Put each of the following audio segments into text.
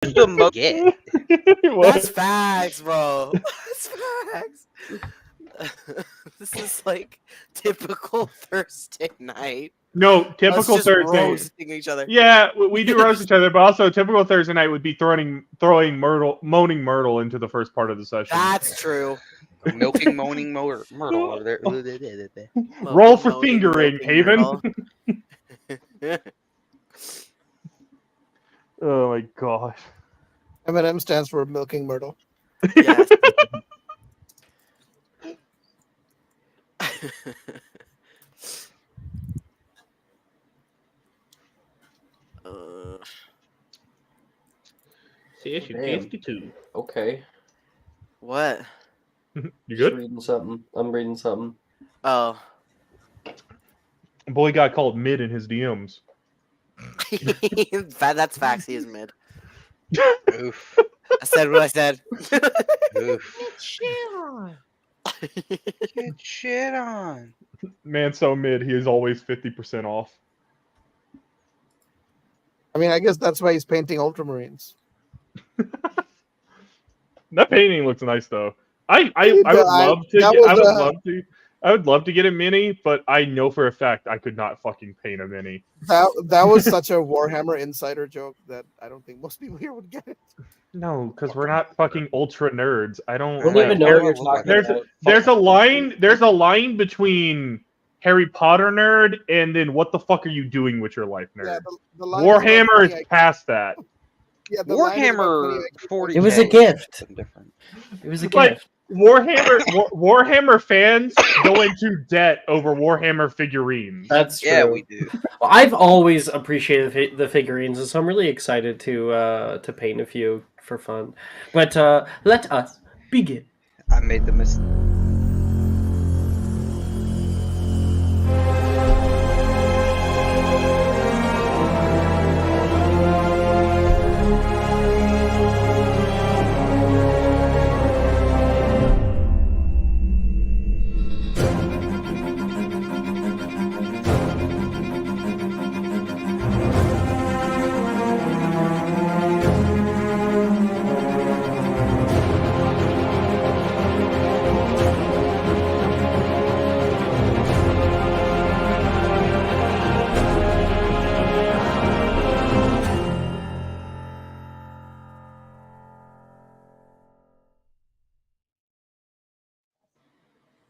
the most get. That's facts, bro. That's facts. This is like typical Thursday night. No, Us typical just Thursday. roasting each other. Yeah, we do roast each other, but also typical Thursday night would be moaning Myrtle into the first part of the session. That's true. Milking, moaning, Myrtle over there. Roll for Moaning, fingering, milking Haven. Myrtle. Oh my gosh. M&M stands for milking Myrtle. Yes. Session Damn. 52. Okay. What? You Just good? reading something. I'm reading something. Oh. Boy got called mid in his DMs. That's facts. He is mid. Oof. I said what I said. Oof. Get shit on. Man, so mid, he is always 50% off. I mean, I guess that's why he's painting Ultramarines. That painting looks nice though. I Dude, would love to. that Get, I was, would love to. I would love to get a mini, but I know for a fact I could not fucking paint a mini. That was such a Warhammer insider joke that I don't think most people here would get it. No, because we're not fucking ultra nerds. I don't. I don't like, even know what you're talking there's about. there's a line. There's a line between Harry Potter nerd and then what the fuck are you doing with your life nerd? Yeah, the line is Warhammer about is 20, past that. yeah, the line is about Warhammer 20, 40. It was a gift. Different. It was a Like, gift. Warhammer fans go into debt over Warhammer figurines. That's true. Yeah, we do. Well, I've always appreciated the figurines, and so I'm really excited to paint a few for fun. But let us begin. I made the mistake.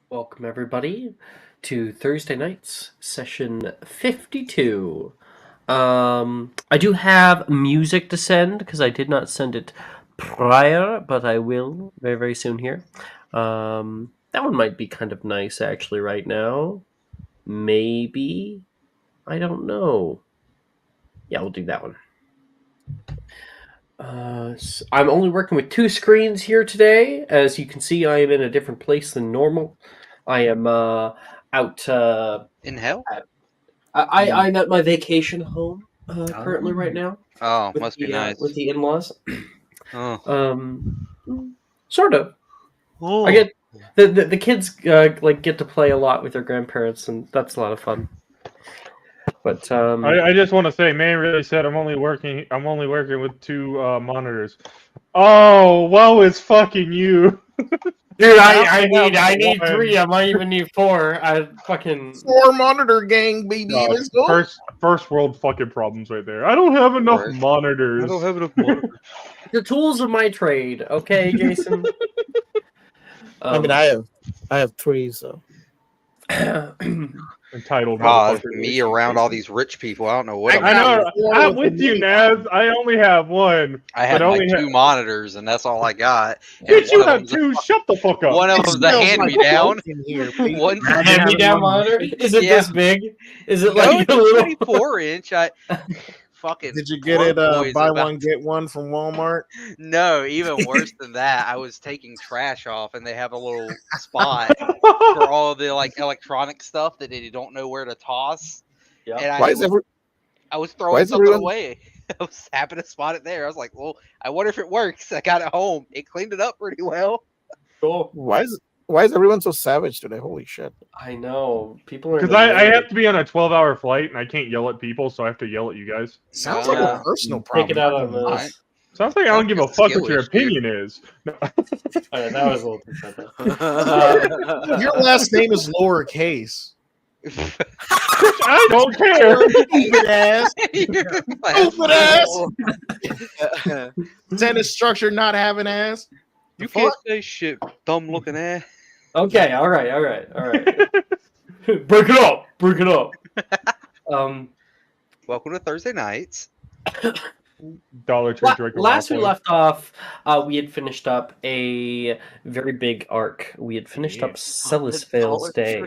Welcome everybody to Thursday night's session 52. I do have music to send because I did not send it prior, but I will very, very soon here. That one might be kind of nice actually right now. Maybe. I don't know. Yeah, we'll do that one. I'm only working with 2 screens here today. As you can see, I am in a different place than normal. I am out. In hell? I'm at my vacation home currently right now. Oh, must be nice. With the in-laws. Oh. Sort of. Oh. I get the kids like get to play a lot with their grandparents, and that's a lot of fun. But I just want to say, man really said I'm only working with 2 monitors. Oh, woe is fucking you. dude, I have need one. 3. I might even need 4. I fucking 4 monitor gang, baby. No, Let's go. first world fucking problems right there. I don't have enough Worst. monitors. I don't have enough monitors. the tools of my trade. Okay, Jason. I mean, I have 3, so Entitled. God, motherfucker. me around all these rich people. I don't know what I know. Yeah, I'm with with the you, mini. Naz. I only have 1. I have but my only 2 monitors, and that's all I got. And Bitch, you one of have them's a 2. fu- Shut the fuck up. One of them's the Smells hand like me down. dope in here, baby. One Hand me down monitor? Is it Yeah. this big? Is it No, like it's a a little 24-inch. I fucking. Did you get broke it boys buy about- one get one from Walmart? No, even worse than that. I was taking trash off, and they have a little spot for all the like electronic stuff that they don't know where to toss. Yeah. And why is I was why throwing is something everyone- away. I was happened to spot it there. I was like, well, I wonder if it works. I got it home. It cleaned it up pretty well. cool? why is everyone so savage today? Holy shit! I know. People are in Because the I mood. have to be on a 12-hour flight and I can't yell at people, so I have to yell at you guys. Sounds Yeah. like a personal Take problem. it out on not gonna lie. this. Sounds like I don't give a That's a fuck skill what your issue. opinion is. All right, that was a little pathetic. Your last name is lowercase. I don't care. Stupid ass. Stupid ass. Sentence structure not having ass. You The can't fuck? say shit, dumb looking ass. Okay, all right. Break it up. Welcome to Thursday nights. Dollar Tree drink a Last we waffle. left off, we had finished up a very big arc. We had finished up Celisvale's Day,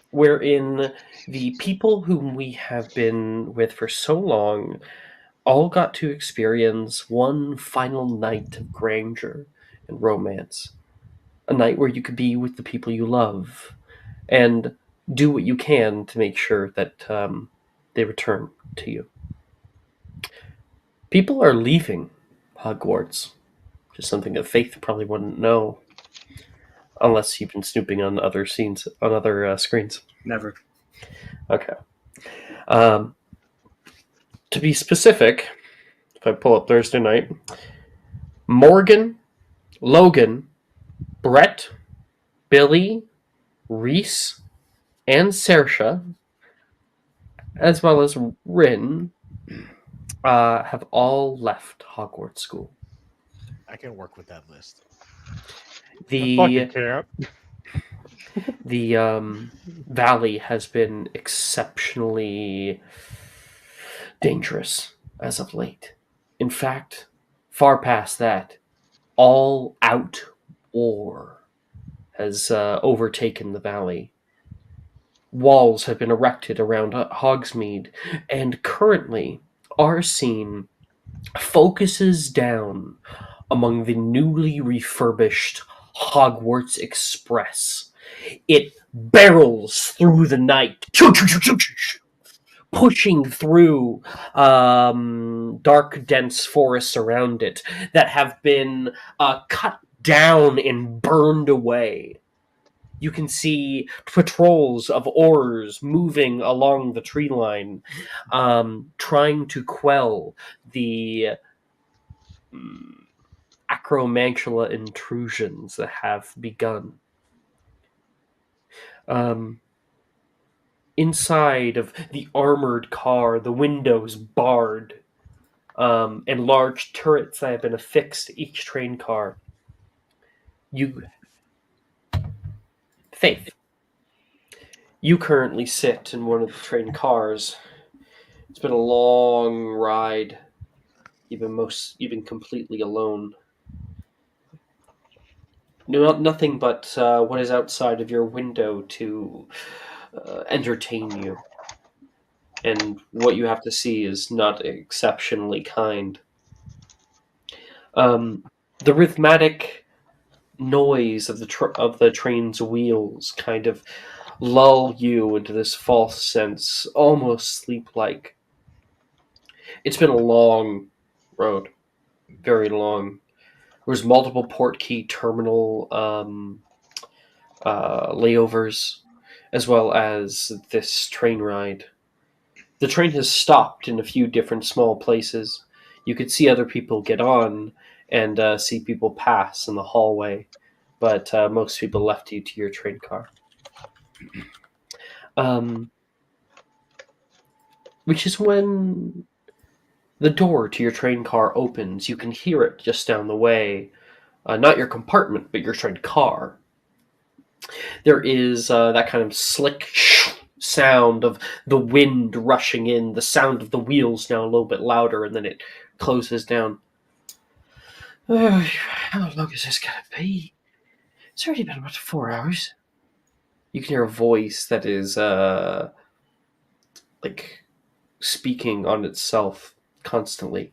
wherein the people whom we have been with for so long all got to experience one final night of grandeur and romance. A night where you could be with the people you love and do what you can to make sure that they return to you. People are leaving Hogwarts, which is something that Faith probably wouldn't know unless you've been snooping on other scenes, on other screens. Never. Okay. To be specific, if I pull up Thursday night, Morgan, Logan, Brett, Billy, Reese, and Saoirse, as well as Rin, have all left Hogwarts School. I can work with that list. I fucking The can't. valley has been exceptionally dangerous as of late. In fact, far past that, all out war has overtaken the valley. Walls have been erected around Hogsmeade, and currently our scene focuses down among the newly refurbished Hogwarts Express. It barrels through the night, pushing through dark, dense forests around it that have been cut down and burned away. You can see patrols of oars moving along the tree line, trying to quell the acromantula intrusions that have begun. Inside of the armored car, the windows barred, and large turrets that have been affixed to each train car. Faith, you currently sit in one of the train cars. It's been a long ride. You've been completely alone. Nothing but what is outside of your window to entertain you. And what you have to see is not exceptionally kind. The rhythmic noise of the train's wheels kind of lull you into this false sense, almost sleep-like. It's been a long road, very long. There's multiple Portkey terminal layovers, as well as this train ride. The train has stopped in a few different small places. You could see other people get on and see people pass in the hallway, but most people left you to your train car. Which is when the door to your train car opens. You can hear it just down the way. Not your compartment, but your train car. There is that kind of slick sound of the wind rushing in, the sound of the wheels now a little bit louder, and then it closes down. How long is this going to be? It's already been about 4 hours. You can hear a voice that is like speaking on itself constantly,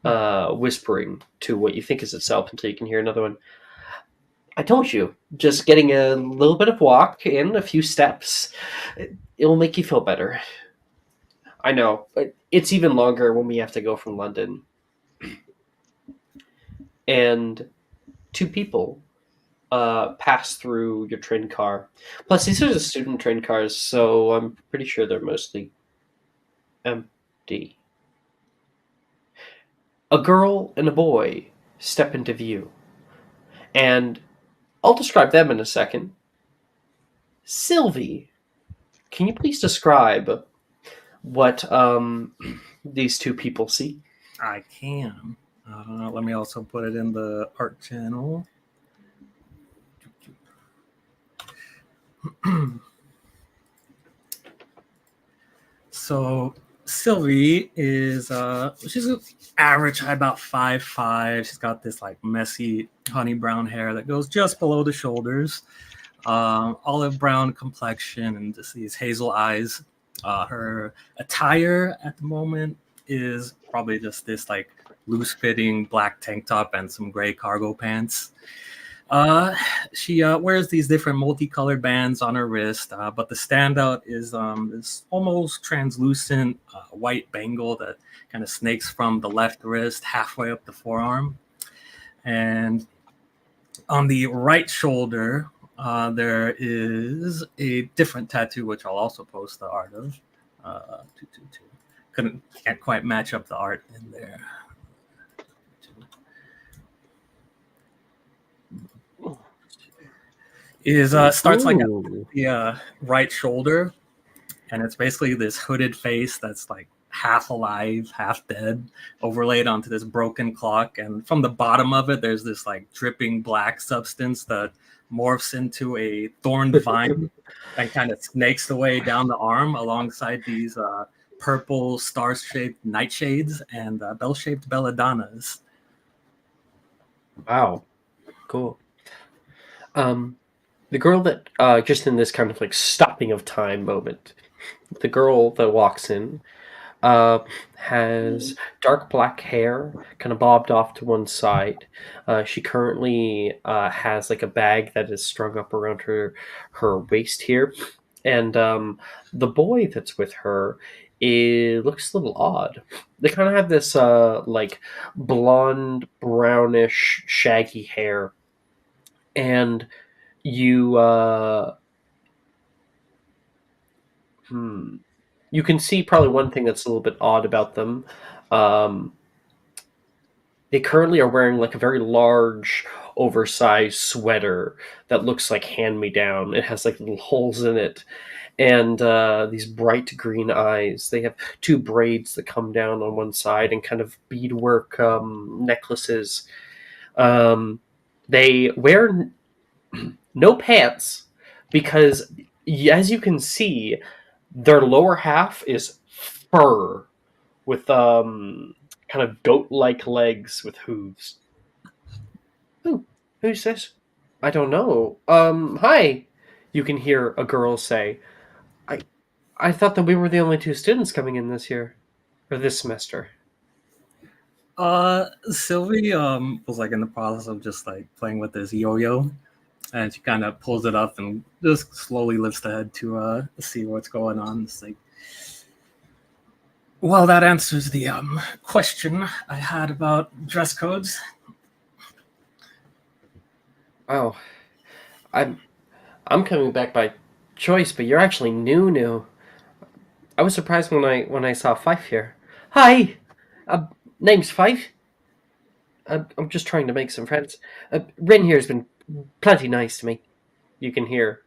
whispering to what you think is itself until you can hear another one. I told you, just getting a little bit of walk in, a few steps, it'll make you feel better. I know, but it's even longer when we have to go from London. And 2 people pass through your train car. Plus, these are the student train cars, so I'm pretty sure they're mostly empty. a girl and a boy step into view. And I'll describe them in a second. Sylvie, can you please describe what these two people see? I can. Let me also put it in the art channel. So Sylvie is she's an average height, about 5'5". She's got this like messy honey brown hair that goes just below the shoulders, olive brown complexion, and just these hazel eyes. Her attire at the moment is probably just this like loose fitting black tank top and some gray cargo pants. She wears these different multicolored bands on her wrist, but the standout is this almost translucent white bangle that kind of snakes from the left wrist halfway up the forearm. And on the right shoulder, there is a different tattoo, which I'll also post the art of. Can't quite match up the art in there. Starts like the right shoulder, and it's basically this hooded face that's like half alive, half dead, overlaid onto this broken clock. And from the bottom of it, there's this like dripping black substance that morphs into a thorned vine and kind of snakes the way down the arm alongside these purple star-shaped nightshades and bell-shaped belladonnas. Wow, cool. The girl that just in this kind of like stopping of time moment, the girl that walks in has dark black hair, kind of bobbed off to one side. She currently has like a bag that is strung up around her waist here, and the boy that's with her, it looks a little odd. They kind of have this like blonde, brownish, shaggy hair, and you you can see probably one thing that's a little bit odd about them. They currently are wearing like a very large, oversized sweater that looks like hand-me-down. It has like little holes in it, and these bright green eyes. They have two braids that come down on one side and kind of beadwork necklaces. They wear no pants because, as you can see, their lower half is fur with kind of goat-like legs with hooves. Who's this? I don't know. Hi. You can hear a girl say, I thought that we were the only two students coming in this year or this semester. Sylvie was like in the process of just like playing with this yo-yo, and she kind of pulls it up and just slowly lifts the head to see what's going on. It's like, well, that answers the question I had about dress codes. Oh, I'm coming back by choice, but you're actually new. I was surprised when I saw Fife here. Hi, name's Fife. I'm just trying to make some friends. Rin here has been plenty nice to me. You can hear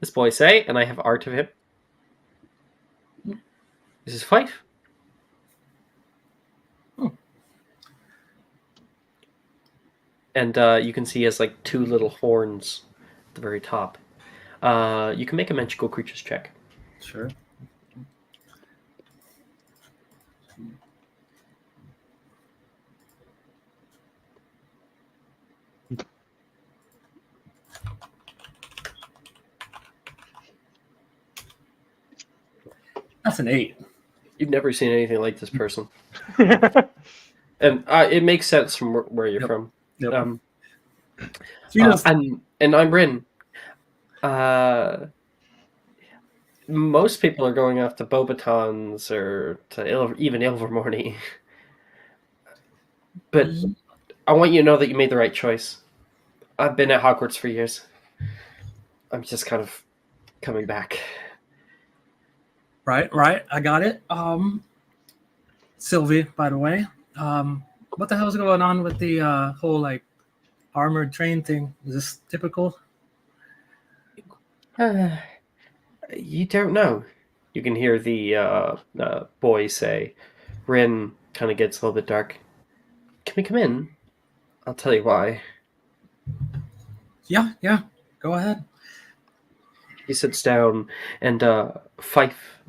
this boy say, and I have art of him. This is Fife. And you can see he has like two little horns at the very top. You can make a magical creatures check. Sure. That's an 8. You've never seen anything like this person. And it makes sense from where you're from. Yep. And I'm Rin. Most people are going off to Bobatons or to even Ilvermorny. But I want you to know that you made the right choice. I've been at Hogwarts for years. I'm just kind of coming back. Right. I got it. Sylvie, by the way. what the hell's going on with the whole like armored train thing? Is this typical? You don't know. You can hear the boy say. Rin kind of gets a little bit dark. Can we come in? I'll tell you why. Yeah, go ahead. He sits down, and Fife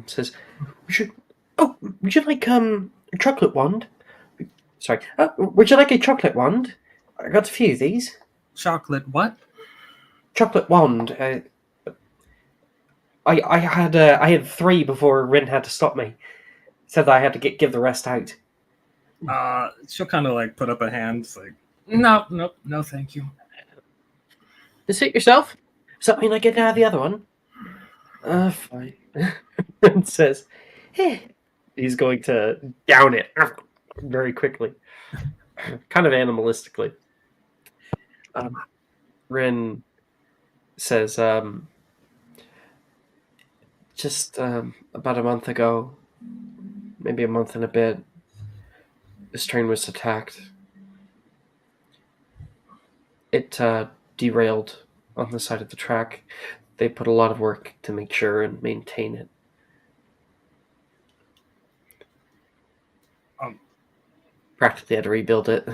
says, "Would you? Oh, would you like a chocolate wand? Sorry, would you like a chocolate wand? I got a few of these. Chocolate what? Chocolate wand. I had 3 before Rin had to stop me. Said that I had to give the rest out. She'll kind of like put up a hand. It's like, no, thank you. To suit yourself? Does that mean I get out of the other one? Fine. Rin says, "Hey." He's going to down it very quickly, kind of animalistically. Rin says, just about a month ago, maybe a month and a bit, this train was attacked. It derailed on the side of the track. They put a lot of work to make sure and maintain it. Practically had to rebuild it.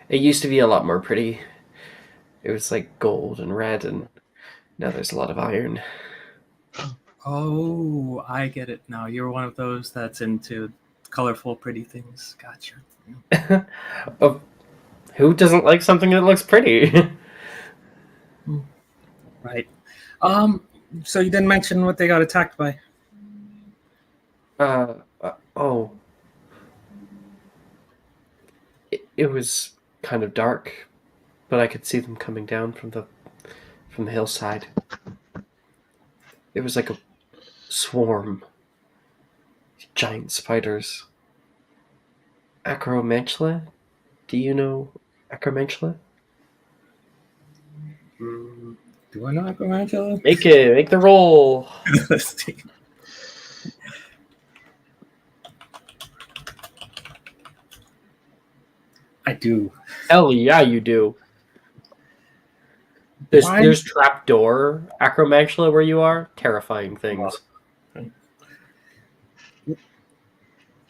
It used to be a lot more pretty. It was like gold and red, and now there's a lot of iron. Oh, I get it now. You're one of those that's into colorful, pretty things. Gotcha. Oh, who doesn't like something that looks pretty? Right. So you didn't mention what they got attacked by. Oh. It was kind of dark, but I could see them coming down from the hillside. It was like a swarm. Giant spiders. Acromantula? Do you know Acromantula? Do I know Acromantula? Make the roll. Let's see. I do. Hell yeah, you do. There's trapdoor Acromantula where you are. Terrifying things.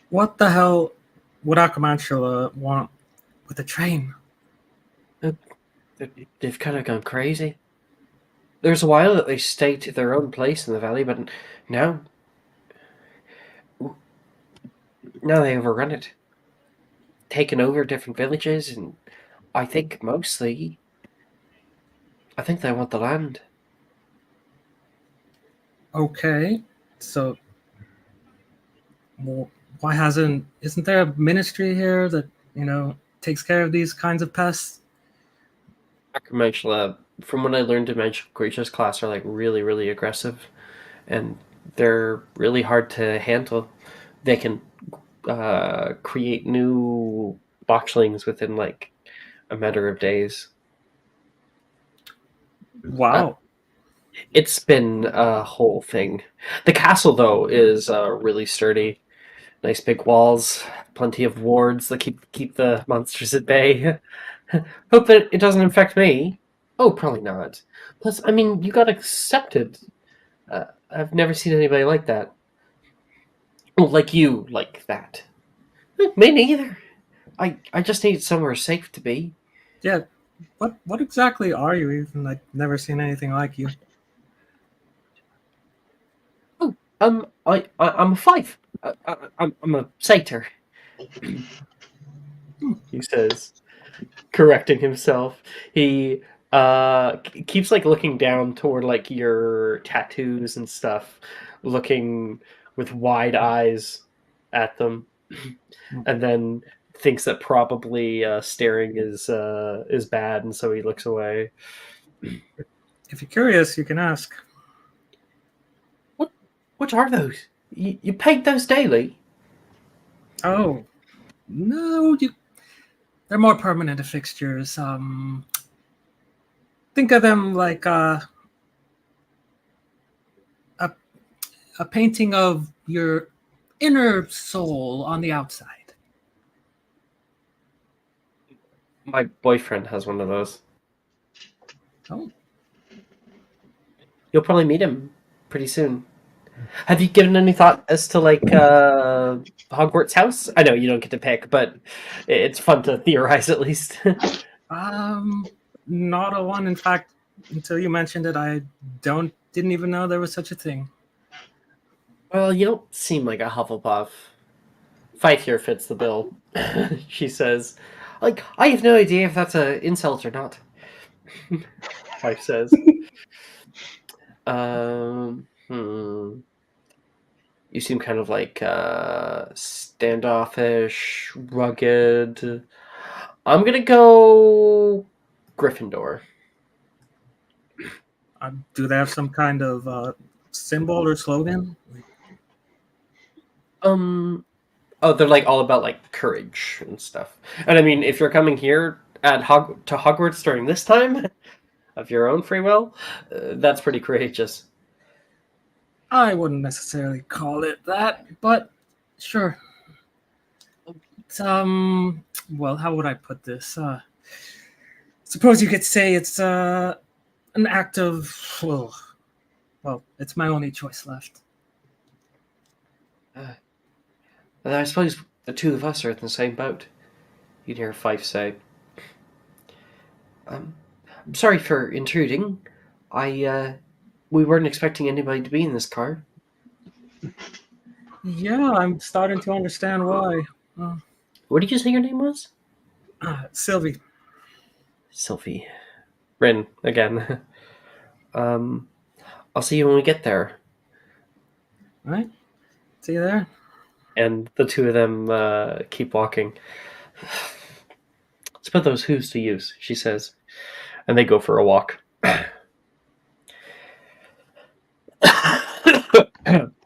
What the hell would Acromantula want with the train? They've kind of gone crazy. There's a while that they stayed to their own place in the valley, but now they overrun it. Taken over different villages, and I think they want the land. Okay, so well, isn't there a ministry here that, takes care of these kinds of pests? Acromantula, from what I learned, dimensional creatures class are like really, really aggressive, and they're really hard to handle. They can create new boxlings within like a matter of days. Wow. It's been a whole thing. The castle, though, is really sturdy. Nice big walls, plenty of wards that keep the monsters at bay. Hope that it doesn't infect me. Oh, probably not. Plus, I mean, you got accepted. I've never seen anybody like that. Oh, like you, like that. Me neither. I just need somewhere safe to be. Yeah. What exactly are you even? I've never seen anything like you. Oh, I'm a 5. I'm a satyr. He says, correcting himself. He keeps like looking down toward like your tattoos and stuff, looking with wide eyes at them, and then thinks that probably staring is bad, and so he looks away. If you're curious, you can ask. What are those? You paint those daily? Oh, no, they're more permanent fixtures. Think of them like a painting of your inner soul on the outside. My boyfriend has one of those. Oh, You'll probably meet him pretty soon. Have you given any thought as to like Hogwarts house? I know you don't get to pick, but it's fun to theorize at least. not a one. In fact, until you mentioned it, I didn't even know there was such a thing. Well, you don't seem like a Hufflepuff. Fife here fits the bill, she says. Like, I have no idea if that's an insult or not. Fife says. You seem kind of like standoffish, rugged. I'm gonna go Gryffindor. Do they have some kind of symbol or slogan? Oh, they're like all about like courage and stuff. And I mean, if you're coming here to Hogwarts during this time of your own free will, that's pretty courageous. I wouldn't necessarily call it that, but sure. It's, well, how would I put this? Suppose you could say it's an act of well, it's my only choice left. I suppose the two of us are in the same boat. You'd hear Fife say. I'm sorry for intruding. We weren't expecting anybody to be in this car. Yeah, I'm starting to understand why. What did you say your name was? Sylvie. Sylvie. Rin, again. I'll see you when we get there. All right. See you there. And the two of them keep walking. Let's put those hooves to use, she says. And they go for a walk.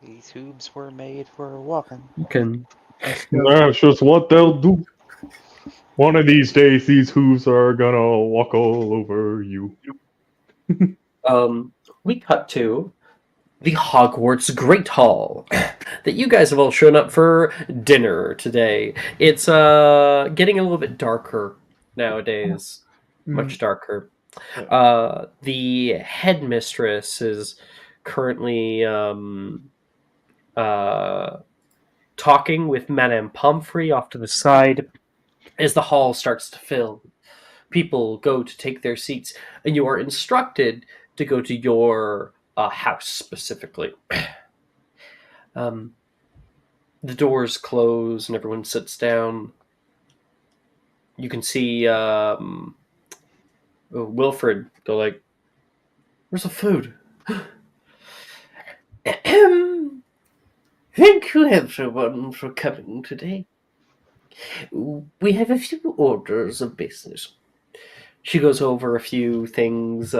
These hooves were made for walking. That's just what they'll do. One of these days, these hooves are gonna walk all over you. We cut to the Hogwarts Great Hall that you guys have all shown up for dinner today. It's getting a little bit darker nowadays, much darker. The headmistress is currently talking with Madame Pomfrey off to the side as the hall starts to fill. People go to take their seats, and you are instructed to go to your house specifically. The doors close and everyone sits down. You can see Wilfred go like, "Where's the food?" Thank you everyone for coming today. We have a few orders of business. She goes over a few things,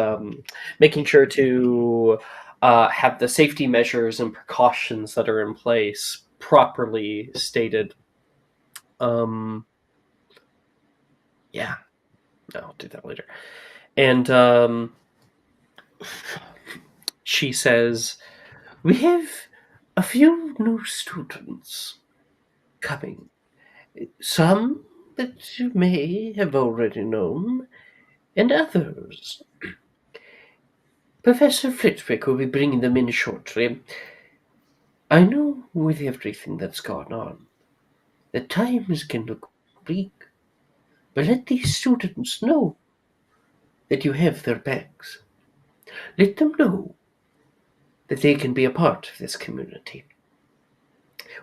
making sure to have the safety measures and precautions that are in place properly stated. Yeah, I'll do that later. And she says, "We have a few new students coming. Some that you may have already known, and others. Professor Flitwick will be bringing them in shortly. I know with everything that's gone on, the times can look bleak, but let these students know that you have their backs. Let them know that they can be a part of this community.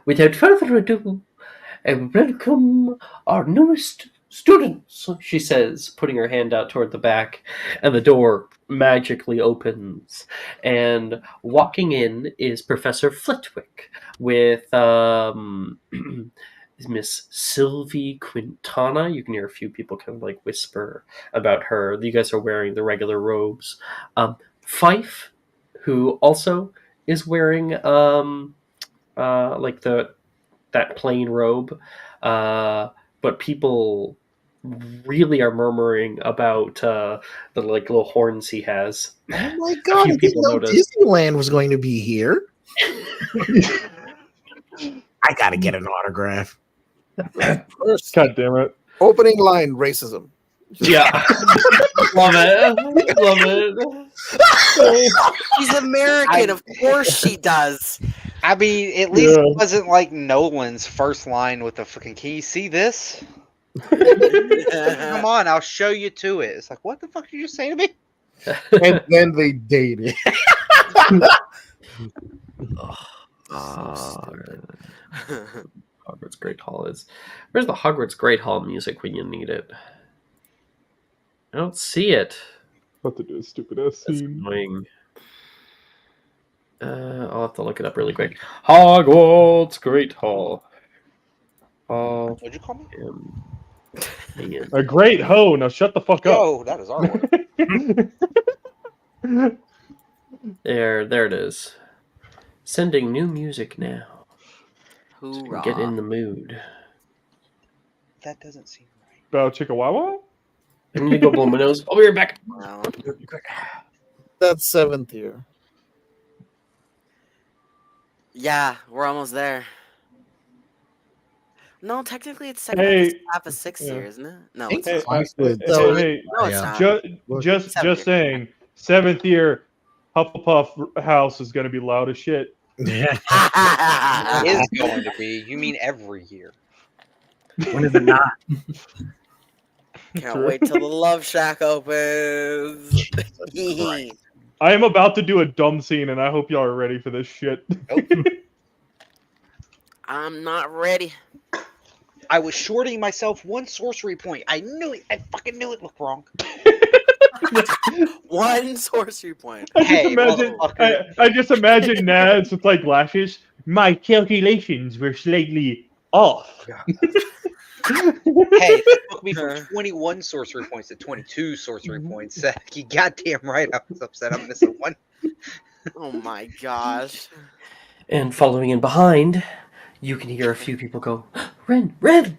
Without further ado, I welcome our newest students," she says, putting her hand out toward the back, and the door magically opens. And walking in is Professor Flitwick with Miss Sylvie Quintana. You can hear a few people kind of like whisper about her. You guys are wearing the regular robes. Fife, who also is wearing like that plain robe, but people really are murmuring about the like little horns he has. Oh my god! I didn't people know notice. Disneyland was going to be here. I gotta get an autograph. First, God damn it. opening line: racism. Yeah. Love it. Love it. She's American. Of course she does. I mean, at least Yeah. it wasn't like Nolan's first line with the fucking, can you see this? Come on, I'll show you to it. It's like, what the fuck did you just say to me? And then they dated. Hogwarts Great Hall is. Where's the Hogwarts Great Hall music when you need it? I don't see it. What to do? Stupid ass That's scene. annoying. I'll have to look it up really quick. Hogwarts Great Hall. Hall. What'd you call me? A great hoe. Now shut the fuck up. Yo, that is our word. There it is. Sending new music now. Hoorah. Get in the mood. That doesn't seem right. About Chickawawa? I need to go blow my nose. I'll be right back. Wow. That's 7th year. Yeah, we're almost there. No, technically it's second Hey, half of 6th yeah. year, isn't it? No, Hey, it's Hey, not. Honestly, So- hey, No, it's yeah. not. just Seventh year. saying, 7th year Hufflepuff house is gonna be loud as shit. Yeah. It is going to be. You mean every year? When is it not? Can't True. wait till the Love Shack opens. I am about to do a dumb scene, and I hope y'all are ready for this shit. I'm not ready. I was shorting myself 1 sorcery point. I knew it. I fucking knew it looked wrong. 1 sorcery point. I just Hey, imagine, motherfucker. I just imagine Nads with like lashes. My calculations were slightly off. Hey, that took me from 21 sorcery points to 22 sorcery points. You goddamn right. I was upset. I'm missing 1. Oh my gosh. And following in behind, you can hear a few people go, Rin, Rin!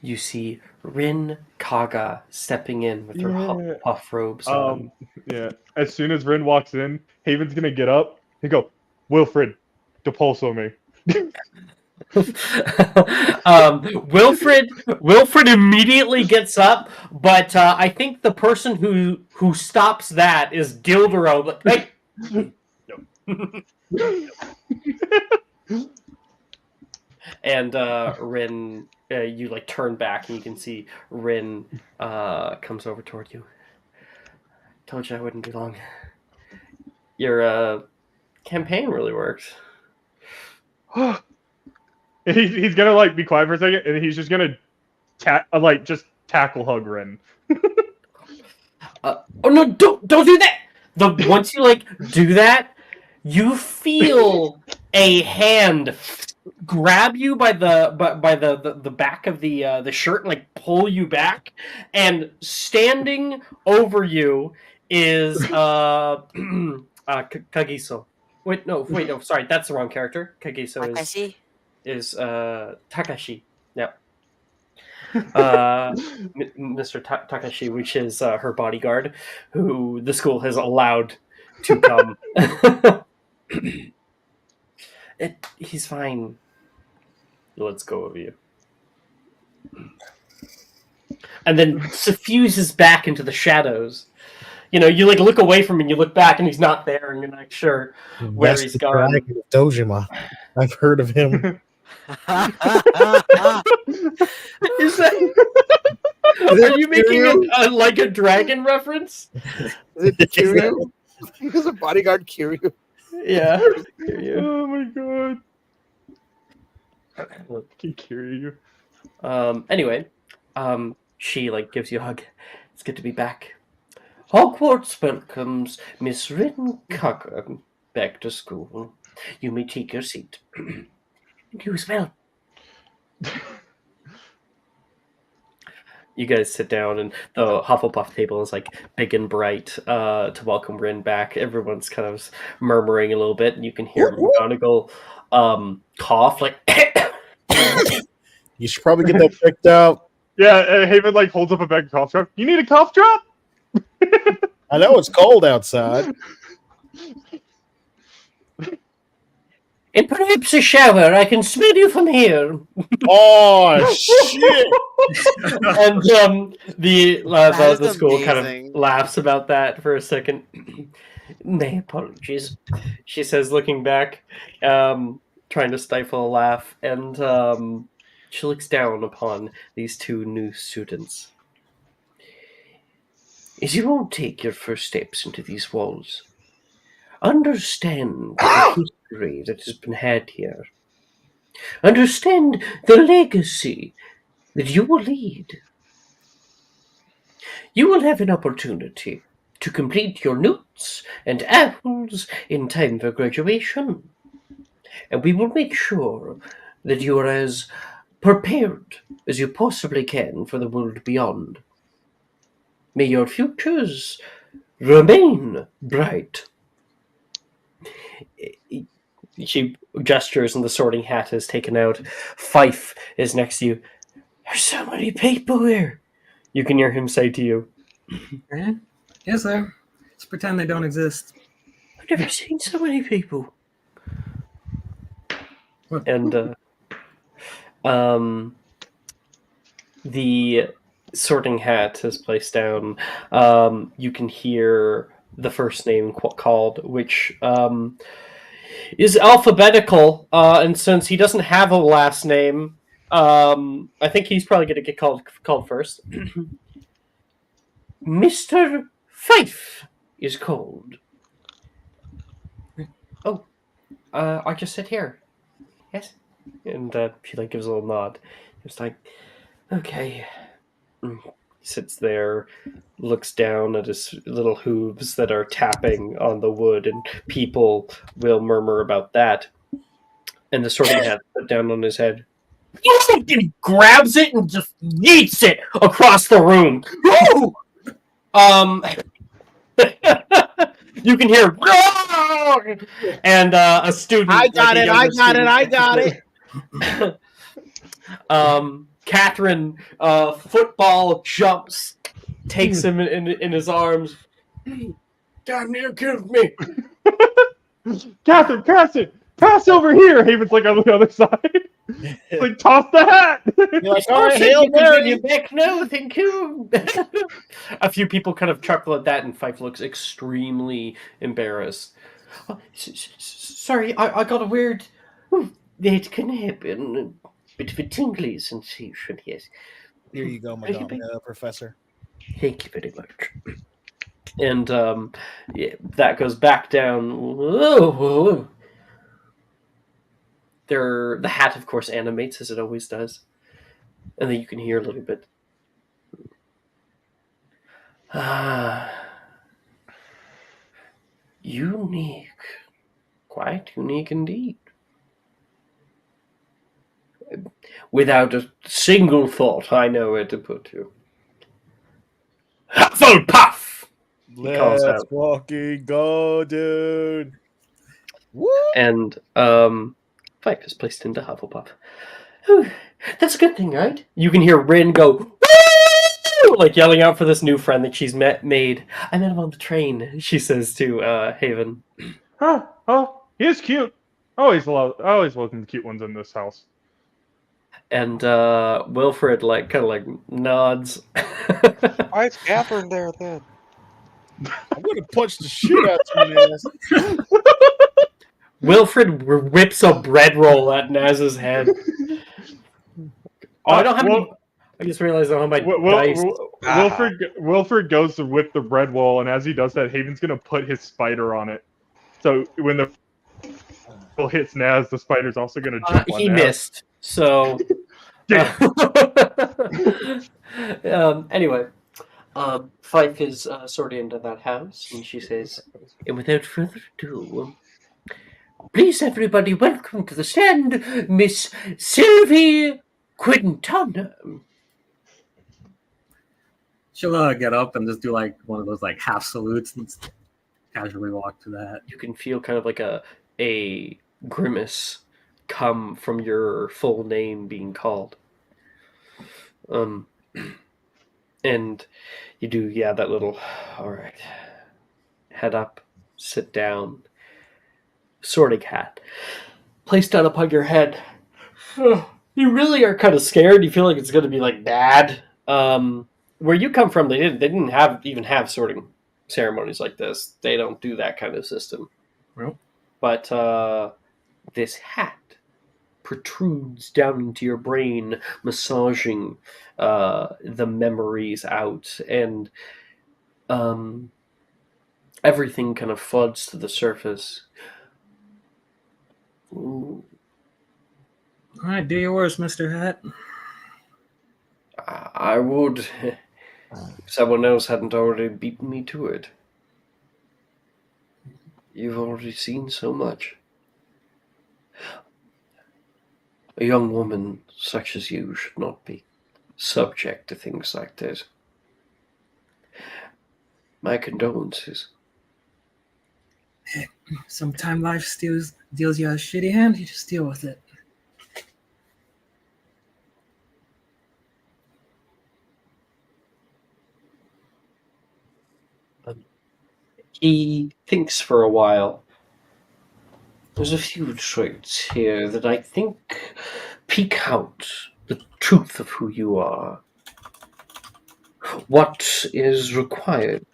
You see Rin Kaga stepping in with her Yeah. Hufflepuff robes on. Yeah. As soon as Rin walks in, Haven's gonna get up and go, Wilfred, depulso me. Wilfred immediately gets up, but I think the person who stops that is Gildero. But hey, and Rin, you like turn back and you can see Rin comes over toward you. Told you I wouldn't be long. Your campaign really worked. He's gonna like be quiet for a second, and he's just gonna just tackle hug Ren. Oh no! Don't do that. Once you like do that, you feel a hand grab you by the back of the shirt and like pull you back, and standing over you is Kagiso. Wait, no, sorry, that's the wrong character. Kagiso is Takashi. Yep. Mr. Takashi, which is her bodyguard, who the school has allowed to come. He's fine. He lets go of you. And then suffuses back into the shadows. You know, you like look away from him and you look back and he's not there and you're not sure where That's he's the gone. dragon of Dojima. I've heard of him. Is that... Are you making like a dragon reference? Is it Kiryu? He's a bodyguard Kiryu. Yeah. Oh my god. I can carry you. Anyway, she like gives you a hug. It's good to be back. Hogwarts welcomes Miss Rin Kaga back to school. You may take your seat. You as well. You guys sit down, and the Hufflepuff table is like big and bright to welcome Rin back. Everyone's kind of murmuring a little bit, and you can hear McGonagall cough like. You should probably get that checked out. Yeah, Haven like holds up a bag of cough drop. You need a cough drop? I know it's cold outside. And perhaps a shower. I can smell you from here. Oh shit! And That is the school kind of amazing. laughs about that for a second. My apologies, she says, looking back, trying to stifle a laugh, and she looks down upon these two new students. As you all take your first steps into these walls, understand the history that has been had here. Understand the legacy that you will lead. You will have an opportunity to complete your notes and apples in time for graduation, and we will make sure that you are as prepared as you possibly can for the world beyond. May your futures remain bright. She gestures and the sorting hat is taken out. Fife is next to you. There's so many people here. You can hear him say to you, Yes, sir. Let's pretend they don't exist. I've never seen so many people. What? And the sorting hat is placed down. You can hear the first name called, which is alphabetical. And since he doesn't have a last name, I think he's probably going to get called first. Mr. Fife is called. Oh, I just sit here. Yes. And she like gives a little nod. Just like, okay. He sits there, looks down at his little hooves that are tapping on the wood, and people will murmur about that. And the sorting hat put down on his head. And he grabs it and just yeets it across the room. You can hear, and a student. I got like it! a I younger got it! I student, got it! Catherine, football jumps, takes him in his arms. Damn near killed me. Catherine, pass over here. Haven's like on the other side. Like, toss the hat. You're like, all right, Hail You can bring Mary! you back now, thank you. A few people kind of chuckle at that, and Fife looks extremely embarrassed. Oh, sorry, I got a weird. That can happen. A bit of a tingly sensation, yes. Here you go, Thank you, Madame, Professor. Thank you very much. And yeah, that goes back down. Whoa. The hat, of course, animates as it always does, and then you can hear a little bit. Unique, quite unique indeed. Without a single thought, I know where to put you. Hufflepuff! calls Let's out. fucking go, dude. Woo! And Fife is placed into Hufflepuff. Whew, that's a good thing, right? You can hear Rin go, woo! Like yelling out for this new friend that she's made. I met him on the train, she says to Haven. Oh, he is cute. Always welcome the cute ones in this house. And Wilfred kind of nods. Why is Catherine there then? I'm gonna punch the shit out of you, man. Wilfred whips a bread roll at Naz's head. I don't have any. I just realized I don't have my dice. Wilfred goes to whip the bread roll, and as he does that, Haven's gonna put his spider on it. So when the hits Naz, the spider's also gonna jump on He Naz. missed. So. Anyway, Fife is sort of into that house, and she says, and without further ado, please everybody welcome to the stand, Miss Sylvie Quintana. She'll get up and just do like one of those like half salutes and casually walk to that. You can feel kind of like a grimace come from your full name being called. And you do, that little, all right, head up, sit down, sorting hat. placed down upon your head. You really are kind of scared. You feel like it's going to be like bad. Where you come from, they didn't even have sorting ceremonies like this. They don't do that kind of system. Well, But this hat protrudes down into your brain, massaging the memories out, and everything kind of floods to the surface. Ooh, all right, do your worst, Mr. Hat. I would, if someone else hadn't already beaten me to it. You've already seen so much. A young woman such as you should not be subject to things like this. My condolences. Sometimes life deals you a shitty hand, you just deal with it. He thinks for a while. There's a few traits here that I think peek out the truth of who you are. What is required?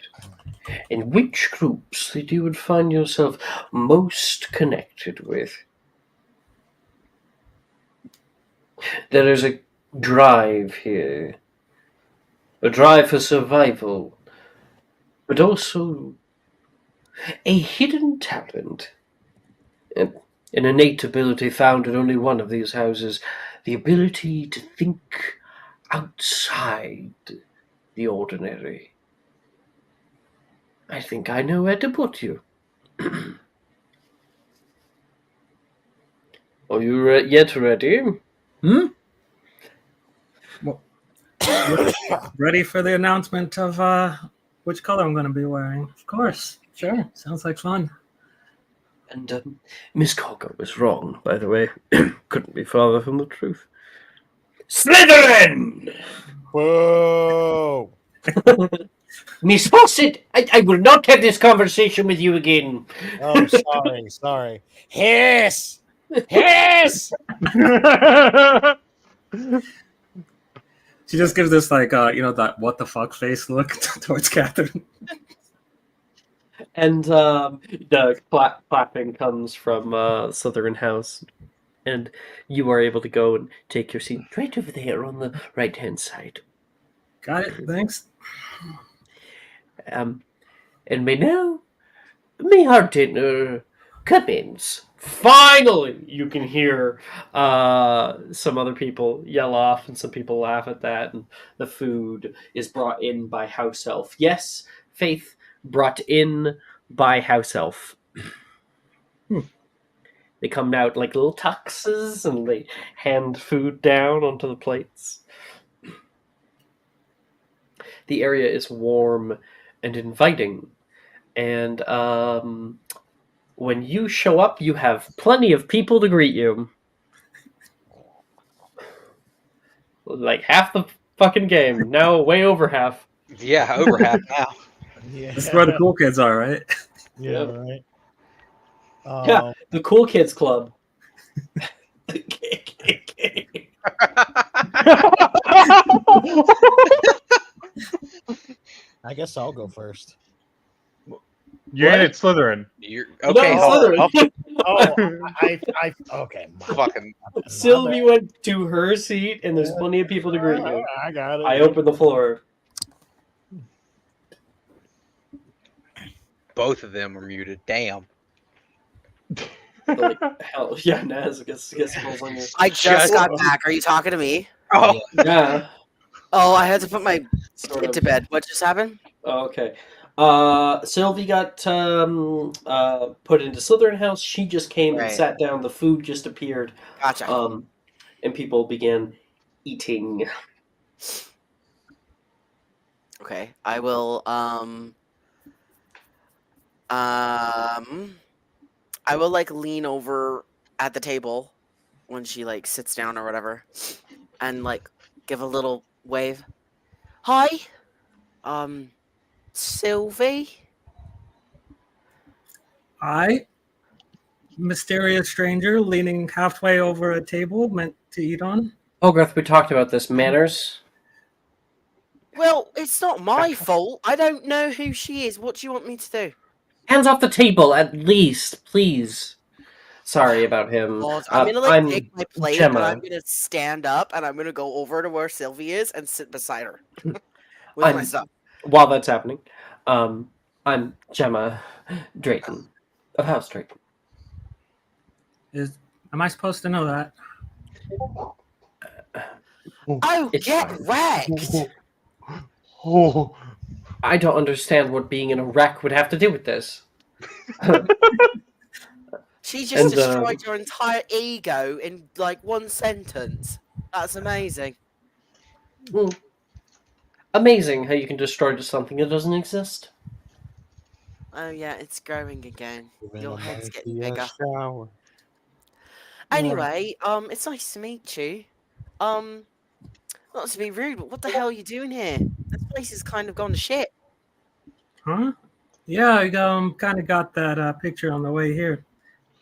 In which groups that you would find yourself most connected with? There is a drive here. A drive for survival. But also a hidden talent. An innate ability found in only one of these houses. The ability to think outside the ordinary. I think I know where to put you. Are you yet ready? Ready for the announcement of which color I'm going to be wearing? Of course. Sure. Sounds like fun. And Miss Cogger was wrong, by the way. Couldn't be farther from the truth. Slytherin! Whoa! Miss Fawcett, I will not have this conversation with you again. Oh, sorry. Hiss! Hiss! She just gives this like that what the fuck face look towards Catherine. And the clapping comes from Slytherin House. And you are able to go and take your seat right over there on the right-hand side. Got it. Thanks. And may our dinner commence. Finally, you can hear some other people yell off, and some people laugh at that. And the food is brought in by house elf. Yes, Faith, brought in by house elf. They come out like little tuxes, and they hand food down onto the plates. The area is warm and inviting, and when you show up, you have plenty of people to greet you. Like half the fucking game. Now way over half. Yeah, over half now. Yeah. This is where the cool kids are, right? Yeah, Yep. right. Yeah, the Cool Kids Club. The KKK. I guess I'll go first. You're in What? it, Slytherin. You're No, okay. Slytherin. I okay. Fucking Sylvie went to her seat, and there's plenty of people to greet you. I got it. I open the floor. both of them are muted. Damn. Like, hell, yeah, Naz, I guess falls on you. I just got back. Are you talking to me? Oh, Yeah, Oh, I had to put my sort kid of. to bed. What just happened? Oh, okay. Sylvie got put into Slytherin House. She just came and Right. sat down. The food just appeared. Gotcha. And people began eating. Okay, I will. I will like lean over at the table when she like sits down or whatever, and like give a little wave. Hi, Sylvie. I mysterious stranger leaning halfway over a table meant to eat on. Hogarth, we talked about this. Manners. Well, it's not my fault. I don't know who she is. What do you want me to do? Hands off the table, at least, please. Sorry about him. God, I'm gonna I'm take my plate and Gemma. I'm gonna stand up and I'm gonna go over to where Sylvie is and sit beside her with my I'm- stuff. While that's happening, I'm Gemma Drayton of House Drayton. Am I supposed to know that? Oh, It's get fine. wrecked! Oh, I don't understand what being in a wreck would have to do with this. She just And, destroyed your entire ego in like one sentence. That's amazing. Amazing how you can destroy just something that doesn't exist. Oh yeah, it's growing again. Your head's getting Maybe a bigger. shower. Anyway, it's nice to meet you. Not to be rude, but what the hell are you doing here? This place has kind of gone to shit. Huh? Yeah, I kind of got that picture on the way here.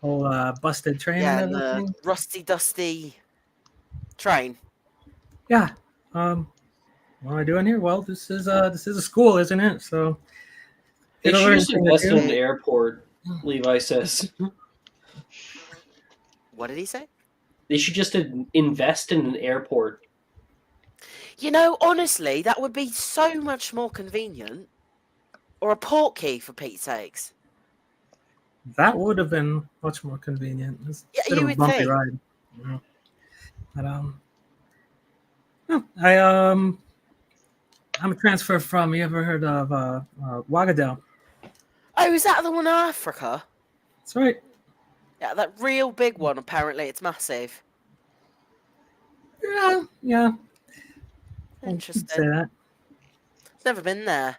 Whole busted train Yeah, and and the everything. rusty, dusty train. Yeah. What am I doing here? Well, this is a school, isn't it? So They it'll should learn just something to invest in do. an airport, Levi says. What did he say? They should just invest in an airport. You know, honestly, that would be so much more convenient. Or a port key, for Pete's sakes. That would have been much more convenient. It's Yeah, a bit you of a would bumpy think. ride. Yeah. But I'm a transfer from. You ever heard of Ouagadougou? Oh, is that the one in Africa? That's right. Yeah, that real big one. Apparently, it's massive. Yeah, yeah. I could say Interesting. that. Never been there.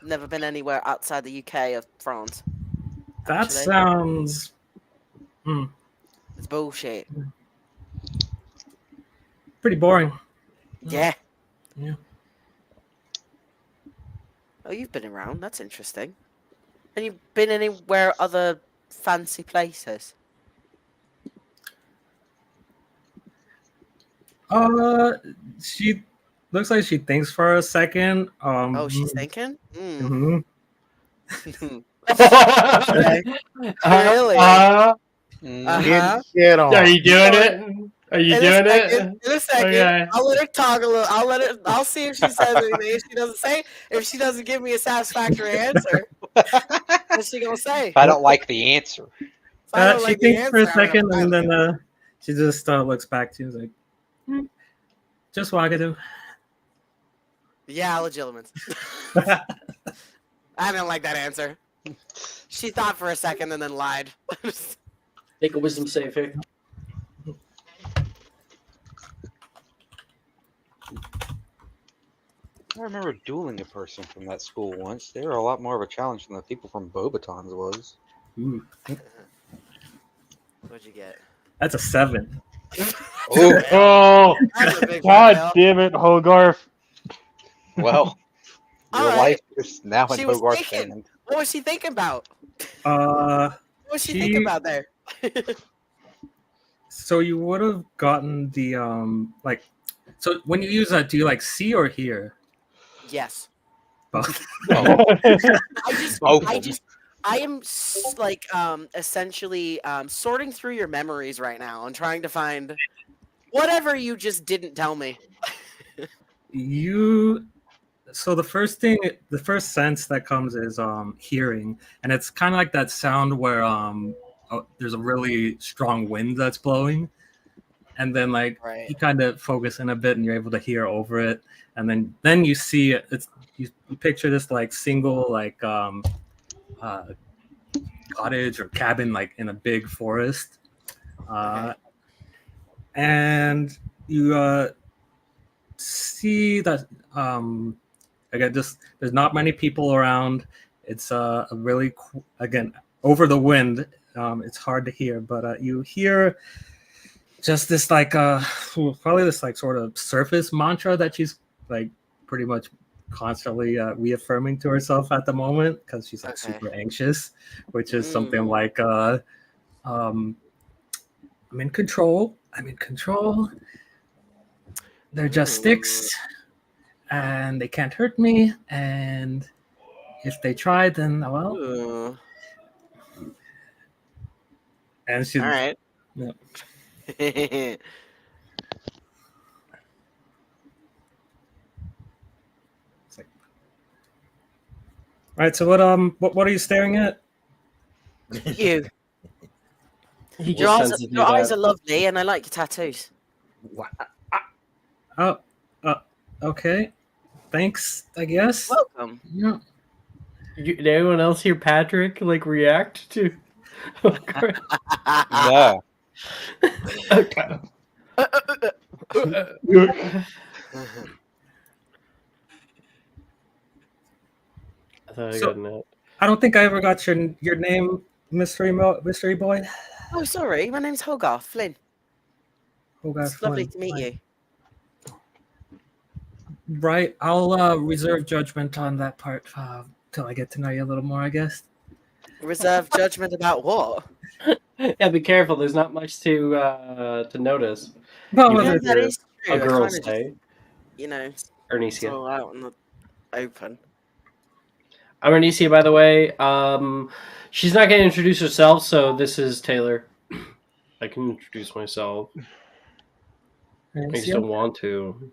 Never been anywhere outside the UK or France. That Actually. sounds. It's bullshit. Pretty boring. Yeah. Yeah. Oh, you've been around. That's interesting. And you've been anywhere other fancy places? She looks like she thinks for a second. Oh, she's thinking? mhm. Okay. Really? Uh-huh. Get on. Are you doing it? Are you doing it? In a second. Okay. I'll let her talk a little. I'll see if she says anything. If she doesn't give me a satisfactory answer, what's she gonna say? If I don't like the answer, If I don't She like the thinks for a answer, I'm second, gonna and fight then she just looks back to you and is like, just Ouagadougou. Yeah, legitimate. I didn't like that answer. She thought for a second and then lied. Make a wisdom save here. I remember dueling a person from that school once. They were a lot more of a challenge than the people from Bobaton's was. Ooh, What'd you get? that's a 7. Oh, oh, That's a big God one, damn it, Hogarth. well, your Alright. life is now in She was Hogarth's thinking. hand. What was she thinking about? Uh, What was she She- thinking about there? so you would have gotten the like. So when you use that, do you like see or hear? Yes. Both. Both. I am like essentially sorting through your memories right now and trying to find whatever you just didn't tell me. So the first sense that comes is hearing, and it's kind of like that sound where there's a really strong wind that's blowing, and then like Right. you kind of focus in a bit and you're able to hear over it, and then you see it. It's you picture this like single like cottage or cabin like in a big forest, Okay. and you see that again, just there's not many people around. It's a really again over the wind. It's hard to hear, but you hear just this like probably this like sort of surface mantra that she's like pretty much constantly reaffirming to herself at the moment because she's like Okay. super anxious, which is something Mm. like I'm in control. I'm in control. They're just sticks, and they can't hurt me. And if they try, then well. Ooh. And she. All right. Yeah. All right. So what are you staring at? You. He Your just eyes, senses your eyes that. are lovely, and I like your tattoos. Oh, okay. Thanks, I guess. Welcome. Yeah. Did anyone else hear Patrick like react to? Oh, crap. No. Okay. I thought I So- got an out. I don't think I ever got your name, mystery boy. Oh, sorry. My name's Hogarth Flynn. Oh, God, It's lovely Flynn. to meet you. Right. I'll reserve judgment on that part till I get to know you a little more, I guess. Reserve judgment about what? Yeah, be careful. There's not much to notice. Well, You whether know, it's- that is true. A girl I kinda just, say, you know, it's Ernesia. all out in the open. I'm Ernesia, by the way. She's not going to introduce herself, so this is Taylor. I can introduce myself. I just don't want to.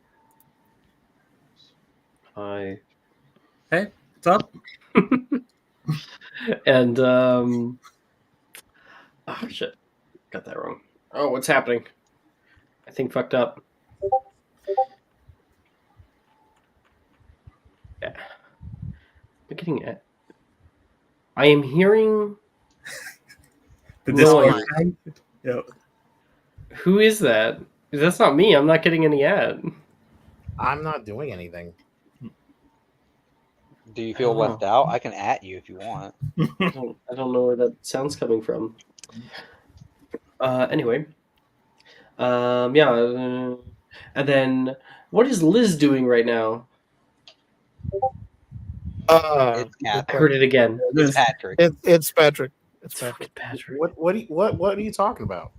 Hi. What's up? And oh shit, got that wrong. Oh, what's happening? I think fucked up. Yeah, I'm getting it. I am hearing. The noise. Discord thing? Yep. Who is that? That's not me. I'm not getting any ad. I'm not doing anything. Do you feel left out? I can at you if you want. I don't know where that sound's coming from. Anyway. Yeah. And then, what is Liz doing right now? It's I Catherine. heard it again. It's Patrick. It's Patrick. It's It's Patrick. fucking Patrick. What are you talking about?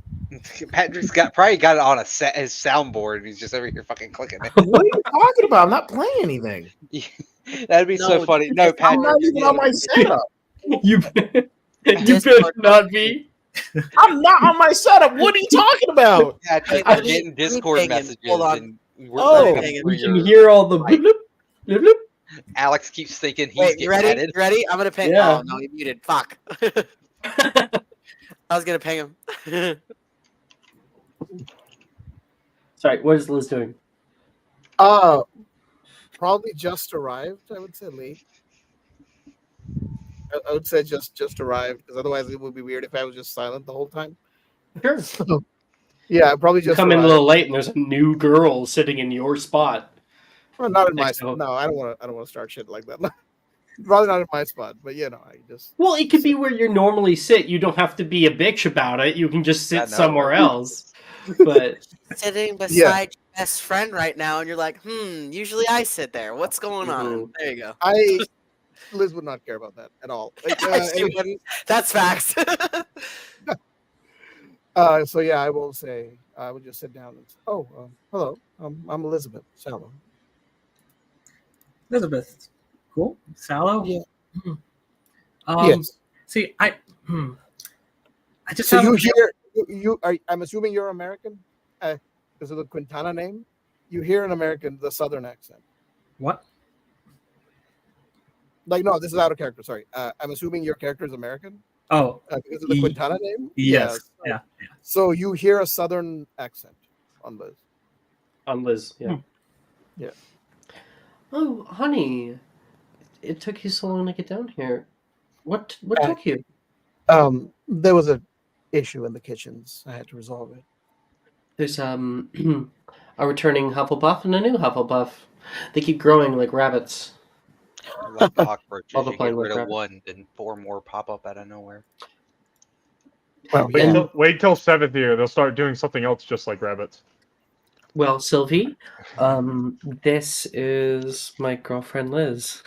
Patrick's probably got it on his soundboard. And he's just over here fucking clicking it. What are you talking about? I'm not playing anything. That'd be so No, funny. No, I'm Patrick. not even on my setup. You better not be. I'm not on my setup. What are you talking about? Patrick, Hey, I'm getting Discord hanging. messages. Hold on. And we're Oh, hanging We for can your- hear all the bloop, bloop, bloop, bloop. Alex keeps thinking he's Wait, you getting ready? added. You ready? I'm gonna ping. Yeah. Oh no, he muted. Fuck. I was gonna ping him. Sorry, what is Liz doing? Probably just arrived. I would say late. I would say just arrived because otherwise it would be weird if I was just silent the whole time. Sure. So, yeah, probably You just come in a arrived. little late and there's a new girl sitting in your spot. Well, not in my Next to- spot. No, I don't want to start shit like that. Probably not in my spot, but I just Well, it could be where you normally sit. You don't have to be a bitch about it. You can just Yeah, sit no. somewhere else. But Sitting beside Yeah. your best friend right now, and you're like, usually I sit there. What's going on? There you go. Liz would not care about that at all. Like, She wouldn't. That's facts. so yeah, I will say I would just sit down and hello, I'm Elizabeth Sallow. Elizabeth. Cool. Sallow? Yeah. Yes. See, I just So have you a- hear you are? I'm assuming you're American because of the Quintana name. You hear an American, the Southern accent. what? Like no, this is out of character. Sorry. I'm assuming your character is American Oh, because of the Quintana name. yes. Yeah. Yeah. So you hear a Southern accent on Liz. on Liz, yeah. Yeah. Oh, honey, it took you so long to get down here. What Uh, took you? There was a issue in the kitchens. I had to resolve it. There's a returning Hufflepuff and a new Hufflepuff. They keep growing like rabbits. Like cockroaches, you Multiplying get rid like of rabbit. one, then 4 more pop up out of nowhere. Well, Wait, yeah. wait till 7th year. They'll start doing something else just like rabbits. Well, Sylvie, this is my girlfriend Liz.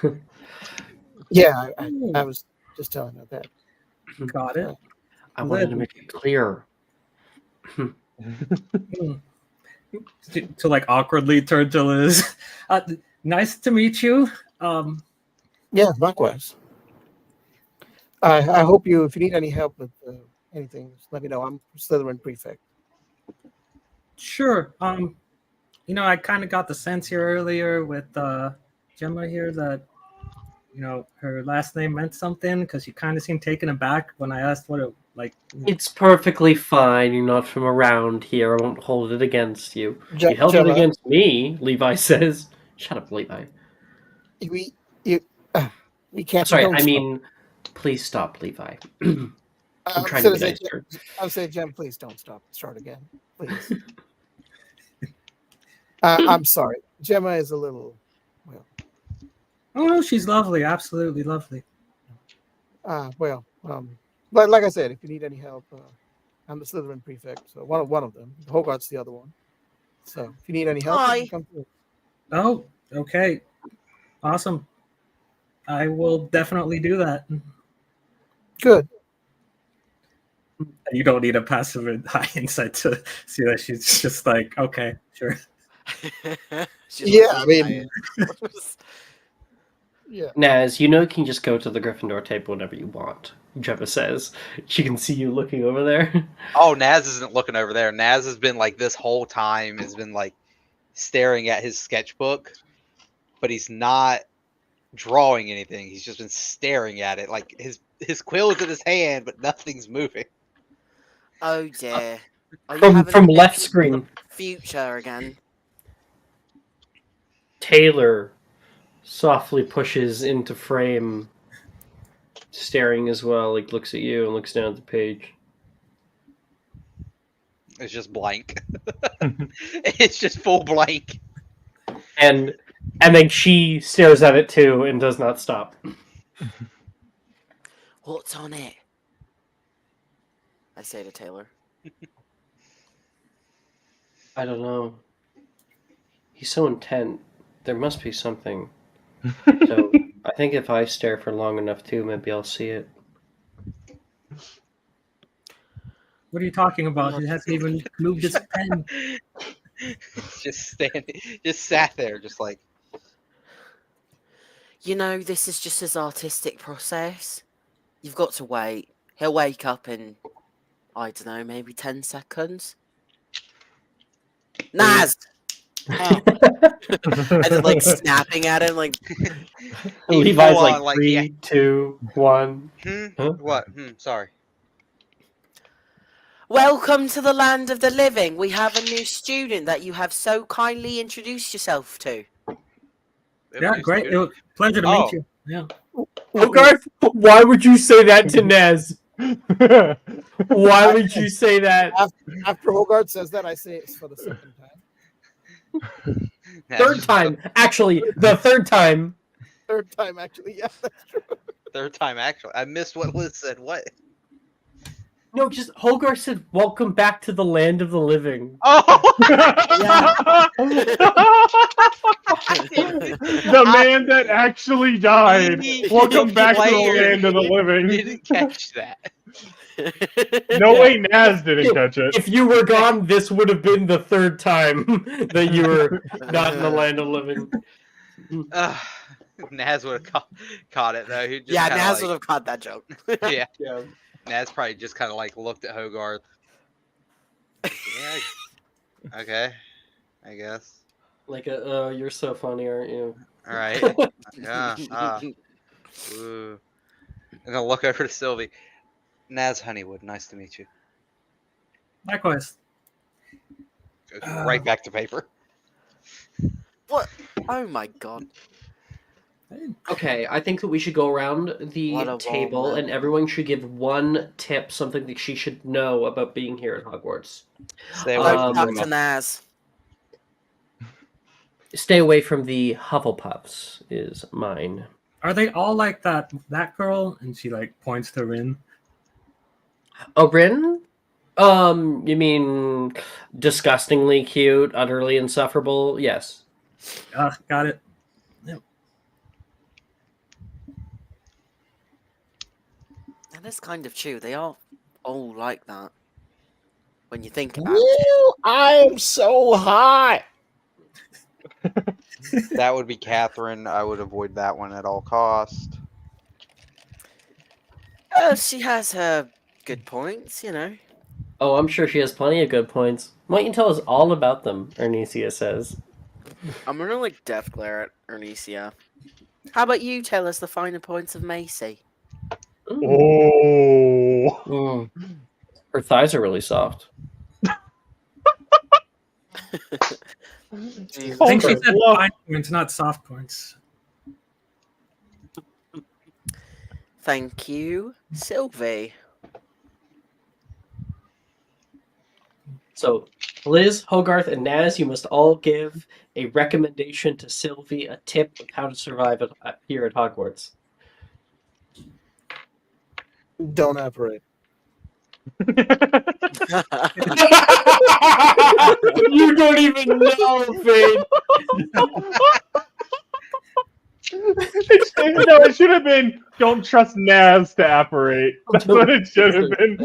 Yeah, I was just telling her that. Got it. I wanted to make it clear. To like awkwardly turn to Liz. Nice to meet you. Yeah, likewise. I hope you, if you need any help with anything, just let me know. I'm Slytherin prefect. Sure. I kind of got the sense here earlier with Gemma here that her last name meant something because she kind of seemed taken aback when I asked what it like. It's perfectly fine. You're not from around here. I won't hold it against you. You held it Gemma, against me, Levi says. Shut up, Levi. we can't. Sorry, don't I stop. mean, please stop, Levi. I'm trying so to be say, nicer. I'm saying, Jem, please don't stop. Start again, please. I'm sorry. Gemma is a little, well. Oh no, she's lovely, absolutely lovely. But like I said, if you need any help, I'm the Slytherin prefect. So one of them. Hogarth's the other one. So if you need any help, you Hi. can come through. Oh, okay, awesome. I will definitely do that. Good. You don't need a passive and high insight to see that she's just like, okay, sure. She's Yeah, like, I mean, yeah. Naz, you can just go to the Gryffindor table whenever you want, Gemma says. She can see you looking over there. Oh, Naz isn't looking over there. Naz has been like this whole time has been like staring at his sketchbook, but he's not drawing anything. He's just been staring at it. Like his quill's in his hand, but nothing's moving. oh dear. Are you having From a left vision of screen, the future again? Taylor softly pushes into frame, staring as well, like looks at you and looks down at the page. It's just blank. It's just full blank. And then she stares at it too and does not stop. What's on it? I say to Taylor. I don't know. He's so intent. There must be something. So I think if I stare for long enough too, maybe I'll see it. What are you talking about? He hasn't even moved his pen. Just sat there, just like. This is just his artistic process. You've got to wait. He'll wake up in, I don't know, maybe 10 seconds. Naz! Oh. And then, like, snapping at him, like... Levi's full on, like 3, 2, 1. Huh? What? Sorry. Welcome to the land of the living. We have a new student that you have so kindly introduced yourself to. Yeah, great. It was a pleasure to meet you. Yeah. Hogarth, why would you say that to Nez? Why would you say that? After Hogarth says that, I say it's for the second time. Third time. Actually, the third time. Third time, actually. Yeah, that's true. Third time, actually. I missed what Liz said. What? No, just Hogarth said, "Welcome back to the land of the living." Oh! The man that actually died. Welcome back to the player land of the living. Didn't catch that. No way Naz didn't catch it. If you were gone, this would have been the third time that you were not in the land of the living. Naz would have caught it though. He'd just Yeah, kinda Naz like, would have caught that joke. Yeah. Naz probably just kind of like looked at Hogarth. Yeah. Okay. I guess. Like, you're so funny, aren't you? All right. Yeah. Ooh. I'm gonna look over to Sylvie. Naz Honeywood, nice to meet you. Likewise. Goes right back to paper. What? Oh my god. Okay, I think that we should go around What the a table wild and man. everyone should give one tip, something that she should know about being here at Hogwarts. Stay away Don't from talk Bruno. to Naz. Stay away from the Hufflepuffs is mine. Are they all like that girl? And she like points to Rin. Oh, Rin? You mean disgustingly cute, utterly insufferable? Yes. Got it. That is kind of true. They are Oh, like that. When you think about it. Woo, I am so hot. That would be Catherine. I would avoid that one at all cost. She has her good points, you know. Oh, I'm sure she has plenty of good points. Why don't you tell us all about them? Ernisia says. I'm gonna like death glare at Ernesia. How about you tell us the finer points of Macy? Ooh. Oh, Her thighs are really soft. I think she said fine points, not soft points. Thank you, Sylvie. So, Liz, Hogarth, and Naz, you must all give a recommendation to Sylvie, a tip of how to survive here at Hogwarts. Don't operate. You don't even know, Fade. It should have been don't trust Naz to apparate. That's what it should have been.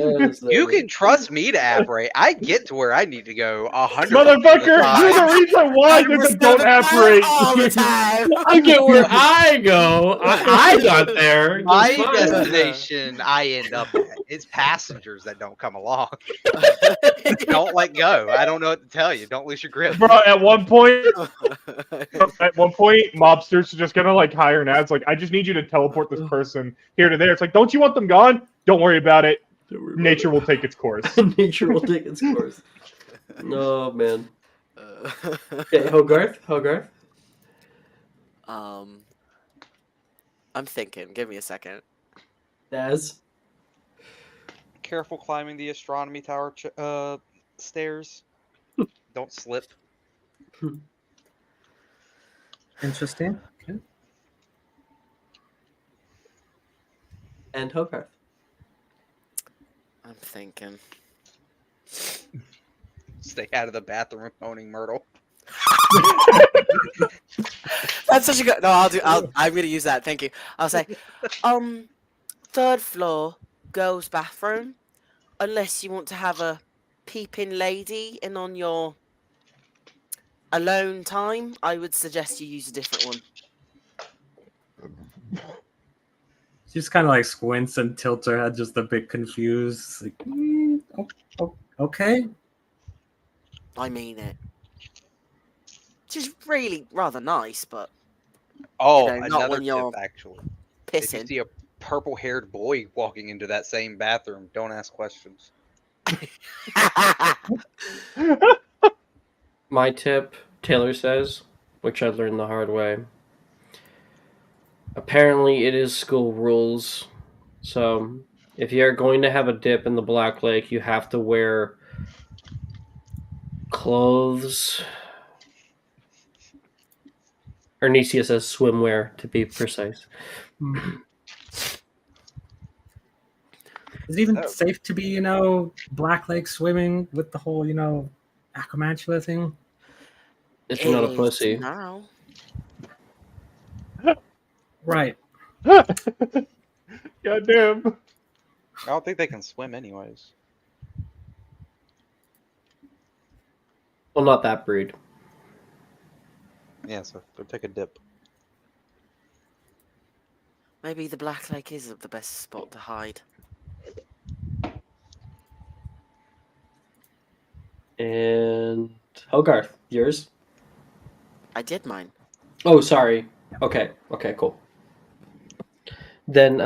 You can trust me to apparate. I get to where I need to go 100. Motherfucker, you're the reason why there's a don't apparate. all the time. I get where I go. I got there. My It's fine. destination, I end up at. It's passengers that don't come along. Don't let go. I don't know what to tell you. Don't lose your grip. Bro, at one point, mobsters are just gonna like hire Naz. Like, I just need you to teleport this person here to there. It's like, don't you want them gone? Don't worry about it. Nature will take its course. Nature will take its course. No, man. Okay, Hogarth. I'm thinking. Give me a second. Naz. Careful climbing the astronomy tower stairs. Don't slip. Interesting. Okay. And Hogarth. I'm thinking. Stay out of the bathroom owning Myrtle. That's such a good. No, I'm gonna use that. Thank you. I'll say, third floor, girls' bathroom. Unless you want to have a peeping lady in on your alone time, I would suggest you use a different one. She just kind of like squints and tilts her head, just a bit confused. Like, okay. I mean it. She's really rather nice, but Oh, You know, not another when you're tip, actually. If you pissing. see a purple-haired boy walking into that same bathroom, don't ask questions. My tip, Taylor says, which I learned the hard way. Apparently, it is school rules. So, if you're going to have a dip in the Black Lake, you have to wear clothes. Ernisia says swimwear, to be precise. Is it even safe to be, Black Lake swimming with the whole, Acromantula thing? If you're not a pussy. Now. Right. Goddamn. I don't think they can swim anyways. Well, not that breed. Yeah, so go take a dip. Maybe the Black Lake is the best spot to hide. And Hogarth, yours? I did mine. Oh, sorry. Okay, cool. Then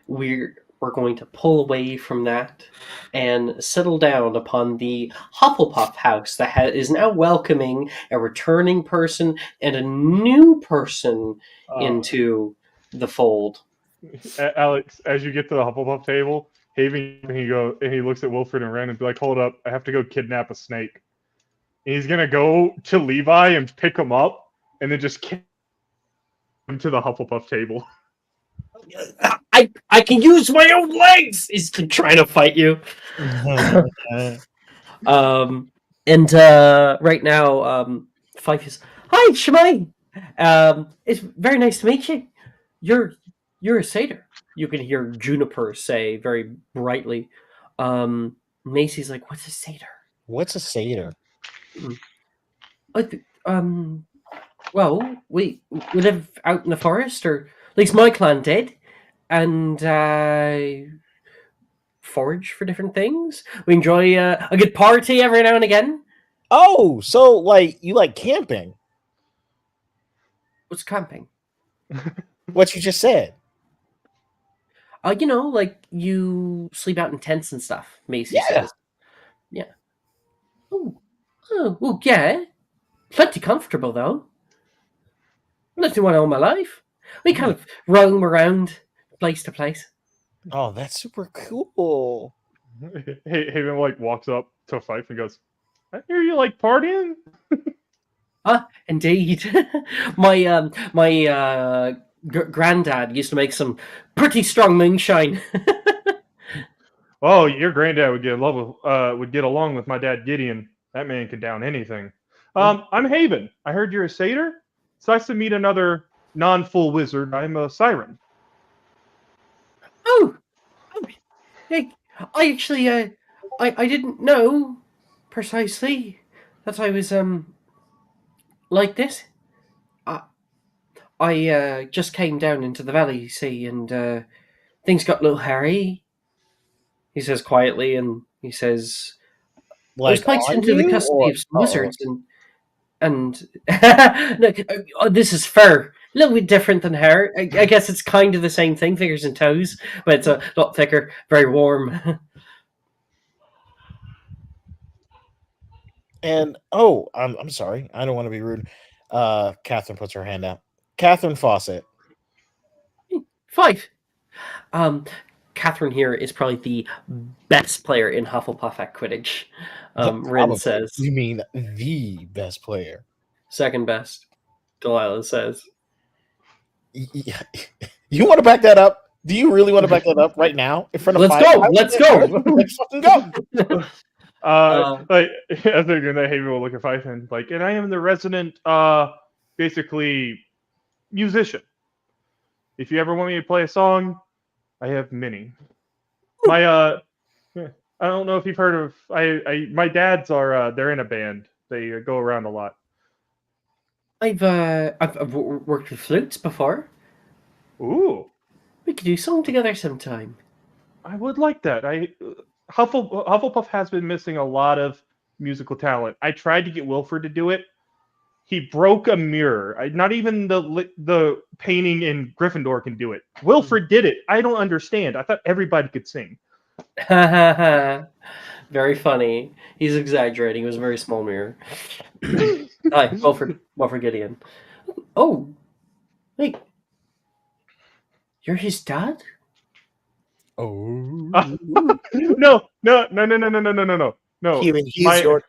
we're going to pull away from that and settle down upon the Hufflepuff house that is now welcoming a returning person and a new person into the fold. Alex, as you get to the Hufflepuff table, Haven he looks at Wilfred and Ren and be like, "Hold up, I have to go kidnap a snake." And he's gonna go to Levi and pick him up, and then just kick him to the Hufflepuff table. I can use my own legs. He's trying to fight you. And right now, Fife is, "Hi, Shemai. It's very nice to meet you. You're a satyr." you can hear Juniper say very brightly. Macy's like, "What's a satyr?" What's a satyr? Well, we live out in the forest, or at least my clan did, and forage for different things. We enjoy a good party every now and again. Oh, so like you like camping? What's camping? What you just said? Like you sleep out in tents and stuff. Macy Yeah. says, "Yeah." Oh, yeah. Plenty comfortable though. Lived in one all my life. We kind of roam around place to place. Oh, that's super cool. Haven like walks up to Fife and goes, "I hear you like partying." Indeed. my granddad used to make some pretty strong moonshine. Oh, your granddad would get along with my dad Gideon. That man can down anything. I'm Haven. I heard you're a satyr. It's nice to meet another non-full wizard. I'm a siren. Oh, hey, I actually, I didn't know precisely that I was like this. I just came down into the valley, you see, and things got a little hairy. He says quietly, and he says, "I was Like placed on into the you, custody or of some wizards, and look, this is fur, a little bit different than hair. I guess it's kind of the same thing, fingers and toes, but it's a lot thicker, very warm." and oh, I'm sorry. I don't want to be rude. Catherine puts her hand out. Catherine Fawcett. 5. Catherine here is probably the best player in Hufflepuff at Quidditch. Rin Probably. says. You mean the best player? Second best, Delilah says. You want to back that up? Do you really want to back that up right now in front of Let's Fife? go! Let's go! Let's fucking go! Like as they're doing that, Haven will look at Fife and like, and I am the resident, basically musician. If you ever want me to play a song, I have many. My I don't know if you've heard of my dads are they're in a band. They go around a lot. I've worked with flutes before. Ooh, We could do song together sometime. I would like that. Hufflepuff has been missing a lot of musical talent. I tried to get Wilford to do it. He broke a mirror. Not even the painting in Gryffindor can do it. Wilford did it. I don't understand. I thought everybody could sing. Very funny. He's exaggerating. It was a very small mirror. Hi, Wilford Gideon. Oh, wait. You're his dad? Oh. No. He's your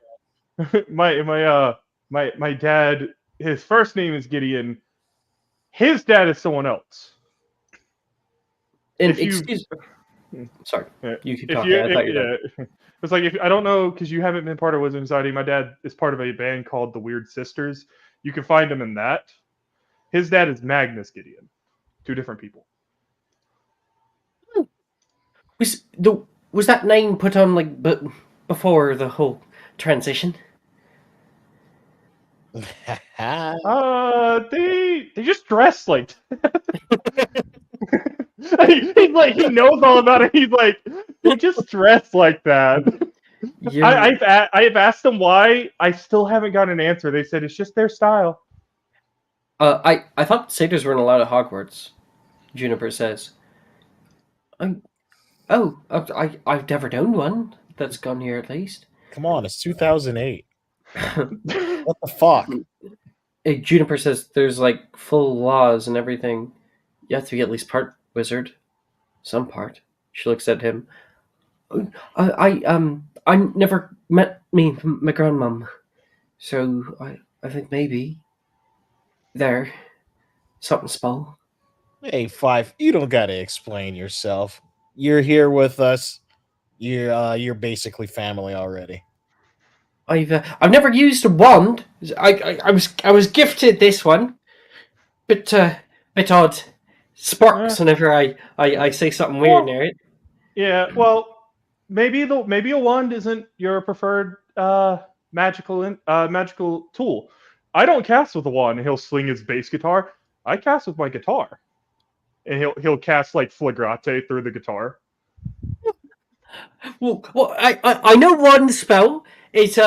My dad. His first name is Gideon. His dad is someone else. And If you- excuse. Sorry, you keep If talking. you, I thought you were done. it's like if I don't know because you haven't been part of Wizard Society. My dad is part of a band called the Weird Sisters. You can find him in that. His dad is Magnus Gideon. Two different people. Was that name put on before the whole transition? They just dress like. He's like he knows all about it. He's like they just dress like that. I've asked them why. I still haven't got an answer. They said it's just their style. I thought satyrs weren't allowed at Hogwarts. Juniper says. I've never known one that's gone here at least. Come on, it's 2008. What the fuck? Hey, Juniper says there's full laws and everything. You have to be at least part wizard, some part. She looks at him. I never met my grandmom, so I think maybe there something small. Hey, Five, you don't gotta explain yourself. You're here with us. You're basically family already. I've never used a wand. I was gifted this one. Bit odd. sparks whenever I say something weird, right? Yeah, well, maybe a wand isn't your preferred magical tool. I don't cast with a wand, and he'll sling his bass guitar. I cast with my guitar, and he'll cast like flagrate through the guitar. Well, I know one spell. It's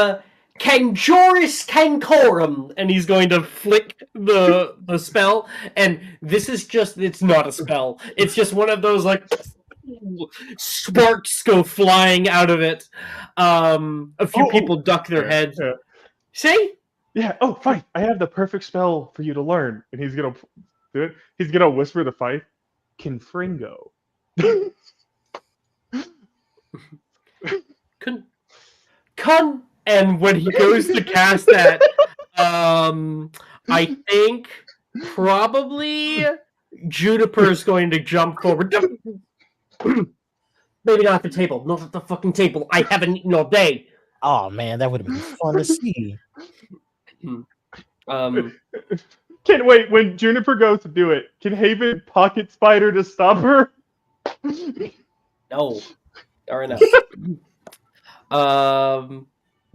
Canjoris Cancorum, and he's going to flick the spell. And this is it's not a spell. It's just one of those like sparks go flying out of it. A few people duck their heads. Yeah. See? Yeah. Oh, fine. I have the perfect spell for you to learn, and he's gonna do it. He's gonna whisper the fight, Confringo. And when he goes to cast that, I think probably Juniper's going to jump forward. Maybe not at the table. Not at the fucking table. I haven't eaten all day. Oh man, that would have been fun to see. Can wait when Juniper goes to do it? Can Haven pocket spider to stop her? No, or enough.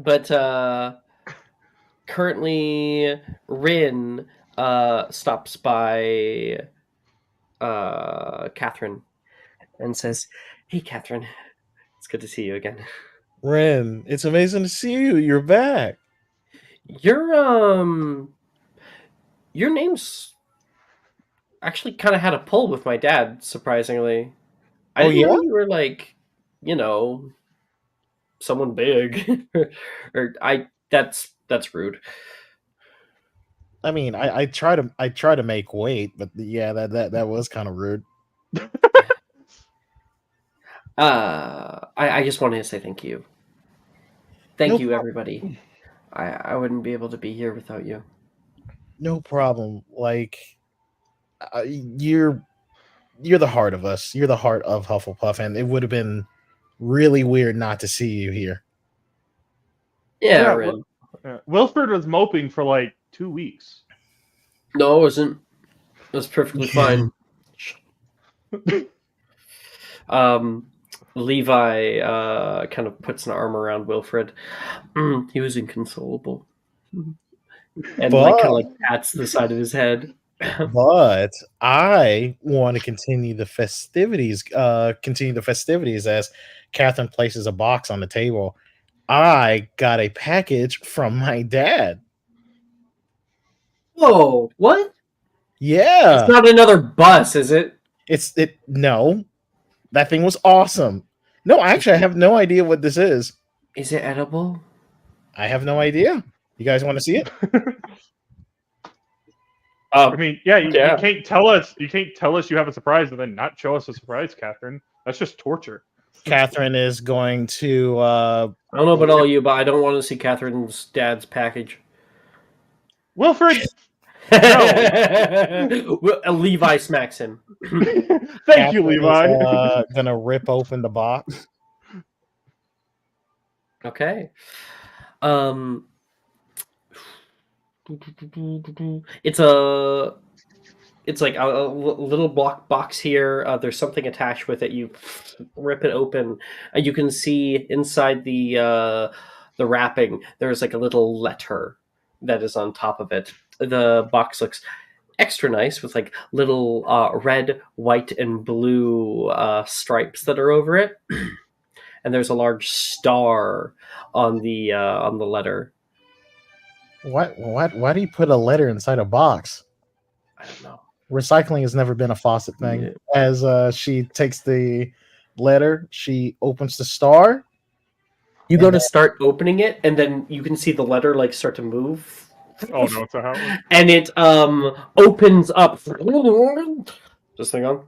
But currently, Rin stops by Catherine and says, "Hey, Catherine, it's good to see you again. Ren, it's amazing to see you. You're back. Your name's actually kind of had a pull with my dad, surprisingly. I didn't know you were like, someone big. That's rude. I mean, I try to make weight, but yeah, that was kind of rude. I just wanted to say thank you. Thank No you, problem. everybody. I wouldn't be able to be here without you. No problem. Like, you're the heart of us. You're the heart of Hufflepuff, and it would have been really weird not to see you here. Yeah, Rin. Wilfred was moping for like 2 weeks. No, it wasn't. It was perfectly fine. Levi kind of puts an arm around Wilfred. He was inconsolable. And kind of pats the side of his head. But I want to continue the festivities. As Catherine places a box on the table. I got a package from my dad. Whoa! What? Yeah, It's not another bus, is it? No, that thing was awesome. No, actually, I have no idea what this is. Is it edible? I have no idea. You guys want to see it? I mean, you can't tell us. You can't tell us you have a surprise and then not show us a surprise, Catherine. That's just torture. Catherine is going to. I don't know about all you, but I don't want to see Catherine's dad's package. Wilfred. No. Levi smacks him. Thank you, Levi. Gonna rip open the box. Okay. It's like a little block box here. There's something attached with it. You rip it open, and you can see inside the wrapping. There's like a little letter that is on top of it. The box looks extra nice with like little red, white, and blue stripes that are over it, and there's a large star on the letter. What? Why do you put a letter inside a box? I don't know. Recycling has never been a faucet thing. Yeah. As she takes the letter, she opens the star. You go to start opening it, and then you can see the letter like start to move. Oh no, it's a how. And it opens up. Just hang on.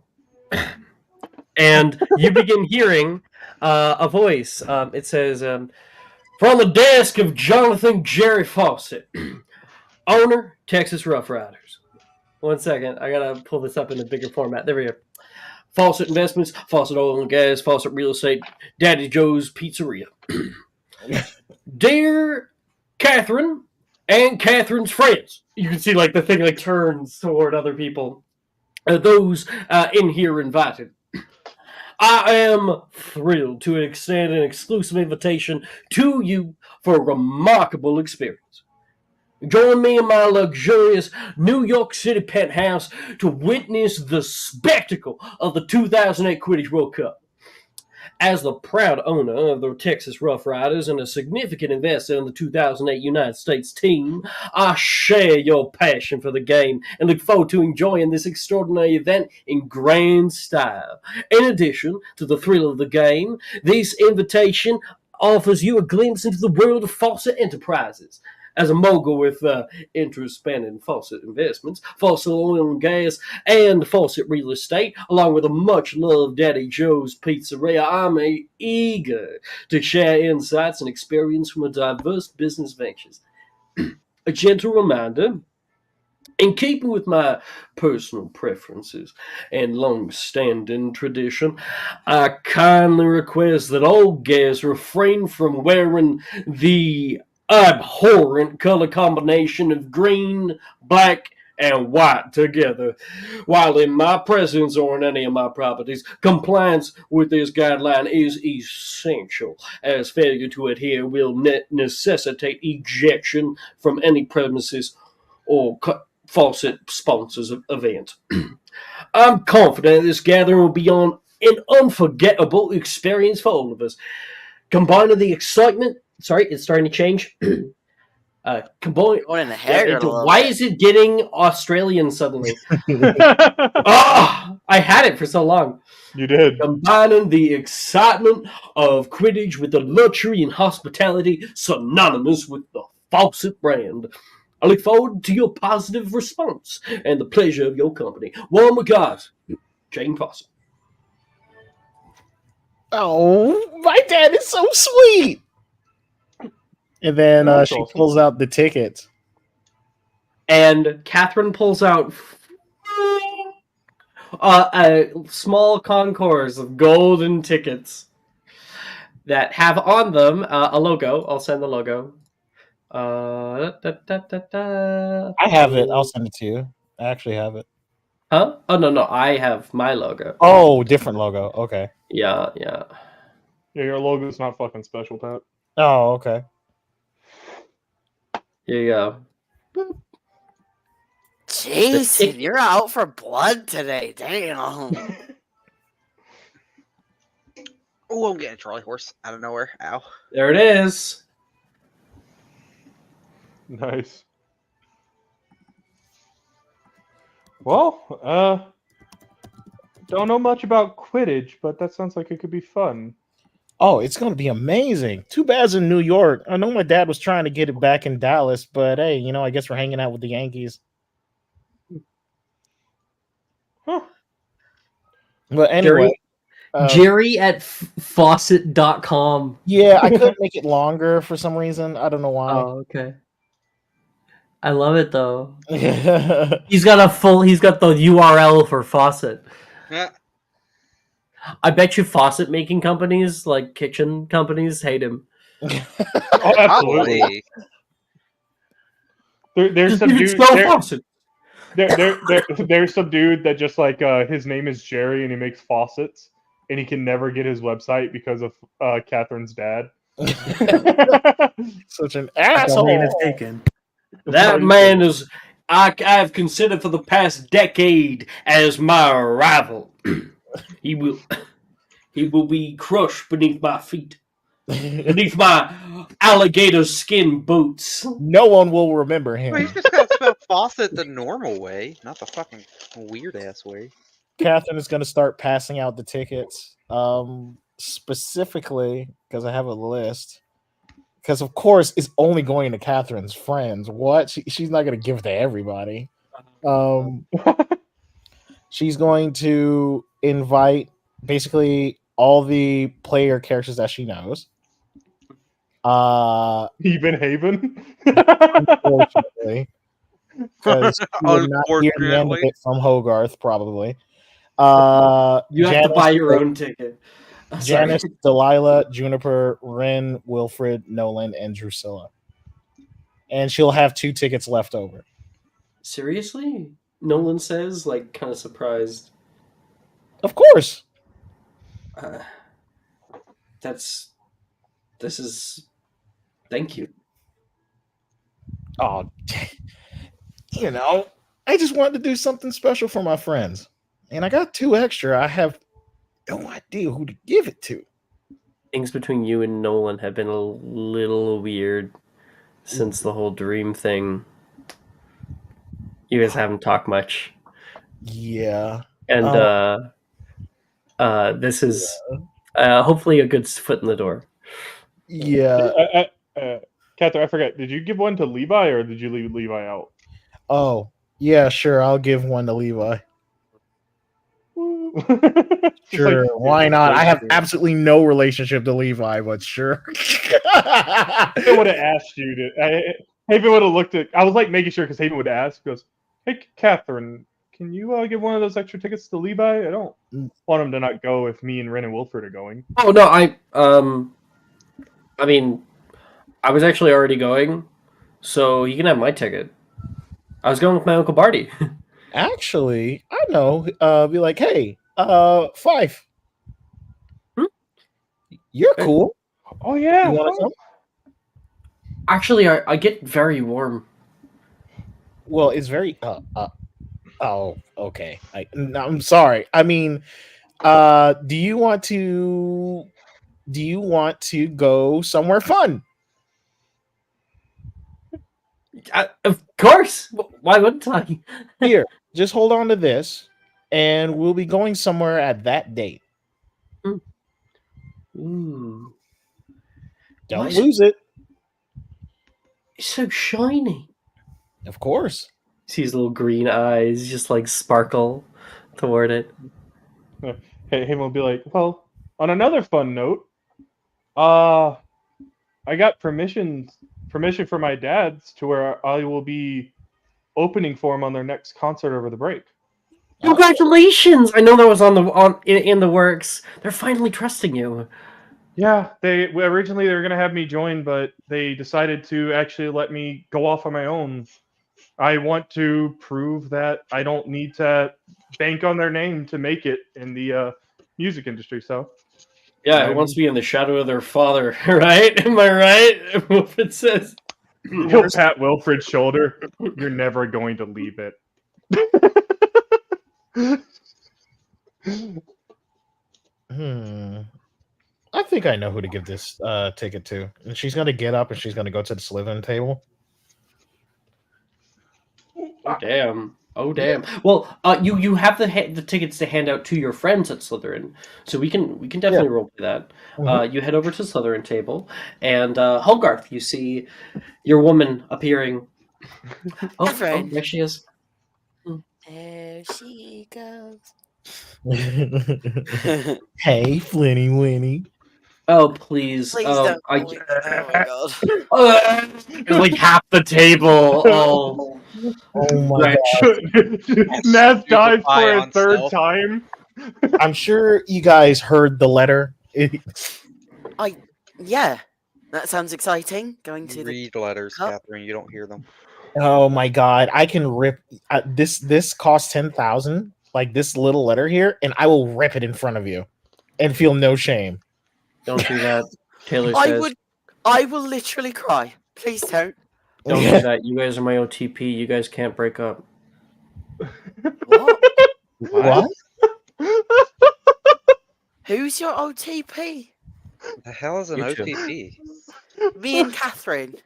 And you begin hearing a voice. It says, "From the desk of Jonathan Jerry Fawcett, owner, Texas Rough Riders." 1 second, I gotta pull this up in a bigger format. There we go. Fawcett Investments, Fawcett Oil and Gas, Fawcett Real Estate, Daddy Joe's Pizzeria. Dear Catherine and Catherine's friends. You can see like the thing like turns toward other people. those in here invited. I am thrilled to extend an exclusive invitation to you for a remarkable experience. Join me in my luxurious New York City penthouse to witness the spectacle of the 2008 Quidditch World Cup. As the proud owner of the Texas Rough Riders and a significant investor in the 2008 United States team, I share your passion for the game and look forward to enjoying this extraordinary event in grand style. In addition to the thrill of the game, this invitation offers you a glimpse into the world of Fawcett Enterprises. As a mogul with interest spanning in Fawcett Investments, Fawcett Oil and Gas, and Fawcett Real Estate, along with a much-loved Daddy Joe's Pizzeria, I'm eager to share insights and experience from a diverse business ventures. A gentle reminder, in keeping with my personal preferences and long-standing tradition, I kindly request that all guests refrain from wearing the abhorrent color combination of green, black, and white together. While in my presence or in any of my properties, compliance with this guideline is essential, as failure to adhere will necessitate ejection from any premises or Fawcett sponsors event. I'm confident this gathering will be an unforgettable experience for all of us. Combining the excitement, sorry, it's starting to change. Going in the hair. Why is it getting Australian suddenly? Oh, I had it for so long. You did. Combining the excitement of Quidditch with the luxury and hospitality synonymous with the Fawcett brand. I look forward to your positive response and the pleasure of your company. Warm regards, Jane Fawcett. Oh, my dad is so sweet. And then she awesome. pulls out the tickets. And Catherine pulls out a small concourse of golden tickets that have on them a logo. I'll send the logo. I have it. I'll send it to you. I actually have it. Huh? Oh, no. I have my logo. Oh, different logo. Okay. Yeah. Yeah, your logo's not fucking special, Pat. Oh, okay. Here you go. Jason, you're out for blood today. Damn. Oh, I'm getting a Charlie horse out of nowhere. Ow. There it is. Nice. Well, don't know much about Quidditch, but that sounds like it could be fun. Oh, it's going to be amazing. Too bad it's in New York. I know my dad was trying to get it back in Dallas, but hey, I guess we're hanging out with the Yankees. Huh. But anyway. Jerry at faucet.com. Yeah, I couldn't make it longer for some reason. I don't know why. Oh, okay. I love it though. Yeah. He's got the URL for Fawcett. Yeah. I bet you faucet making companies, like kitchen companies, hate him. Oh, absolutely. There's some dude. There's some dude that just like his name is Jerry and he makes faucets and he can never get his website because of Catherine's dad. Such an asshole. Domain is taken. That man is I've considered for the past decade as my rival. He will be crushed beneath my feet. Beneath my alligator skin boots. No one will remember him. Well, he's just got to spell faucet the normal way, not the fucking weird ass way. Catherine is going to start passing out the tickets. Specifically, because I have a list. Because, of course, it's only going to Catherine's friends. What? She's not going to give it to everybody. She's going to invite basically all the player characters that she knows. Even Haven? Unfortunately. Because you would not hear the end of it from Hogarth, probably. You have to buy your own ticket. Janice, Delilah, Juniper, Ren, Wilfred, Nolan, and Drusilla. And she'll have 2 tickets left over. Seriously? Nolan says, like, kind of surprised. Of course. This is. Thank you. Oh, I just wanted to do something special for my friends. And I got 2 extra. I have no idea who to give it to. Things between you and Nolan have been a little weird since the whole dream thing. You guys haven't talked much. Yeah. And this is hopefully a good foot in the door. Yeah. Catherine, I forgot. Did you give one to Levi or did you leave Levi out? Oh, yeah, sure. I'll give one to Levi. Sure. Why not? I have absolutely no relationship to Levi, but sure. I would have asked you to. Haven would have looked at. I was like making sure because Haven would ask. He goes, "Hey, Catherine, can you give one of those extra tickets to Levi? I don't want him to not go if me and Ren and Wilfred are going." Oh no, I mean, I was actually already going, so you can have my ticket. I was going with my Uncle Barty. Actually, I know. Be like, hey, Fife. You're cool. Oh yeah. You wanna come? Actually, I get very warm. Well, it's very oh, okay. I'm sorry. I mean, do you want to go somewhere fun? Of course. Why wouldn't I? Here, just hold on to this, and we'll be going somewhere at that date. Ooh. Don't lose it. It's so shiny. Of course. See his little green eyes just like sparkle toward it. Haven will be like, "Well, on another fun note, I got permission from my dad's to where I will be opening for him on their next concert over the break." Congratulations! I know that was in the works. They're finally trusting you. Yeah, they originally were gonna have me join, but they decided to actually let me go off on my own. I want to prove that I don't need to bank on their name to make it in the music industry. So yeah, it wants to be in the shadow of their father, right? Am I right? Wilfred says. He'll pat Wilfred's shoulder. You're never going to leave it. I think I know who to give this ticket to. And she's gonna get up and she's gonna go to the Slytherin table. Oh damn! Oh damn! Well, you have the tickets to hand out to your friends at Slytherin, so we can definitely roleplay that. Mhm. You head over to Slytherin table, and Holgarth, you see your woman appearing. Oh, Catherine. there she is. There she goes. Hey, Flinny Winnie. Oh please! Please Oh, don't. I, Oh my god. it's like half the table. Oh, Oh my Wretch. god. Naz dies Stupefy for a on third stealth. time. I'm sure you guys heard the letter. Yeah, that sounds exciting. Going to the Read letters, Oh. Catherine. You don't hear them. Oh my god. I can rip this costs 10,000, like this little letter here, and I will rip it in front of you and feel no shame. don't do that. Taylor says. I will literally cry. Please don't. Don't do that. You guys are my OTP. You guys can't break up. What? What? Who's your OTP? The hell is an You two. OTP? Me and Catherine.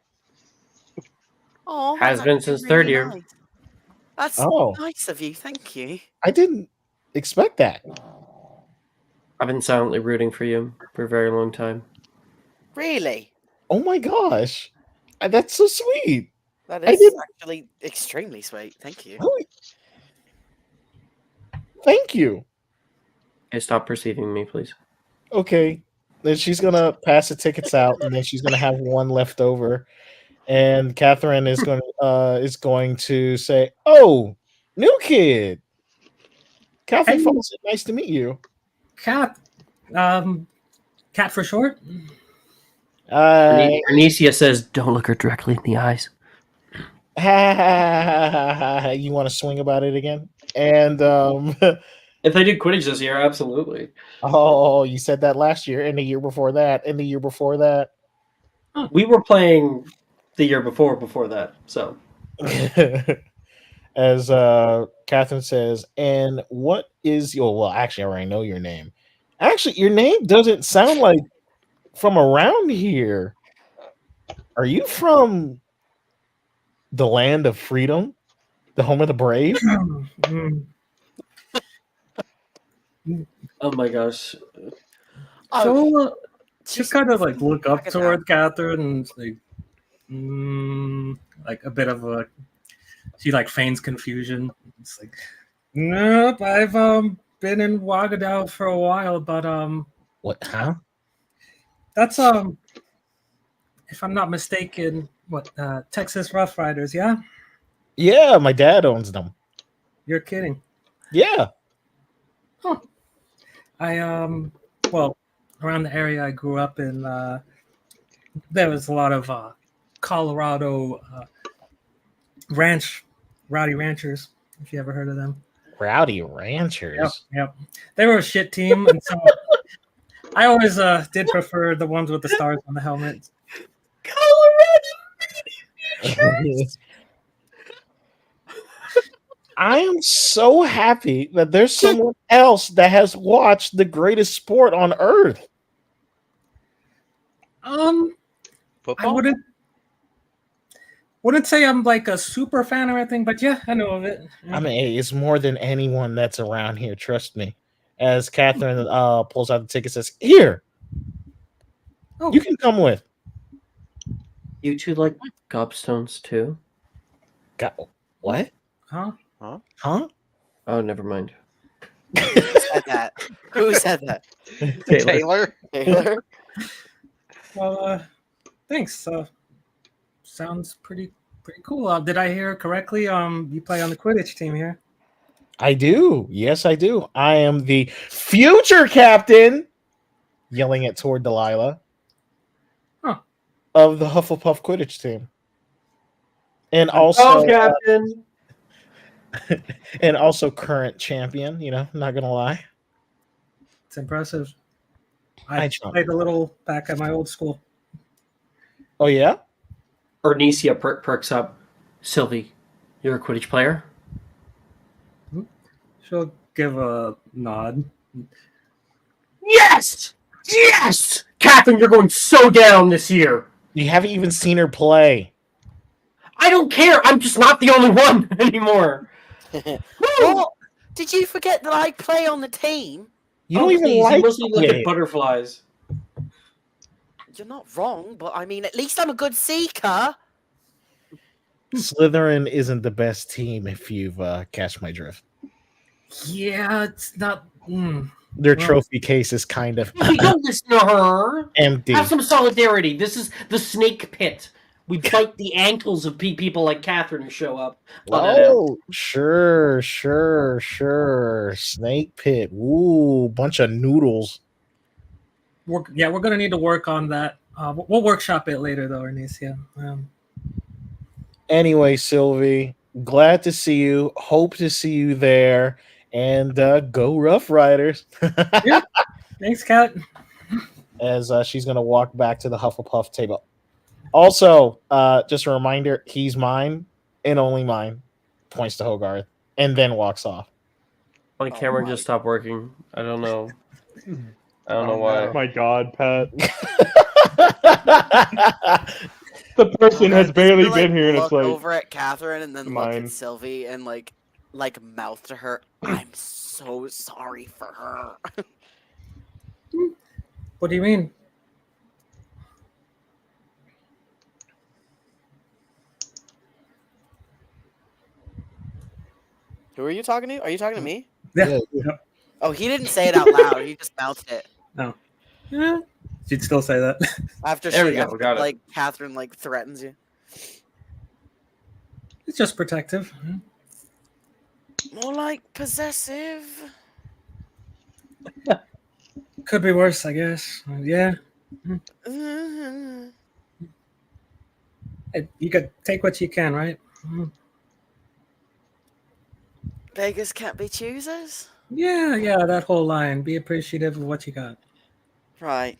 Oh, Has that's been actually since third year. nice. That's Oh. nice of you. Thank you. I didn't expect that. I've been silently rooting for you for a very long time. Really? Oh my gosh. That's so sweet. That I is didn't- actually extremely sweet. Thank you. Really? Thank you. Hey, stop perceiving me, please. Okay. Then she's gonna pass the tickets out, and then she's gonna have one left over. And Catherine is going to say, "Oh, new kid, Catherine Hey. Fawcett. Nice to meet you." Cat. Cat for short. Anicia says, "Don't look her directly in the eyes." You want to swing about it again? And If they did Quidditch this year, absolutely. oh, you said that last year, and the year before that, and the year before that. We were playing the year before that, so. As Catherine says, and what is your? Well, actually, I already know your name. Actually, your name doesn't sound like from around here. Are you from the land of freedom, the home of the brave? Oh my gosh. Oh, So she's just kind of like look up Back it toward Catherine and it's like a bit of a. She like feigns confusion. It's like, nope, I've been in Wagadao for a while, but What? Huh? that's if I'm not mistaken, what Texas Rough Riders? Yeah, Yeah, my dad owns them. you're kidding. Yeah. I well, around the area I grew up in, there was a lot of Colorado rowdy ranchers. If you ever heard of them. Rowdy Ranchers. Yep. They were a shit team, and so I always did prefer the ones with the stars on the helmets. I am so happy that there's someone else that has watched the greatest sport on earth. I Football? wouldn't say I'm like a super fan or anything, but yeah, I know of it. I mean, hey, it's more than anyone that's around here. Trust me. As Catherine pulls out the ticket, says, "Here, Oh. you can come with." You two like gobstones too? What? Huh? Huh? Oh, never mind. Who said that? Who said that? Taylor? Taylor? Well, thanks. Sounds pretty cool. Did I hear correctly? You play on the Quidditch team here. I do. Yes, I do. I am the future captain, yelling it toward Delilah, of the Hufflepuff Quidditch team. And also, Captain. and also current champion, not going to lie. It's impressive. I I tried. played a little back at my old school. Oh, yeah? Ornesia perks up. Sylvie, you're a Quidditch player? She'll give a nod. Yes! Yes! Catherine, you're going so down this year. You haven't even seen her play. I don't care. I'm just not the only one anymore. What? Did you forget that I play on the team? You don't even please, like you mostly look it. at butterflies. You're not wrong, but I mean, at least I'm a good seeker. Slytherin isn't the best team if you've catch my drift. Yeah, it's not. Their trophy case is kind of We don't listen to her. empty. Have some solidarity. This is the snake pit. We bite the ankles of people like Catherine who show up. Oh, sure. Snake pit. Ooh, bunch of noodles. We're gonna need to work on that. We'll workshop it later, though, Ernest. Anyway, Sylvie, glad to see you. Hope to see you there. And go Rough Riders. Yeah. Thanks, Kat. As she's going to walk back to the Hufflepuff table. Also, just a reminder, he's mine and only mine. Points to Hogarth. And then walks off. My camera just stopped working. I don't know. I don't know why. Oh my God, Pat. The person has barely been here, and it's look like over at Catherine and then look mine. at Sylvie and like mouth to her. I'm so sorry for her. What do you mean? Who are you talking to? Are you talking to me? Yeah. Oh, he didn't say it out loud. He just mouthed it. No. Yeah. She'd still say that. After There we she, go, after, got it. like Catherine, like threatens you. It's just protective. More like possessive. Could be worse, I guess. Yeah. Mhm. You could take what you can, right? Beggars can't be choosers. Yeah, that whole line. Be appreciative of what you got. Right.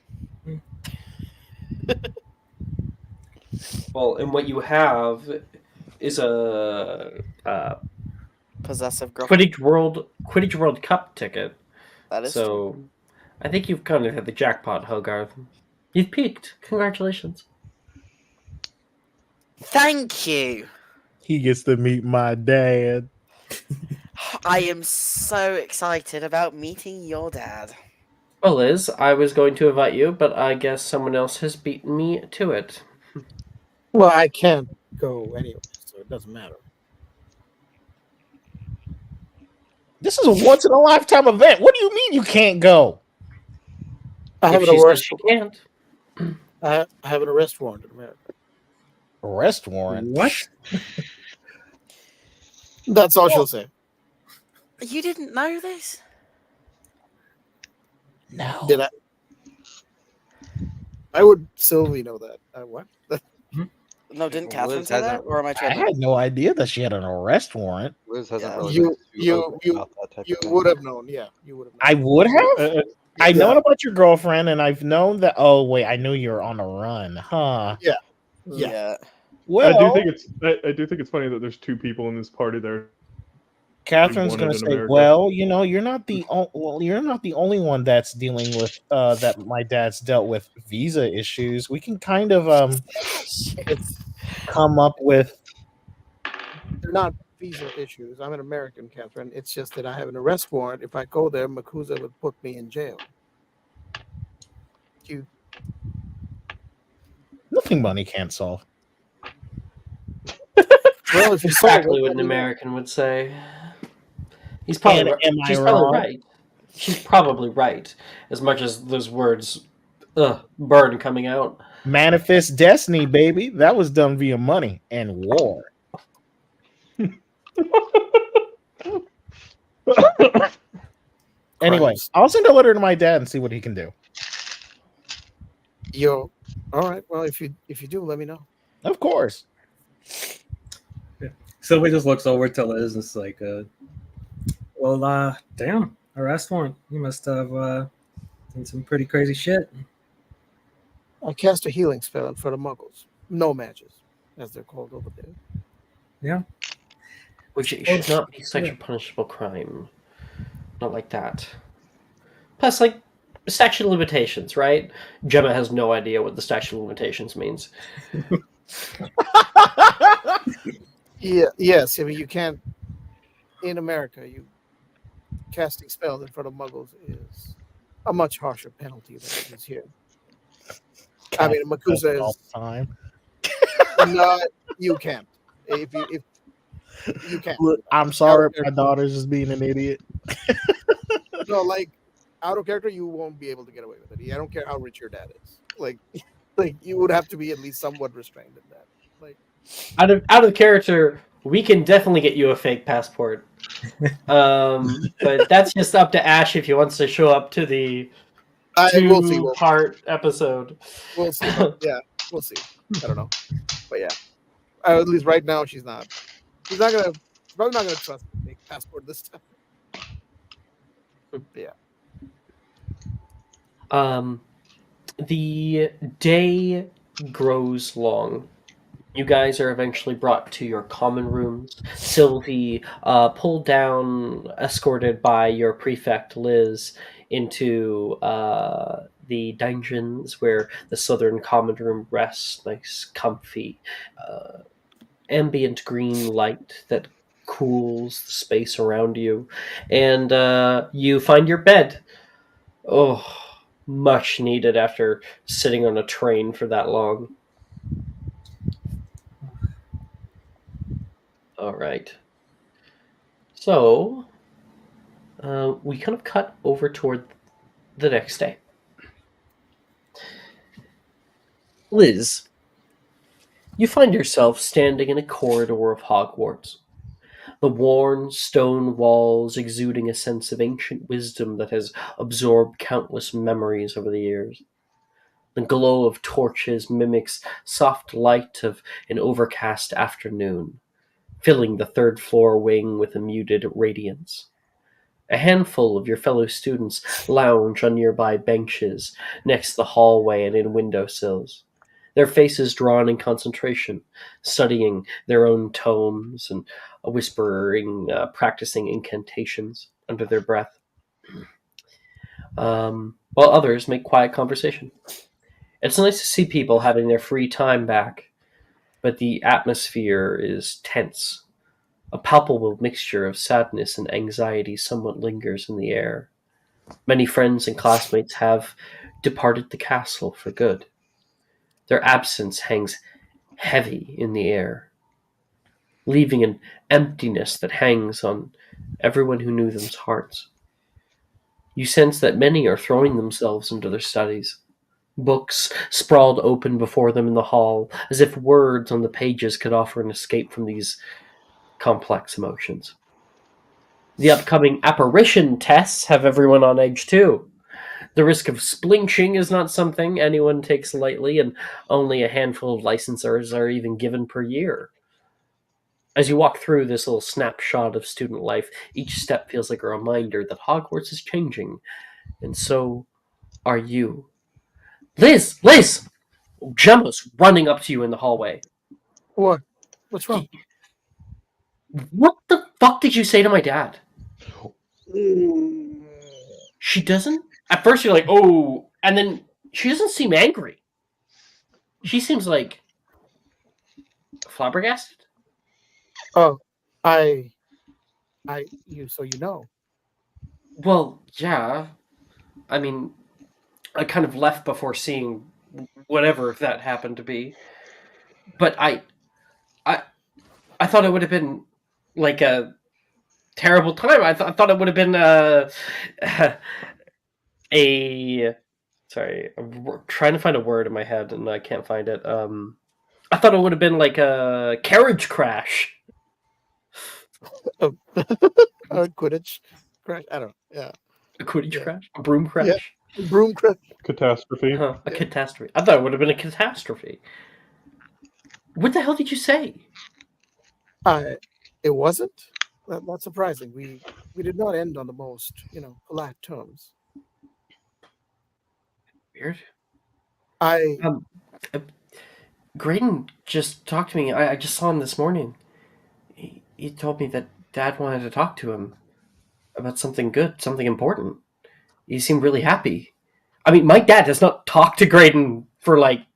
Well, and what you have is a Possessive girlfriend. Quidditch World Cup ticket. That is true. So I think you've kind of hit the jackpot, Hogarth. You've peaked. Congratulations. Thank you. He gets to meet my dad. I am so excited about meeting your dad. Well, Liz, I was going to invite you, but I guess someone else has beaten me to it. Well, I can't go anywhere, so it doesn't matter. This is a once in a lifetime event. What do you mean you can't go? I have If an she says arrest. she can't. I have an arrest warrant in America. Arrest warrant? What? That's all she'll say. You didn't know this? No. Did I? I would Sylvie know that. What? No, didn't Catherine Liz say that? hasn't- Or am I I tripping? had no idea that she had an arrest warrant. Liz hasn't Yeah. really You- been too you- open you- about that type You of thing. would have known. Yeah, you would have known. I would have? I've Yeah. known about your girlfriend, and I've known that. Oh, wait, I knew you were on a run, huh? Yeah. Well, I do think it's funny that there's two people in this party there. Catherine's wanted going to in say, America. "Well, you're not the you're not the only one that's dealing with that. My dad's dealt with visa issues. We can kind of come up with." They're not visa issues. I'm an American, Catherine. It's just that I have an arrest warrant. If I go there, Makuza would put me in jail. Nothing money can't solve. Well, if you Exactly what an American would say. He's probably And am I she's wrong? probably right. She's probably right. As much as those words burn coming out. Manifest destiny, baby. That was done via money and war. Anyway, Christ. I'll send a letter to my dad and see what he can do. Yo, all right. Well, if you do, let me know. Of course. Sylvie just looks over to Liz and it's like, well, damn, arrest warrant. You must have done some pretty crazy shit. I cast a healing spell for the Muggles. No matches, as they're called over there. Yeah. Which should not be such a punishable crime. Not like that. Plus, like, statute of limitations, right? Gemma has no idea what the statute of limitations means. Yeah. Yes. I mean, you can't. In America, you casting spells in front of Muggles is a much harsher penalty than it is here. I mean, Makuza all is the time. not. You can't. If you can't. I'm sorry, my daughter's just being an idiot. No, like out of character, you won't be able to get away with it. I don't care how rich your dad is. Like you would have to be at least somewhat restrained in that. Like Out of character, we can definitely get you a fake passport. But that's just up to Ash if he wants to show up to the we'll see. two-part episode. We'll see. Yeah, we'll see. I don't know, but yeah, at least right now she's not. She's probably not gonna trust the fake passport this time. But yeah. The day grows long. You guys are eventually brought to your common rooms. Sylvie, pulled down, escorted by your prefect Liz, into the dungeons where the southern common room rests, nice, comfy, ambient green light that cools the space around you, and you find your bed. Oh, much needed after sitting on a train for that long. All right. So, we kind of cut over toward the next day. Liz, you find yourself standing in a corridor of Hogwarts. The worn stone walls exuding a sense of ancient wisdom that has absorbed countless memories over the years. The glow of torches mimics soft light of an overcast afternoon. filling the third floor wing with a muted radiance. A handful of your fellow students lounge on nearby benches next to the hallway and in windowsills, their faces drawn in concentration, studying their own tomes and practicing incantations under their breath, while others make quiet conversation. It's nice to see people having their free time back, but the atmosphere is tense. A palpable mixture of sadness and anxiety somewhat lingers in the air. Many friends and classmates have departed the castle for good. Their absence hangs heavy in the air, leaving an emptiness that hangs on everyone who knew them's hearts. You sense that many are throwing themselves into their studies, books sprawled open before them in the hall, as if words on the pages could offer an escape from these complex emotions. The upcoming apparition tests have everyone on edge too. The risk of splinching is not something anyone takes lightly, and only a handful of licensors are even given per year. As you walk through this little snapshot of student life, each step feels like a reminder that Hogwarts is changing, and so are you. Liz! Liz! Gemma's running up to you in the hallway. What? What's wrong? What the fuck did you say to my dad? She doesn't? At first you're like, oh, and then she doesn't seem angry. She seems like flabbergasted. Oh, I, so you know. Well, yeah. I mean, I kind of left before seeing whatever that happened to be. But I thought it would have been like a terrible time. I thought it would have been a sorry, I'm trying to find a word in my head and I can't find it. I thought it would have been like a carriage crash. Quidditch crash. I don't know. Yeah. A Quidditch crash? A broom crash? Yeah. Broom crash. Catastrophe. A catastrophe. I thought it would have been a catastrophe. What the hell did you say? It wasn't. That's surprising. We did not end on the most, polite terms. Weird. I Graydon just talked to me. I just saw him this morning. He told me that Dad wanted to talk to him about something good, something important. He seemed really happy. I mean, my dad has not talked to Graydon for like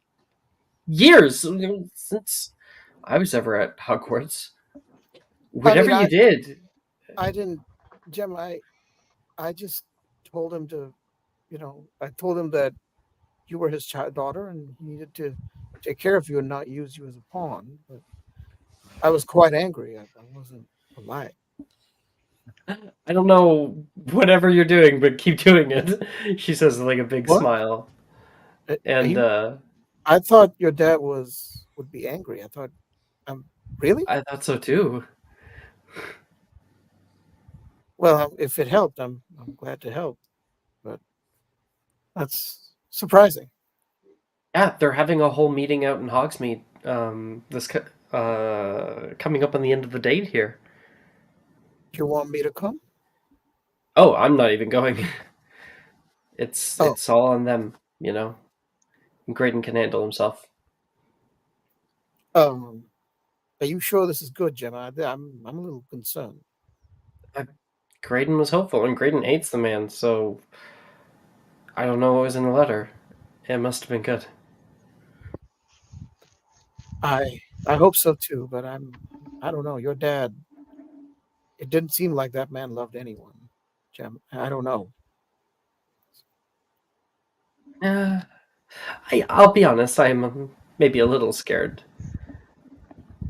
years, since I was ever at Hogwarts. Whatever you did. I didn't, Jim. I just told him to, I told him that you were his daughter and he needed to take care of you and not use you as a pawn. But I was quite angry. I wasn't polite. I don't know whatever you're doing, but keep doing it. She says with like a big smile. And I thought your dad would be angry. I thought, really? I thought so too. Well, if it helped, I'm glad to help. But that's surprising. Yeah, they're having a whole meeting out in Hogsmeade. Coming up on the end of the date here. You want me to come? Oh, I'm not even going. It's all on them, Graydon can handle himself. Are you sure this is good, Gemma? I'm a little concerned. Graydon was hopeful, and Graydon hates the man, so I don't know what was in the letter. It must have been good. I hope so too, but I don't know. Your dad, it didn't seem like that man loved anyone, Gem. I don't know. I'll be honest. I'm maybe a little scared,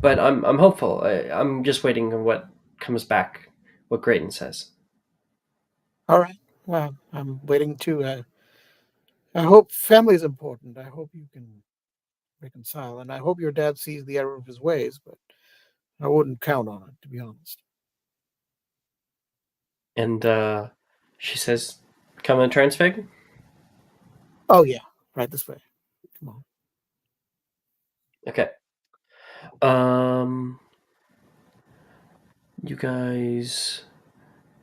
but I'm hopeful. I'm just waiting on what comes back, what Graydon says. All right. Well, I'm waiting too. I hope family is important. I hope you can reconcile, and I hope your dad sees the error of his ways. But I wouldn't count on it, to be honest. And she says, "Come and transfig." Oh yeah, right this way. Come on. Okay. you guys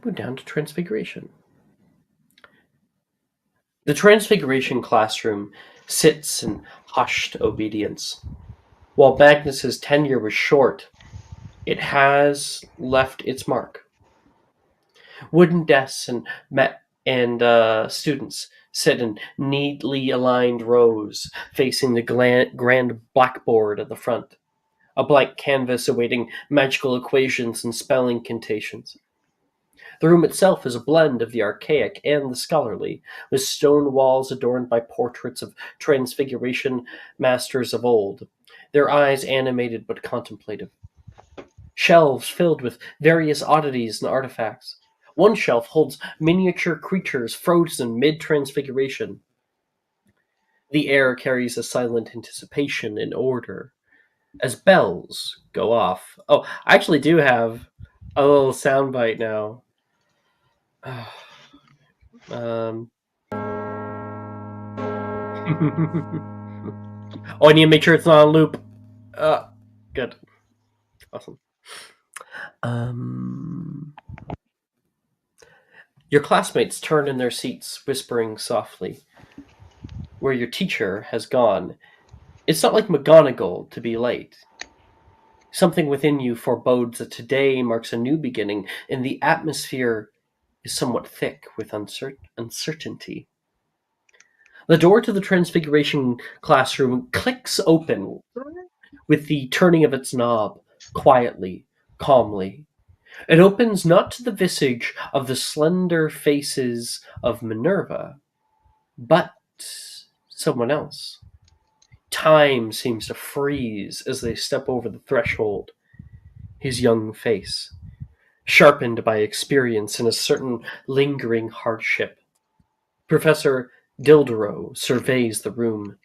move down to Transfiguration. The Transfiguration classroom sits in hushed obedience. While Magnus's tenure was short, it has left its mark. Wooden desks and students sit in neatly aligned rows facing the grand blackboard at the front, a blank canvas awaiting magical equations and spell incantations. The room itself is a blend of the archaic and the scholarly, with stone walls adorned by portraits of transfiguration masters of old, their eyes animated but contemplative. Shelves filled with various oddities and artifacts. One shelf holds miniature creatures frozen mid-transfiguration. The air carries a silent anticipation and order as bells go off. Oh, I actually do have a little soundbite now. Oh, I need to make sure it's not on loop. Good. Awesome. Your classmates turn in their seats, whispering softly. Where your teacher has gone, it's not like McGonagall to be late. Something within you forebodes that today marks a new beginning, and the atmosphere is somewhat thick with uncertainty. The door to the Transfiguration classroom clicks open with the turning of its knob, quietly, calmly. It opens not to the visage of the slender faces of Minerva, but someone else. Time seems to freeze as they step over the threshold. His young face, sharpened by experience and a certain lingering hardship. Professor Dildero surveys the room.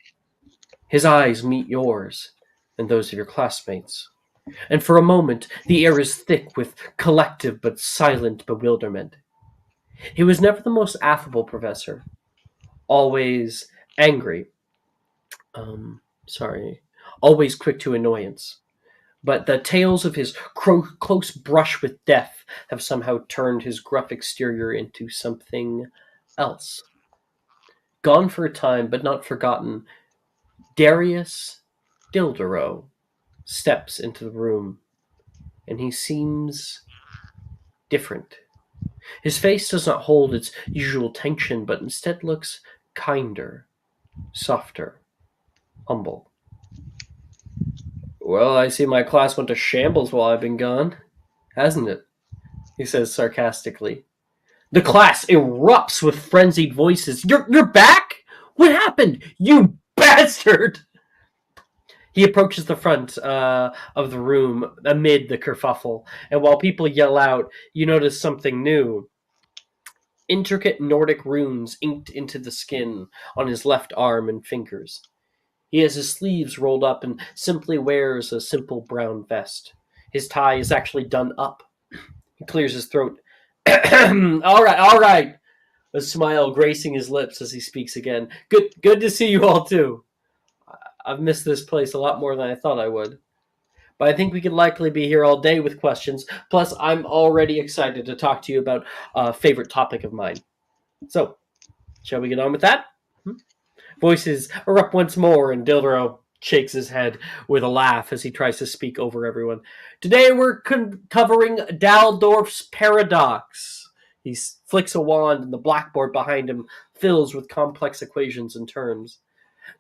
His eyes meet yours and those of your classmates, and for a moment the air is thick with collective but silent bewilderment. He was never the most affable professor, always angry. Always quick to annoyance. But the tales of his close brush with death have somehow turned his gruff exterior into something else. Gone for a time, but not forgotten, Darius Dildero steps into the room, and he seems different. His face does not hold its usual tension, but instead looks kinder, softer, humble. Well, I see my class went to shambles while I've been gone, hasn't it? He says sarcastically. The class erupts with frenzied voices. You're back? What happened? You bastard! He approaches the front of the room amid the kerfuffle, and while people yell out, you notice something new. Intricate Nordic runes inked into the skin on his left arm and fingers. He has his sleeves rolled up and simply wears a simple brown vest. His tie is actually done up. He clears his throat. All right. A smile gracing his lips as he speaks again. Good to see you all too. I've missed this place a lot more than I thought I would. But I think we could likely be here all day with questions. Plus, I'm already excited to talk to you about a favorite topic of mine. So, shall we get on with that? Voices erupt once more, and Dildero shakes his head with a laugh as he tries to speak over everyone. Today we're covering Daldorf's paradox. He flicks a wand, and the blackboard behind him fills with complex equations and terms.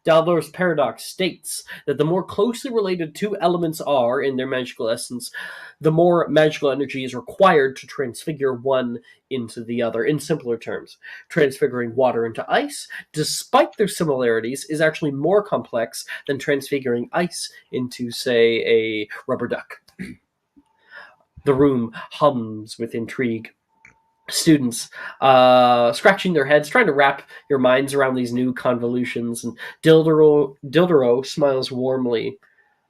Daldorf's paradox states that the more closely related two elements are in their magical essence, the more magical energy is required to transfigure one into the other. In simpler terms, transfiguring water into ice, despite their similarities, is actually more complex than transfiguring ice into, say, a rubber duck. The room hums with intrigue. Students scratching their heads, trying to wrap your minds around these new convolutions, and Dildero smiles warmly,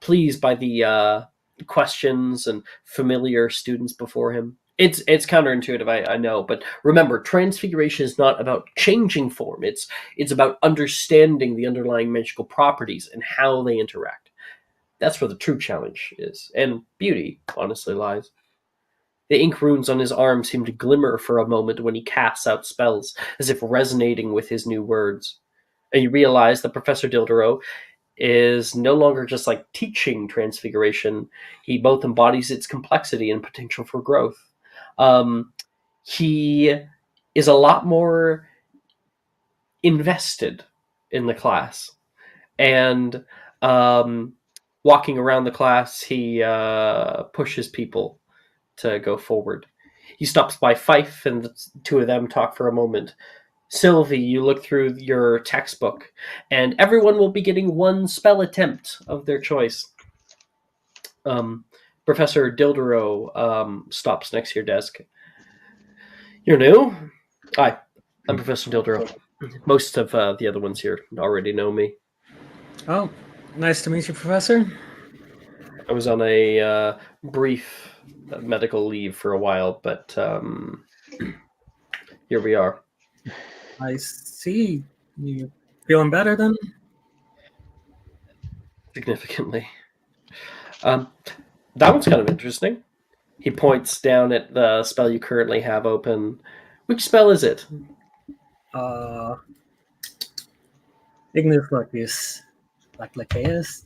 pleased by the questions and familiar students before him. It's counterintuitive, I know, but remember, transfiguration is not about changing form. It's about understanding the underlying magical properties and how they interact. That's where the true challenge is, and beauty, honestly, lies. The ink runes on his arm seem to glimmer for a moment when he casts out spells, as if resonating with his new words. And you realize that Professor Dildero is no longer just like teaching transfiguration. He both embodies its complexity and potential for growth. He is a lot more invested in the class. And walking around the class, he pushes people to go forward. He stops by Fife, and the two of them talk for a moment. Sylvie, you look through your textbook, and everyone will be getting one spell attempt of their choice. Professor Dildero stops next to your desk. You're new? Hi, I'm Professor Dildero. Most of the other ones here already know me. Oh, nice to meet you, Professor. I was on a brief medical leave for a while, but here we are. I see. You feeling better then? Significantly. That one's kind of interesting. He points down at the spell you currently have open. Which spell is it? Ignis Lacus. Lacus?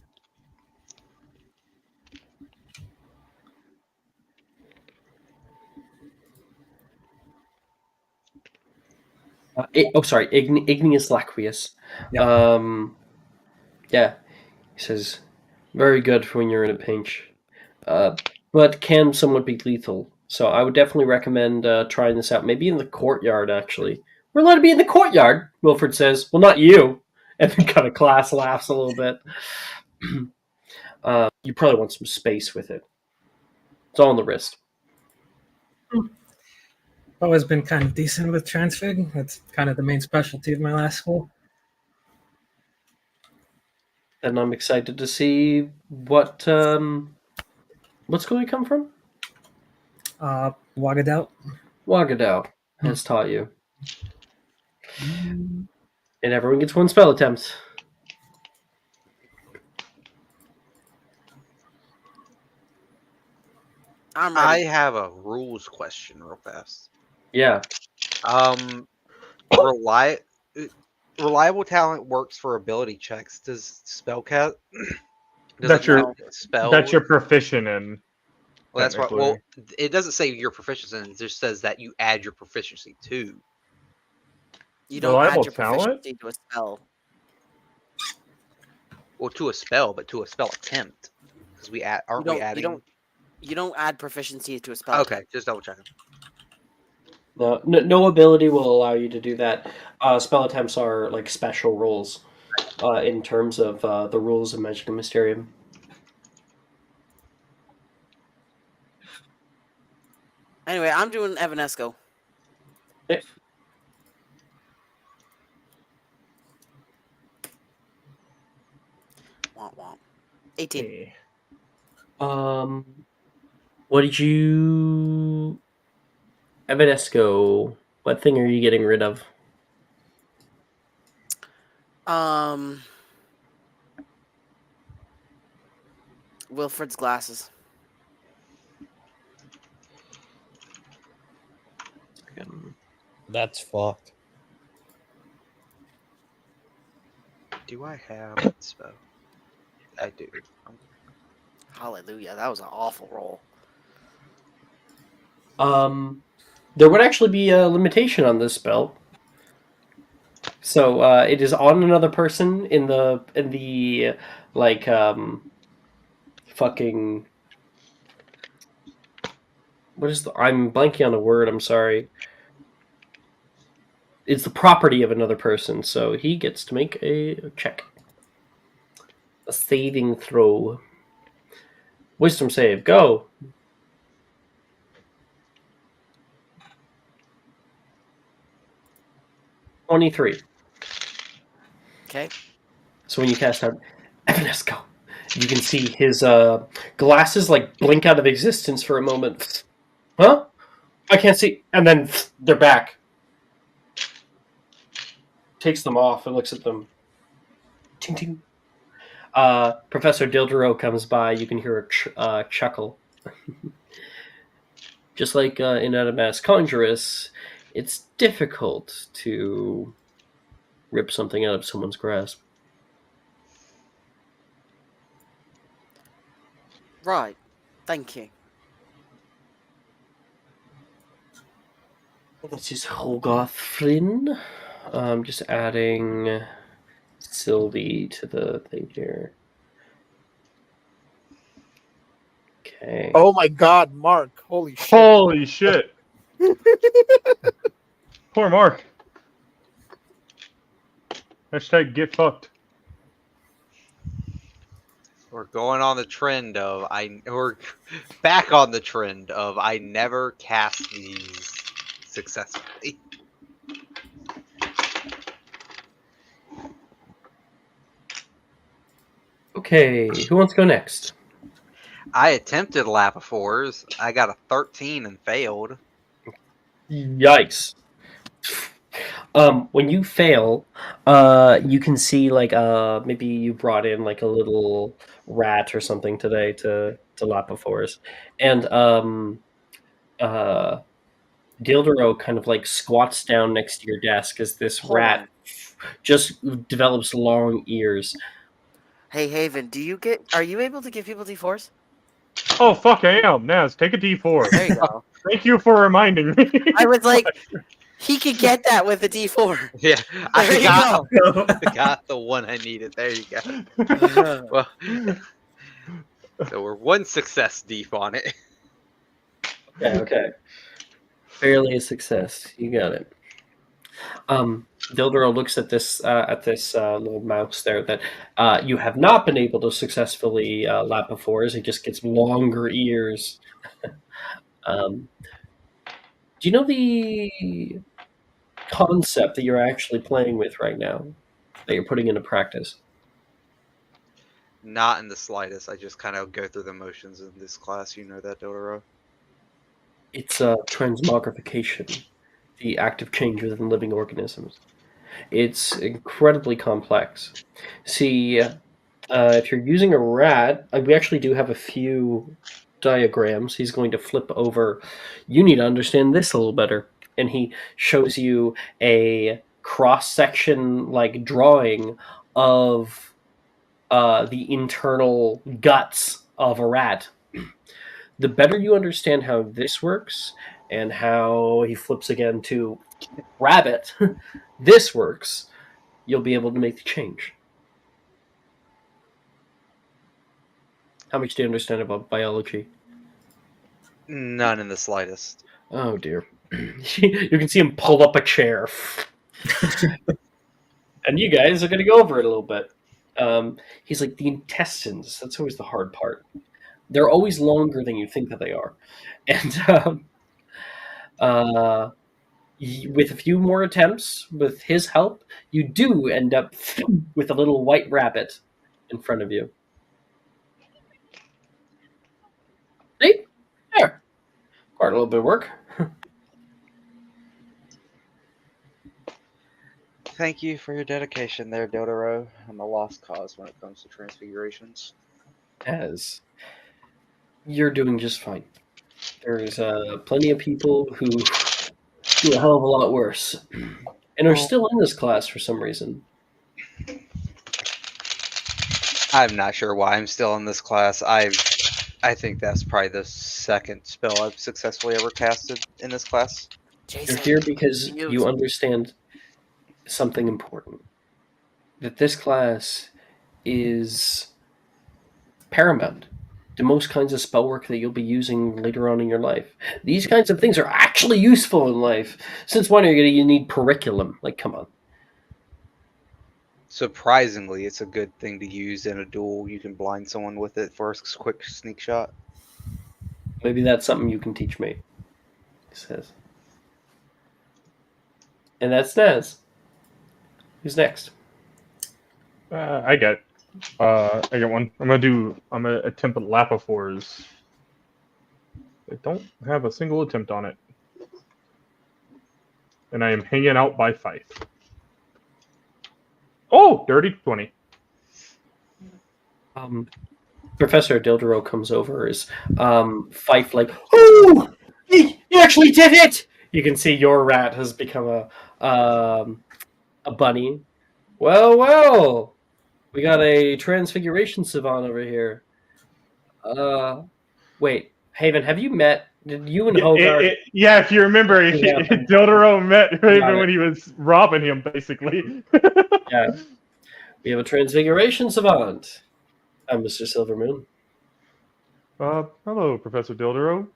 Sorry, Igneous Laqueus. Yeah. Yeah. He says, very good for when you're in a pinch. But can somewhat be lethal. So I would definitely recommend trying this out. Maybe in the courtyard, actually. We're allowed to be in the courtyard, Wilfred says. Well, not you. And then kind of class laughs a little bit. You probably want some space with it. It's all on the wrist. Always been kind of decent with transfig. That's kind of the main specialty of my last school. And I'm excited to see what's going to come from. Wagadout. Wagadao has taught you. And everyone gets one spell attempt. I'm I ready. have a rules question real fast. Yeah. Reliable talent works for ability checks. Does spellcast? That's your- spell? That you're proficient in. Well, that's what. technically. Well, it doesn't say you're proficient in. It just says that you add your proficiency to. You don't Reliable add your talent? proficiency to a spell. Well, to a spell, but to a spell attempt. Because we add, aren't we adding? You don't add proficiency to a spell. Okay, just double checking. No ability will allow you to do that. Spell attempts are like special rolls in terms of the rules of Magic and Mysterium. Anyway, I'm doing Evanesco. Okay. Womp womp. 18. What did you... Evanesco, what thing are you getting rid of? Wilfred's glasses. That's fucked. Do I have that spell? I do. Hallelujah. That was an awful roll. There would actually be a limitation on this spell. So it is on another person in the like fucking what is the I'm blanking on a word, I'm sorry. It's the property of another person, so he gets to make a check. A saving throw. Wisdom save, go. $23. Okay. So when you cast out Evanesco, you can see his glasses like blink out of existence for a moment. Huh? I can't see. And then they're back. Takes them off and looks at them. Ting ting. Professor Dildero comes by. You can hear a chuckle. just like in Adamas Conjurus, it's difficult to rip something out of someone's grasp. Right. Thank you. This is Hogarth Flynn. I'm just adding Sylvie to the thing here. Okay. Oh my God, Mark! Holy shit! Holy shit! Poor Mark. Hashtag get fucked. We're going on the trend of we're back on the trend of I never cast these successfully. Okay, who wants to go next? I attempted lap of fours. I got a 13 and failed. Yikes. When you fail, you can see like maybe you brought in like a little rat or something today to lap before us, and Dildero kind of like squats down next to your desk as this Hold rat on. just develops long ears. Hey Haven, are you able to give people D4s? Oh fuck, I am. Naz, take a D4. There you go. Thank you for reminding me. I was like, he could get that with a D4. Yeah, There I you got, go. I got the one I needed. There you go. Well, so we're one success deep on it. Okay. Fairly a success. You got it. Dildero looks at this little mouse there that you have not been able to successfully lap before, as he just gets longer ears. Do you know the concept that you're actually playing with right now, that you're putting into practice? Not in the slightest. I just kind of go through the motions in this class. You know that, Dodoro. It's transmogrification, the active change within living organisms. It's incredibly complex. See, if you're using a rat, we actually do have a few diagrams. He's going to flip over. You need to understand this a little better. And he shows you a cross-section like drawing of the internal guts of a rat. The better you understand how this works and how he flips again to rabbit, this works, you'll be able to make the change. How much do you understand about biology? None in the slightest. Oh dear. You can see him pull up a chair. And you guys are going to go over it a little bit. He's like, the intestines, that's always the hard part. They're always longer than you think that they are. And with a few more attempts, with his help, you do end up with a little white rabbit in front of you. See? There. Quite a little bit of work. Thank you for your dedication there, Dodoro. I'm a lost cause when it comes to transfigurations. As you're doing just fine. There's plenty of people who do a hell of a lot worse and are still in this class for some reason. I'm not sure why I'm still in this class. I think that's probably the second spell I've successfully ever casted in this class. You're here because you understand something important. That this class is paramount to most kinds of spell work that you'll be using later on in your life. These kinds of things are actually useful in life. Since when are you need curriculum? Like, come on. Surprisingly, it's a good thing to use in a duel. You can blind someone with it for a quick sneak shot. Maybe that's something you can teach me, he says. And that's Naz. Who's next? I got one. I'm gonna attempt at Lapifors. I don't have a single attempt on it. And I am hanging out by Fife. Oh, dirty 20. Professor Dildero comes over as Fife like, oh, You actually did it! You can see your rat has become a bunny. Well. We got a transfiguration savant over here. Wait, Haven, have you met? Did you and Hogarth? Yeah, if you remember, happened. Dildero met Raven it. when he was robbing him, basically. Yeah. We have a transfiguration savant. I'm Mr. Silvermoon. Hello, Professor Dildero.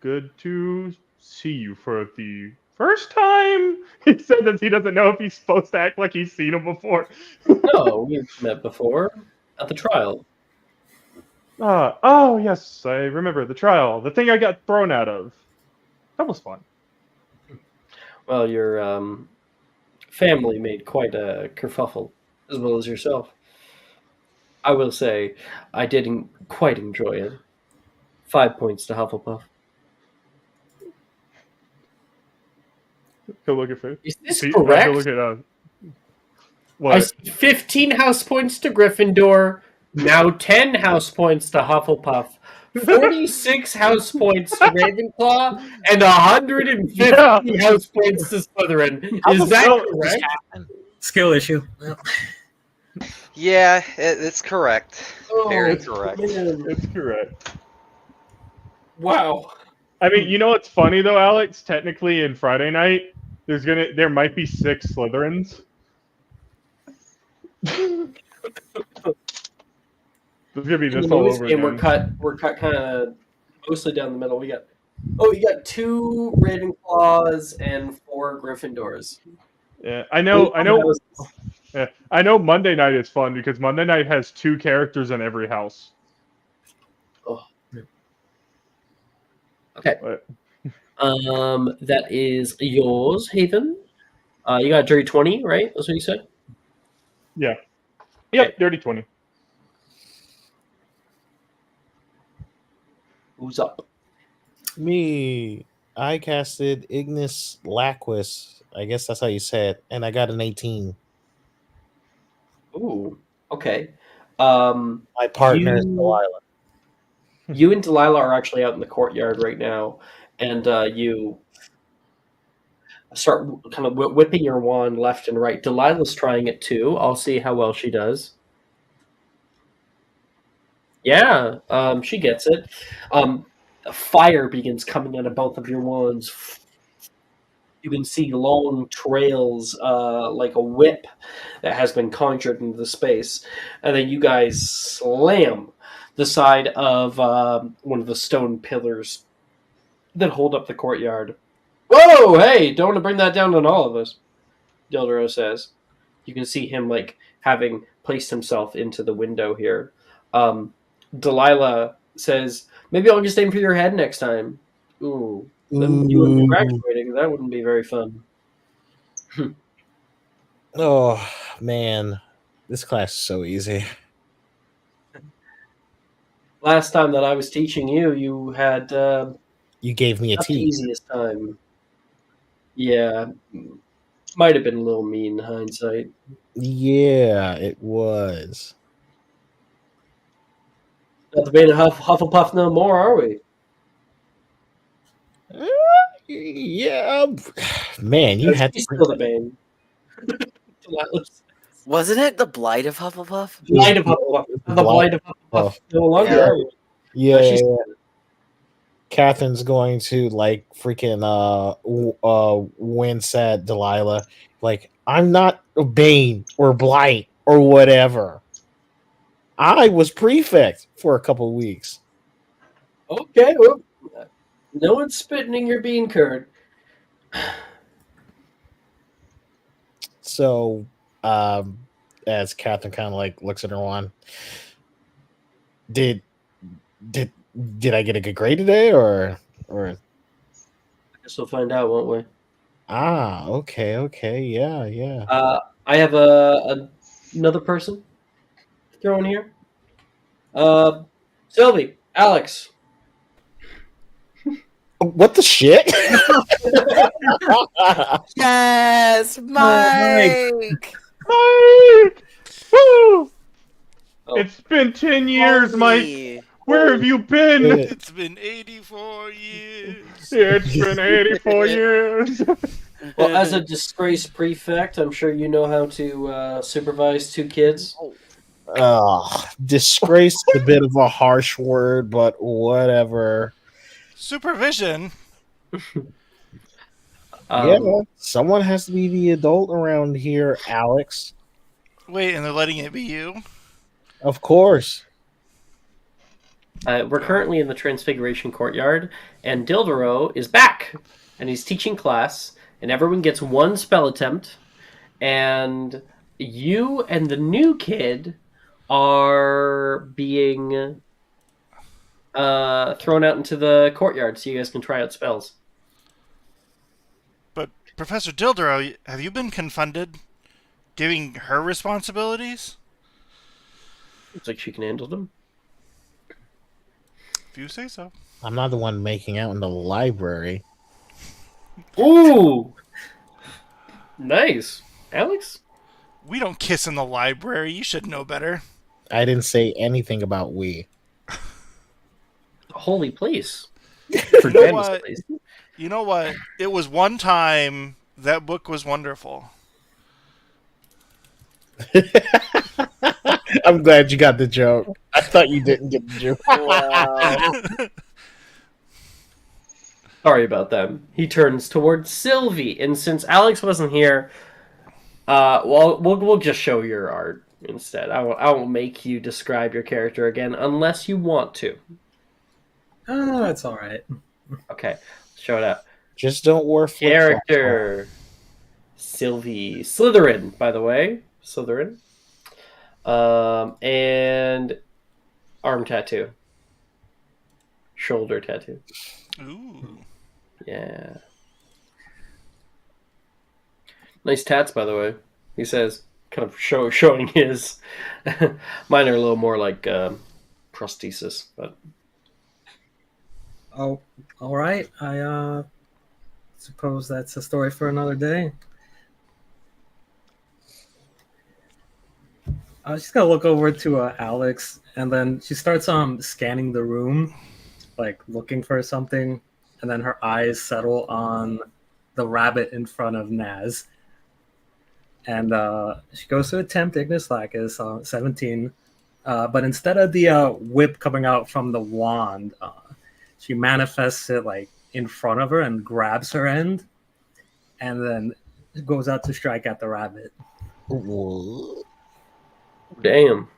Good to see you for the first time. He said that he doesn't know if he's supposed to act like he's seen him before. No, we've met before at the trial. Oh yes, I remember the trial. The thing I got thrown out of. That was fun. Well, your family made quite a kerfuffle, as well as yourself. I will say, I didn't quite enjoy it. 5 points to Hufflepuff. Go look at it. Is this Go correct? look at I what? see 15 house points to Gryffindor, now 10 house points to Hufflepuff, 46 house points to Ravenclaw, and 150 house points to Slytherin. Is that correct? Skill issue. Yeah, it's correct. Very Oh, correct. man. It's correct. Wow. I mean, you know what's funny though, Alex? Technically, in Friday night, there might be 6 Slytherins. There's gonna be In this the all newest over game, again. we're cut kind of mostly down the middle. You got 2 Ravenclaws and 4 Gryffindors. Yeah, I know. Yeah, I know. Monday night is fun because Monday night has 2 characters in every house. Oh. Okay. But, That is yours, Haven. You got dirty 20, right? That's what you said. yeah. Yep. Okay. Dirty 20. Who's up? Me. I casted Ignis Laquis. I guess that's how you say it, and I got an 18. Ooh. Okay. My partner is You- Delilah. You and Delilah are actually out in the courtyard right now, and you start kind of whipping your wand left and right. Delilah's trying it too. I'll see how well she does. Yeah, she gets it. Fire begins coming out of both of your wands. You can see long trails, like a whip that has been conjured into the space, and then you guys slam the side of one of the stone pillars that hold up the courtyard. Whoa! Hey, don't want to bring that down on all of us, Dildero says. You can see him like having placed himself into the window here. Delilah says, "Maybe I'll just aim for your head next time." Ooh, then you wouldn't be graduating. That wouldn't be very fun. Oh man, this class is so easy. Last time that I was teaching you, you had You gave me a not the T. easiest time. Yeah, might have been a little mean in hindsight. Yeah, it was. Not the Bane of Hufflepuff no more, are we? Yeah, man, you had She's to. still the Bane. Wasn't it the Blight of Hufflepuff? Blight of Hufflepuff. The Blight of Hufflepuff. No longer Yeah. are we? Yeah, She's- Catherine's going to like freaking wince at Delilah. Like, I'm not a Bane or Blight or whatever. I was prefect for a couple of weeks. Okay, well, no one's spitting in your bean curd. So, as Catherine kind of like looks at her wand, did I get a good grade today, or? I guess we'll find out, won't we? Okay, yeah. I have another person thrown here. Sylvie, Alex. What the shit? Yes, Mike. Mike! Woo! Oh. It's been 10 years, Mike. Holy. Where have you been? It's been 84 years. It's been 84 years. Well, as a disgraced prefect, I'm sure you know how to supervise 2 kids. Disgrace is a bit of a harsh word, but whatever. Supervision. Yeah, someone has to be the adult around here, Alex. Wait, and they're letting it be you? Of course. We're currently in the Transfiguration Courtyard, and Dildero is back, and he's teaching class, and everyone gets 1 spell attempt, and you and the new kid are being thrown out into the courtyard so you guys can try out spells. But Professor Dildero, have you been confunded? Giving her responsibilities? Looks like she can handle them. If you say so. I'm not the one making out in the library. Ooh! Nice. Alex? We don't kiss in the library. You should know better. I didn't say anything about we. Holy place. You know what? You know what? It was one time. That book was wonderful. I'm glad you got the joke. I thought you didn't get the joke. Wow. Sorry about that. He turns towards Sylvie, and since Alex wasn't here, we'll just show your art instead. I won't make you describe your character again unless you want to. Oh, that's all right. Okay, show it up. Just don't wear flip-flops. Character Sylvie Slytherin, by the way, Slytherin, and arm tattoo, shoulder tattoo. Ooh. Yeah. Nice tats, by the way. He says, kind of showing his. Mine are a little more like prosthesis, but. Oh, all right. I suppose that's a story for another day. She's gonna look over to Alex, and then she starts scanning the room, like looking for something, and then her eyes settle on the rabbit in front of Naz. And she goes to attempt Ignis Lacus, 17, but instead of the whip coming out from the wand, she manifests it like in front of her and grabs her end, and then goes out to strike at the rabbit. Damn.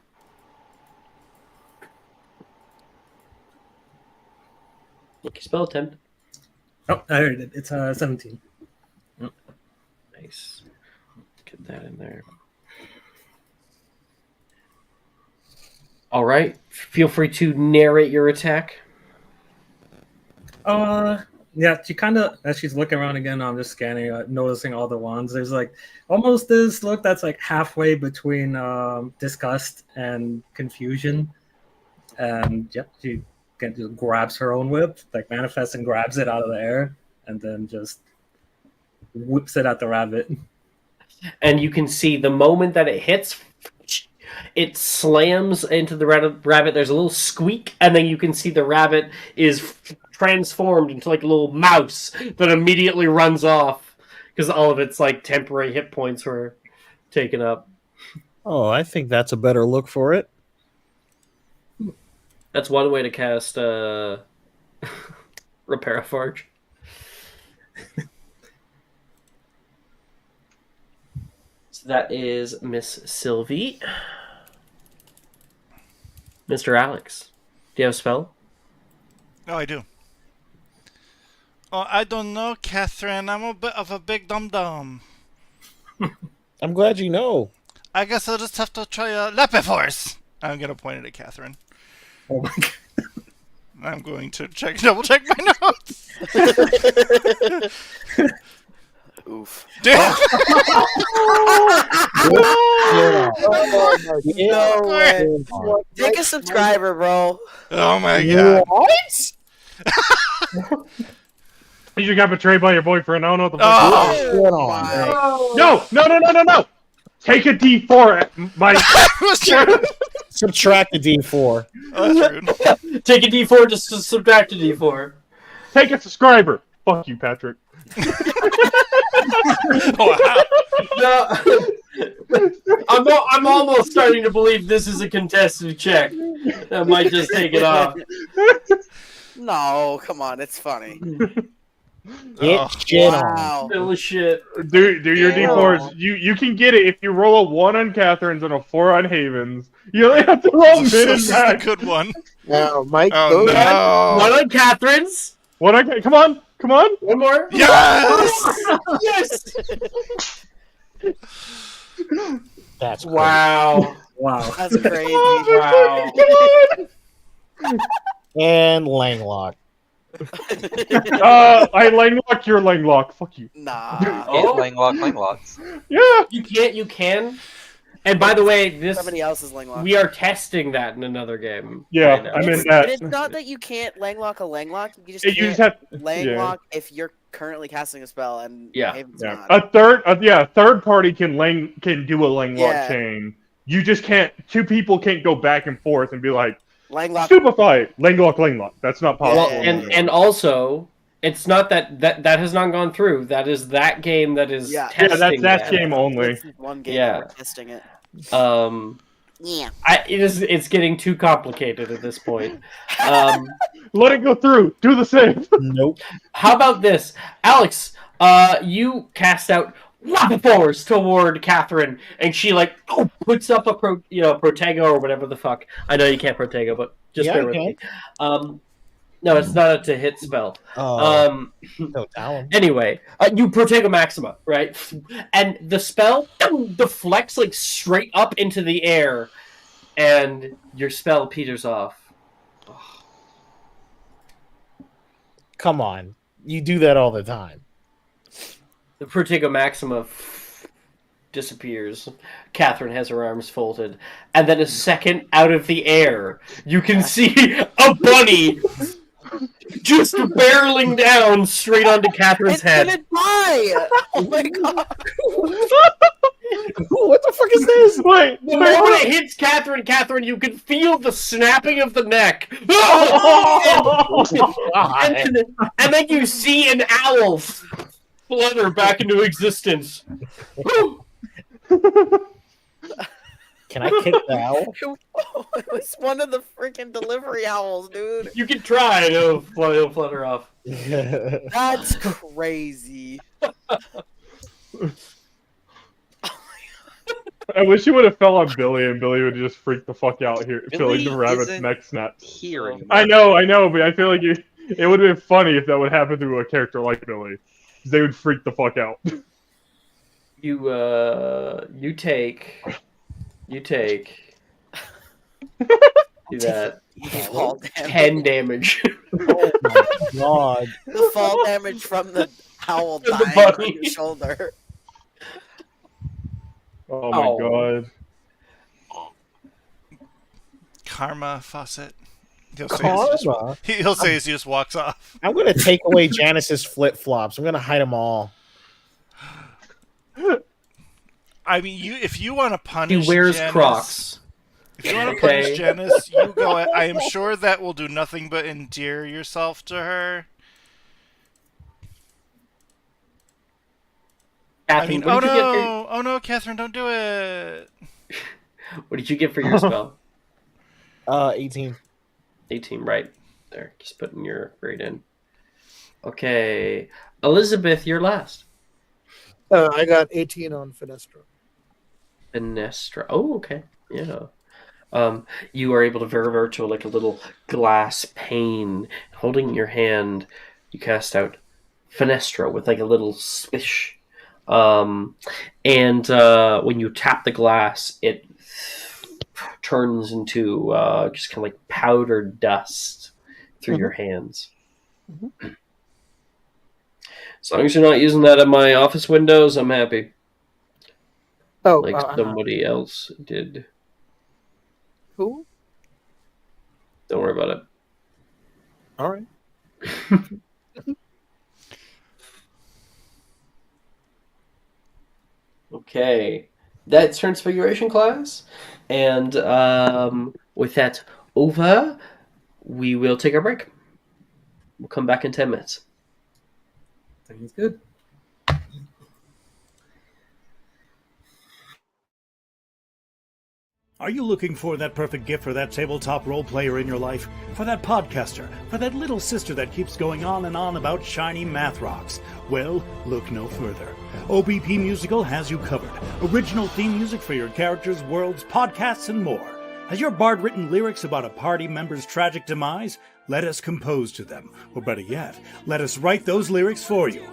Lucky spell attempt. Oh, I heard it. It's 17. Nice. Get that in there. All right. Feel free to narrate your attack. Yeah, she kind of, as she's looking around again, I'm just scanning, noticing all the wands. There's like almost this look that's like halfway between disgust and confusion. And yep, she just grabs her own whip, like manifests and grabs it out of the air, and then just whips it at the rabbit. And you can see the moment that it hits, it slams into the rabbit. There's a little squeak, and then you can see the rabbit is transformed into like a little mouse that immediately runs off because all of its like temporary hit points were taken up. Oh, I think that's a better look for it. That's one way to cast Repair a Forge. So that is Miss Sylvie. Mr. Alex, do you have a spell? Oh, I do. Oh, I don't know, Catherine. I'm a bit of a big dum-dum. I'm glad you know. I guess I'll just have to try a Lepe Force. I'm going to point it at Catherine. Oh my god. I'm going to double check my notes. Oof. Damn. No way. Take a subscriber, bro. Oh my god. What? You just got betrayed by your boyfriend. I don't know what the Oh. fuck. No! Take a D4 at my. Subtract the D4. Oh, that's rude. Take a D4 just to subtract a D4. Take a subscriber. Fuck you, Patrick. Wow. No, I'm almost starting to believe this is a contested check. I might just take it off. No, come on, it's funny. Get Oh, shit on. Wow. Still a shit. Do your Yeah. D4s. You can get it if you roll a 1 on Catherine's and a 4 on Haven's. You only have to roll this mid and is the max. good one. Now, Mike, Oh, those, no. One on Catherine's. What? Okay, come on. One more. Yes! Yes. That's crazy. Wow. Wow. That's crazy. Wow. And Langlock. I Langlock your Langlock. Fuck you. Nah. Oh. Langlocks. Yeah. You can. And by the way, this Somebody else's Langlock. we are testing that in another game. Yeah, right now. I'm in But that. it's not that you can't Langlock a Langlock. You just You can't just have Langlock if you're currently casting a spell and Yeah. Haven's yeah. not. A third party can do a Langlock Yeah. chain. You just can't. Two people can't go back and forth and be like, Langlock. stupefy Langlock. That's not possible. Well, and also, it's not that has not gone through. That is that game that is Yeah. yeah, testing that's that. game only. This is one game Yeah. that we're testing it. Yeah. It's getting too complicated at this point. Let it go through. Do the same. Nope. How about this, Alex? You cast out lava force toward Catherine, and she puts up a protego or whatever the fuck. I know you can't protego, but just Yeah, bear I with can. me. No, it's not a to hit spell. Oh, no talent. Anyway, you Protego Maxima, right? And the spell deflects straight up into the air, and your spell peters off. Come on. You do that all the time. The Protego Maxima disappears. Catherine has her arms folded, and then a second out of the air, you can see a bunny just barreling down straight onto Catherine's It's head. gonna die! Oh my god! What the fuck is this? Wait, The moment it hits Catherine, you can feel the snapping of the neck. and then you see an owl flutter back into existence. Can I kick the owl? It was one of the freaking delivery owls, dude. You can try, and it'll flutter off. That's crazy. I wish you would have fell on Billy, and Billy would just freak the fuck out here, feeling the Billy rabbit's isn't neck snap. Hearing. I know, but I feel like it would have been funny if that would happen to a character like Billy. They would freak the fuck out. You take do that You fall damage. 10 damage. Oh my god. The fall damage from the owl From the dying bunny. on your shoulder. Oh my Oh. god. Karma faucet. He'll say, Karma? he'll say as he just walks off. I'm gonna take away Janice's flip flops. I'm gonna hide them all. I mean, if you want to punish He wears Janice, Crocs. If you want to Okay. punish Janice, you go. I am sure that will do nothing but endear yourself to her. I Catherine, mean, oh no, Catherine, don't do it. What did you get for your spell? 18. 18, right. There, just putting your grade in. Okay. Elizabeth, you're last. I got 18 on Finestra. Finestra. Oh, okay. Yeah. You are able to revert to a little glass pane. Holding in your hand, you cast out Finestra with a little swish. And when you tap the glass, it turns into just kind of powdered dust through your hands. As long as you're not using that at my office windows, I'm happy. Oh, Somebody else did. who? Don't worry about it. All right. Okay. That's Transfiguration class. And with that over, we will take our break. We'll come back in 10 minutes. Sounds good. Are you looking for that perfect gift for that tabletop role player in your life? For that podcaster? For that little sister that keeps going on and on about shiny math rocks? Well, look no further. OBP Musical has you covered. Original theme music for your characters, worlds, podcasts, and more. Has your bard written lyrics about a party member's tragic demise? Let us compose to them. Or better yet, let us write those lyrics for you.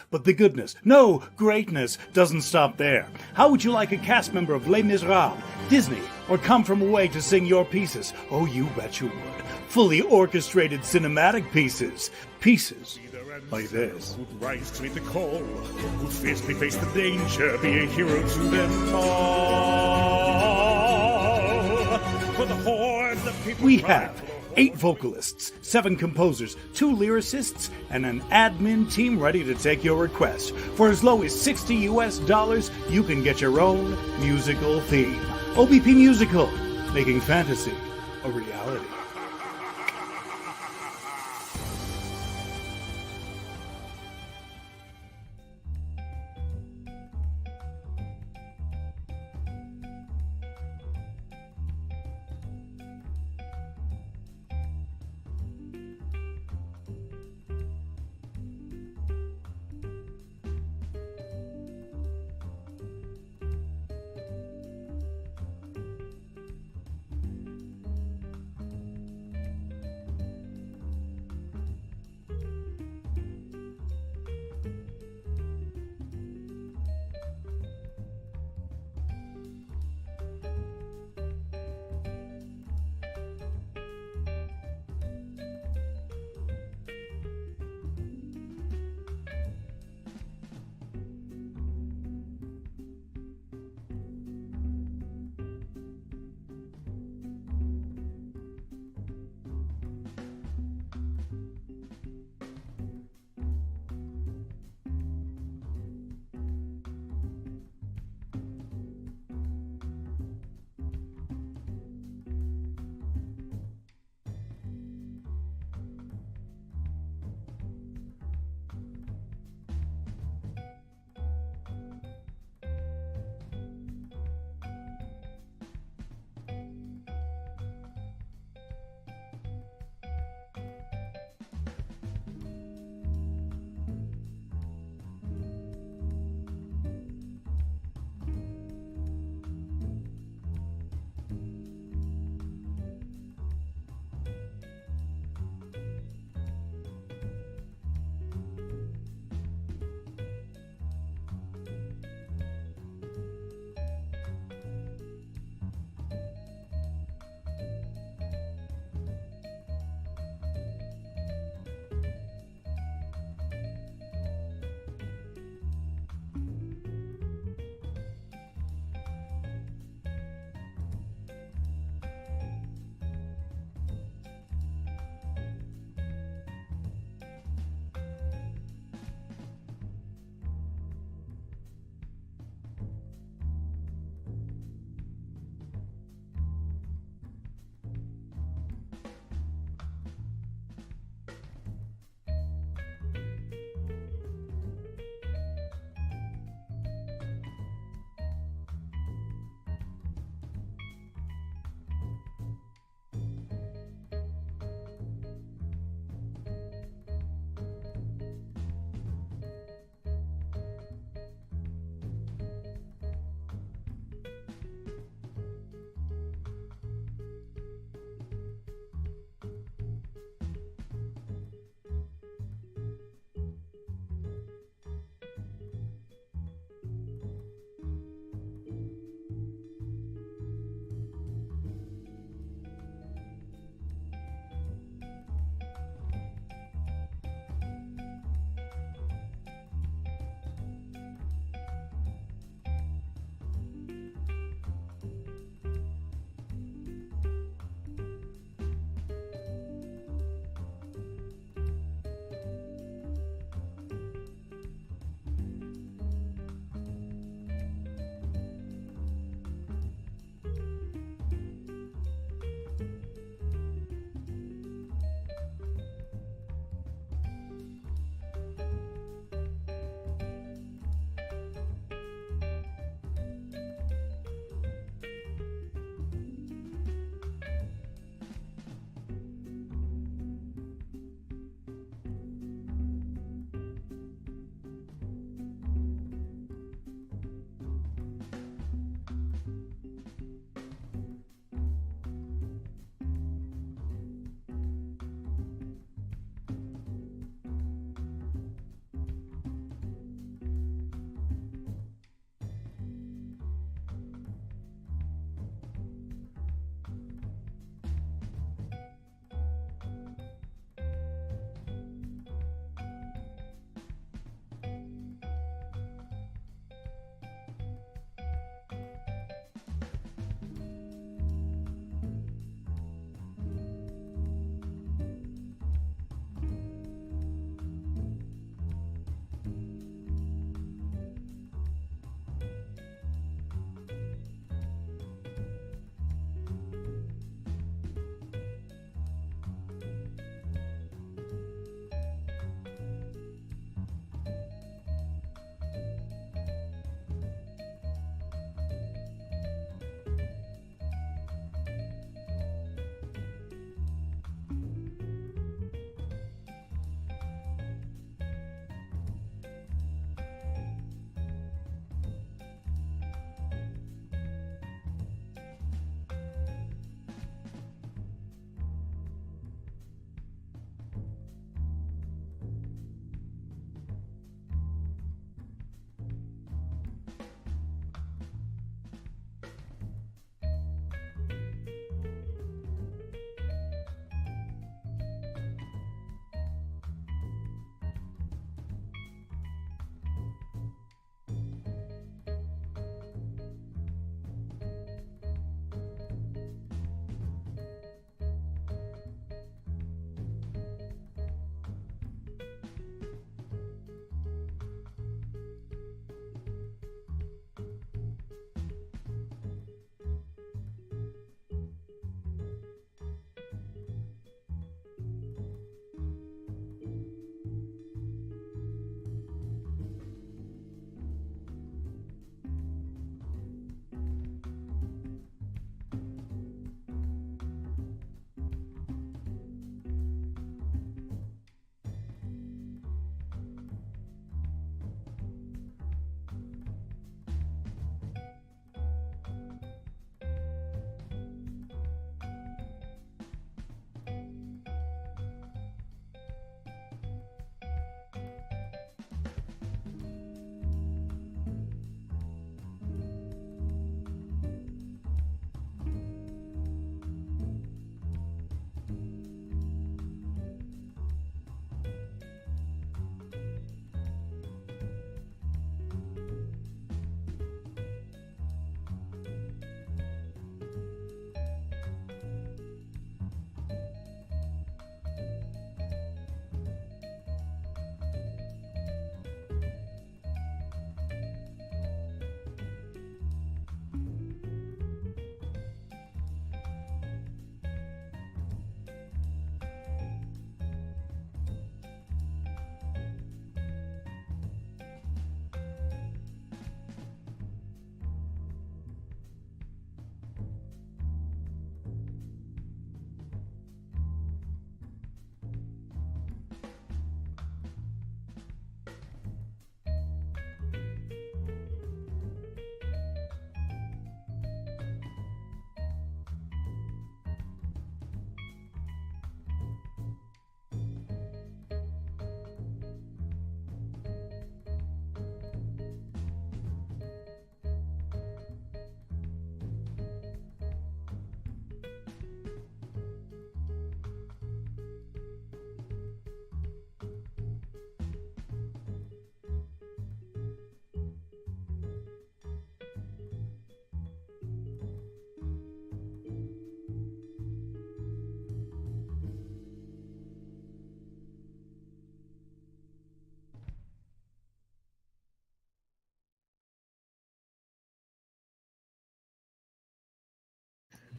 But the goodness, no, greatness, doesn't stop there. How would you like a cast member of Les Miserables, Disney, or Come From Away to sing your pieces? Oh, you bet you would. Fully orchestrated cinematic pieces. Pieces like this. Who'd rise to meet the call, who'd fiercely face the danger, be a hero to them all. For the horde, the people we have 8 vocalists, 7 composers, 2 lyricists, and an admin team ready to take your request. For as low as $60 US, you can get your own musical theme. OBP Musical, making fantasy a reality.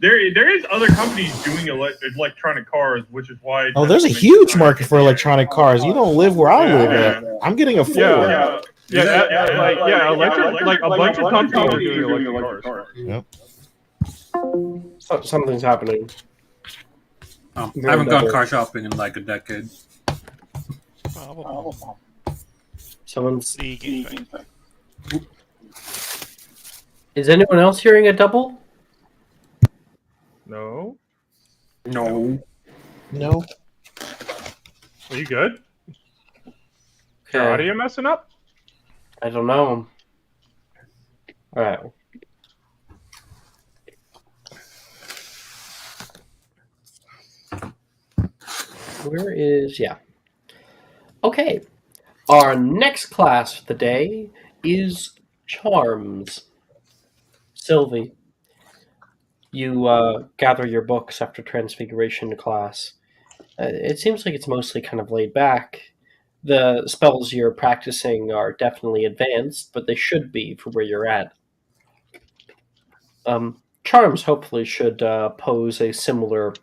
there is other companies doing electronic cars, which is why. Oh, there's a huge market for electronic cars. You don't live where I live at. I'm getting a Ford. Electric, like a bunch of companies are doing electric cars. Yep. Something's happening. I haven't gone car shopping in like a decade. Someone's. Is anyone else hearing a double? No. No. Are you good? Okay. Your audio messing up? I don't know. All right. Where is... Yeah. Okay. Our next class for the day is Charms. Sylvie, you gather your books after Transfiguration class. It seems like it's mostly kind of laid back. The spells you're practicing are definitely advanced, but they should be for where you're at. Charms hopefully should pose a similar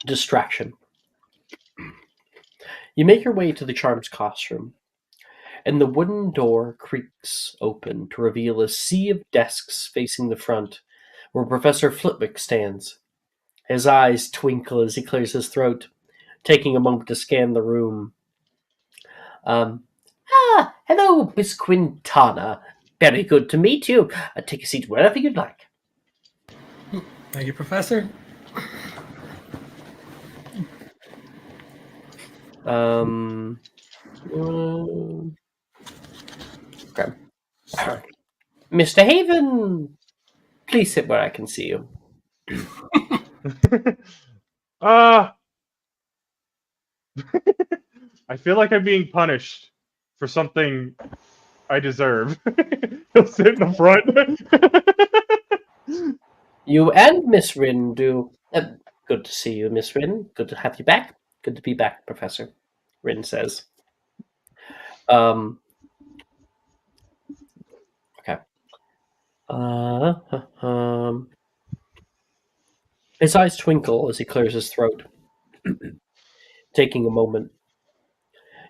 distraction. You make your way to the Charms classroom, and the wooden door creaks open to reveal a sea of desks facing the front, where Professor Flitwick stands. His eyes twinkle as he clears his throat, taking a moment to scan the room. Hello, Miss Quintana. Very good to meet you. Take a seat wherever you'd like. Thank you, Professor. Okay. Mr. Haven, please sit where I can see you. I feel like I'm being punished for something I deserve. He'll sit in the front. You and Miss Rin do. Good to see you, Miss Rin. Good to have you back. Good to be back, Professor. Rin says. Okay. His eyes twinkle as he clears his throat, taking a moment.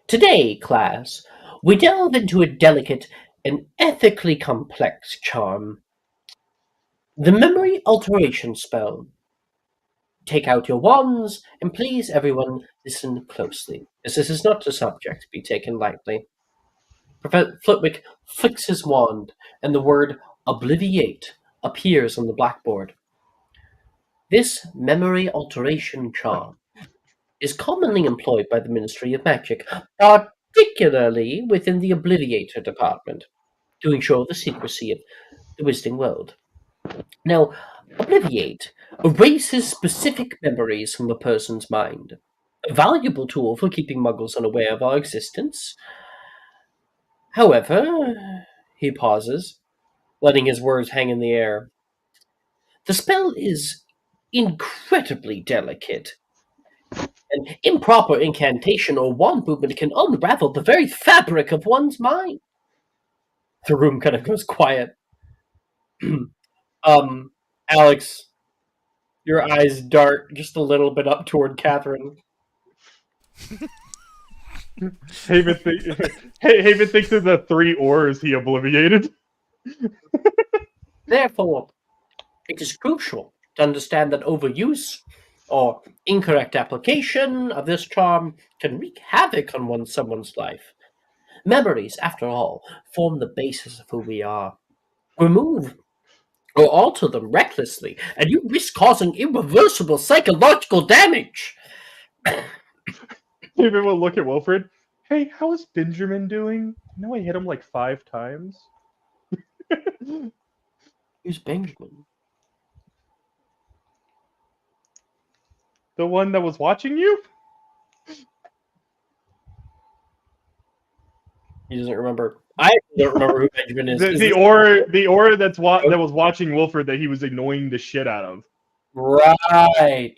Today, class, we delve into a delicate and ethically complex charm. The memory alteration spell. Take out your wands, and please, everyone, listen closely, as this is not a subject to be taken lightly. Professor Flitwick flicks his wand, and the word Obliviate appears on the blackboard. This memory alteration charm is commonly employed by the Ministry of Magic, particularly within the Obliviator department, to ensure the secrecy of the Wizarding World. Now, Obliviate erases specific memories from a person's mind, a valuable tool for keeping muggles unaware of our existence. However, he pauses, letting his words hang in the air. The spell is incredibly delicate. An improper incantation or wand movement can unravel the very fabric of one's mind. The room kind of goes quiet. Alex, your eyes dart just a little bit up toward Catherine. Haven thinks of the 3 ors he obliviated. Therefore, it is crucial to understand that overuse or incorrect application of this charm can wreak havoc on someone's life. Memories, after all, form the basis of who we are. Remove or alter them recklessly, and you risk causing irreversible psychological damage. Haven will look at Wilfred. Hey, how is Benjamin doing? I know I hit him like 5 times. Who's Benjamin? The one that was watching you? He doesn't remember. I don't remember who Benjamin is. The aura that was watching Wilfred that he was annoying the shit out of. Right.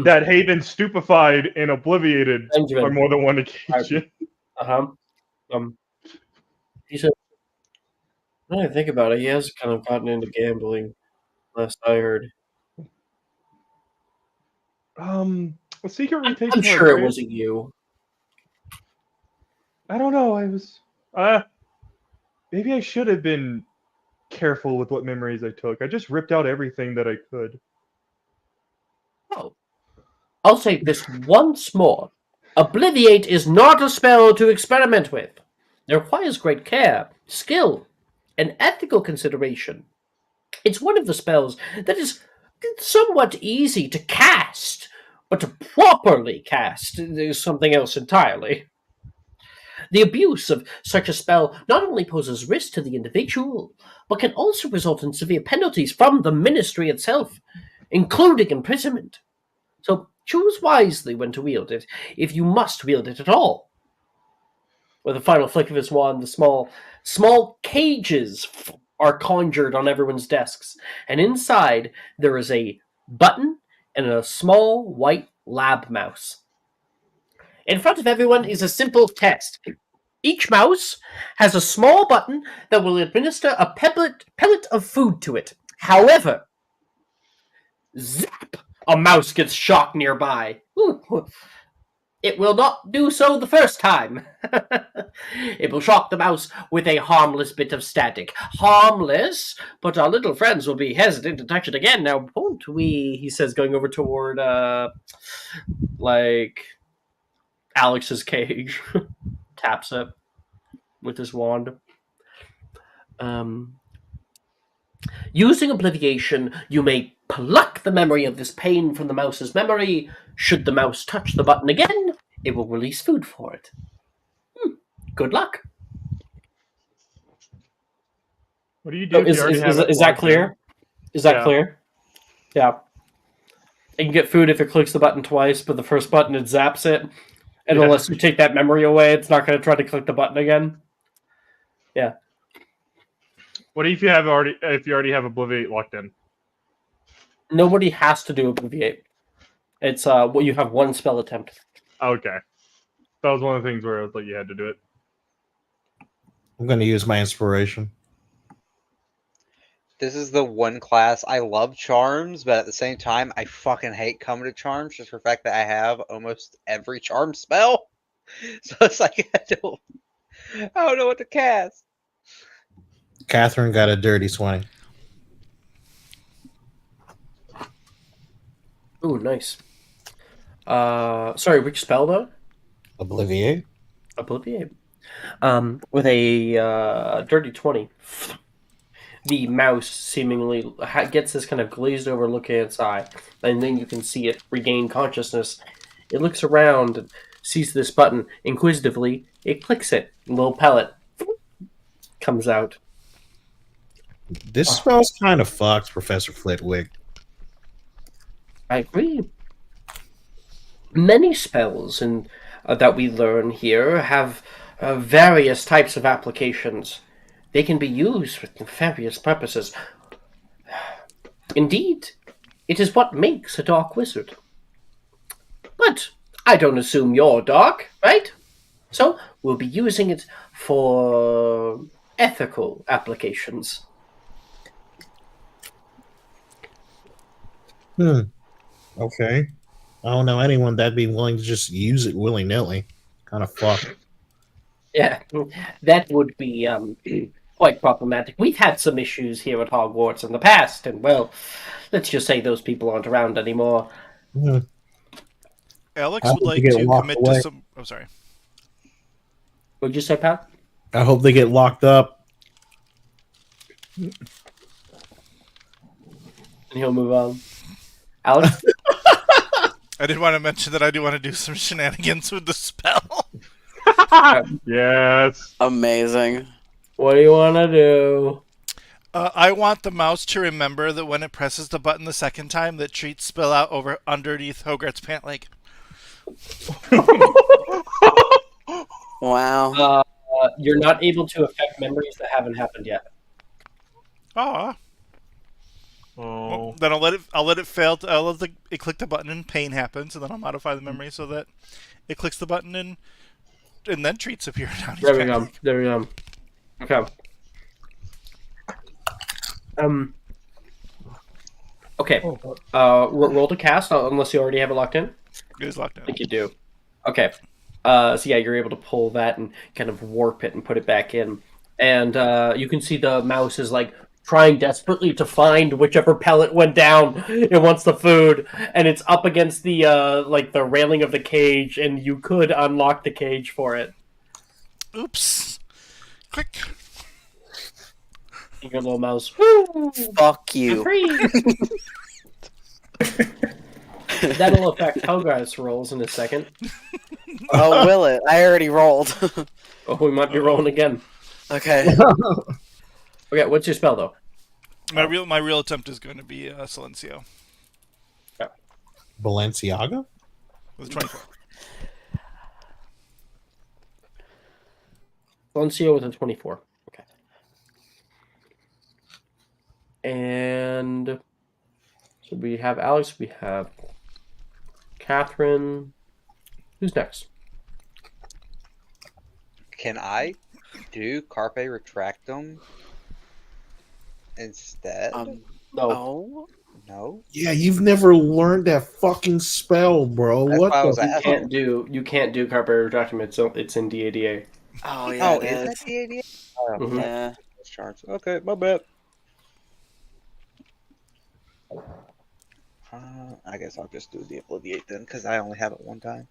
That Haven stupefied and obliviated Benjamin. on more than one occasion. He said, now that I think about it, he has kind of gotten into gambling. Last I heard. A secret I'm retakes more sure it grave. wasn't you. I don't know. I was. Maybe I should have been careful with what memories I took. I just ripped out everything that I could. Oh. I'll say this once more. Obliviate is not a spell to experiment with. It requires great care, skill, and ethical consideration. It's one of the spells that is somewhat easy to cast, but to properly cast is something else entirely. The abuse of such a spell not only poses risk to the individual, but can also result in severe penalties from the ministry itself, including imprisonment. So choose wisely when to wield it, if you must wield it at all. With a final flick of his wand, the small cages are conjured on everyone's desks, and inside there is a button and a small white lab mouse. In front of everyone is a simple test. Each mouse has a small button that will administer a pellet of food to it. However, zap! A mouse gets shocked nearby. It will not do so the first time. It will shock the mouse with a harmless bit of static. Harmless, but our little friends will be hesitant to touch it again. Now, won't we? He says, going over toward, Alex's cage. Taps it with his wand. Using Obliviation, you may pluck the memory of this pain from the mouse's memory. Should the mouse touch the button again, it will release food for it. Good luck. What do you do if you already have it Is that logged clear? in? Is that Yeah. clear? Yeah. You can get food if it clicks the button twice, but the first button it zaps it. And Yeah. unless you take that memory away, it's not going to try to click the button again. Yeah. What if you already have Obliviate locked in? Nobody has to do Obliviate. It's you have one spell attempt. Okay. That was one of the things where I was like, you had to do it. I'm going to use my inspiration. This is the one class I love charms, but at the same time, I fucking hate coming to charms just for the fact that I have almost every charm spell. So it's like I don't know what to cast. Catherine got a dirty 20. Ooh, nice. Sorry, which spell though? Obliviate. Obliviate. With a dirty 20. The mouse seemingly gets this kind of glazed over look in its eye, and then you can see it regain consciousness. It looks around and sees this button. Inquisitively, it clicks it. A little pellet comes out. This spell's kind of fucked, Professor Flitwick. I agree. Many spells that we learn here have various types of applications. They can be used for nefarious purposes. Indeed, it is what makes a dark wizard. But I don't assume you're dark, right? So we'll be using it for ethical applications. Okay. I don't know anyone that'd be willing to just use it willy-nilly. Kind of fucked. Yeah, that would be quite problematic. We've had some issues here at Hogwarts in the past, and, well, let's just say those people aren't around anymore. Alex I would hope like they get to locked commit away. to some. I'm sorry. What'd you say, Pat? I hope they get locked up. And he'll move on. Alex? I did want to mention that I do want to do some shenanigans with the spell. Yes. Amazing. What do you want to do? I want the mouse to remember that when it presses the button the second time, that treats spill out over underneath Hogarth's pant leg. Wow. You're not able to affect memories that haven't happened yet. Oh. Oh. Well, then I'll let it fail. I'll let it click the button and pain happens, and then I'll modify the memory so that it clicks the button and then treats appear down his There we pant go. leg. There we go. Okay. Okay. Roll to cast, unless you already have it locked in. It is locked I in. think you do. Okay. So yeah, you're able to pull that and kind of warp it and put it back in. And you can see the mouse is like trying desperately to find whichever pellet went down. It wants the food, and it's up against the like the railing of the cage, and you could unlock the cage for it. Oops. Click. Your little mouse. Fuck you. That'll affect Helgar's rolls in a second. Oh, will it? I already rolled. Oh, we might be rolling again. Okay. Okay, what's your spell though? My real attempt is going to be Silencio Balenciaga? with 24. Silencio with a 24. Okay. And so we have Alex, we have Catherine. Who's next? Can I do Carpe Retractum instead? No. No. Yeah, you've never learned that fucking spell, bro. That's What why I was the asking. You can't do Carpe Retractum. It's in DADA. Oh yeah. Oh, is that the ADA? Oh, Mhm. Yeah. charts. Okay, my bad. I guess I'll just do the Obliviate then, because I only have it one time.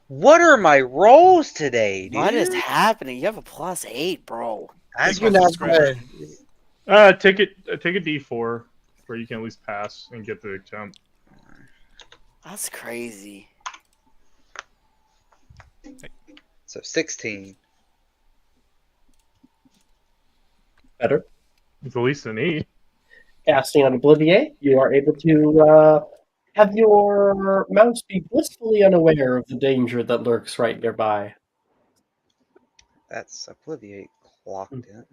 What are my rolls today, dude? What is happening? You have a +8, bro. That's Take what my I'm scrap. saying. Take a D4 where you can at least pass and get the jump. That's crazy. So 16. Better. It's at least an E. Casting on Obliviate, you are able to have your mouse be blissfully unaware of the danger that lurks right nearby. That's Obliviate clocked in.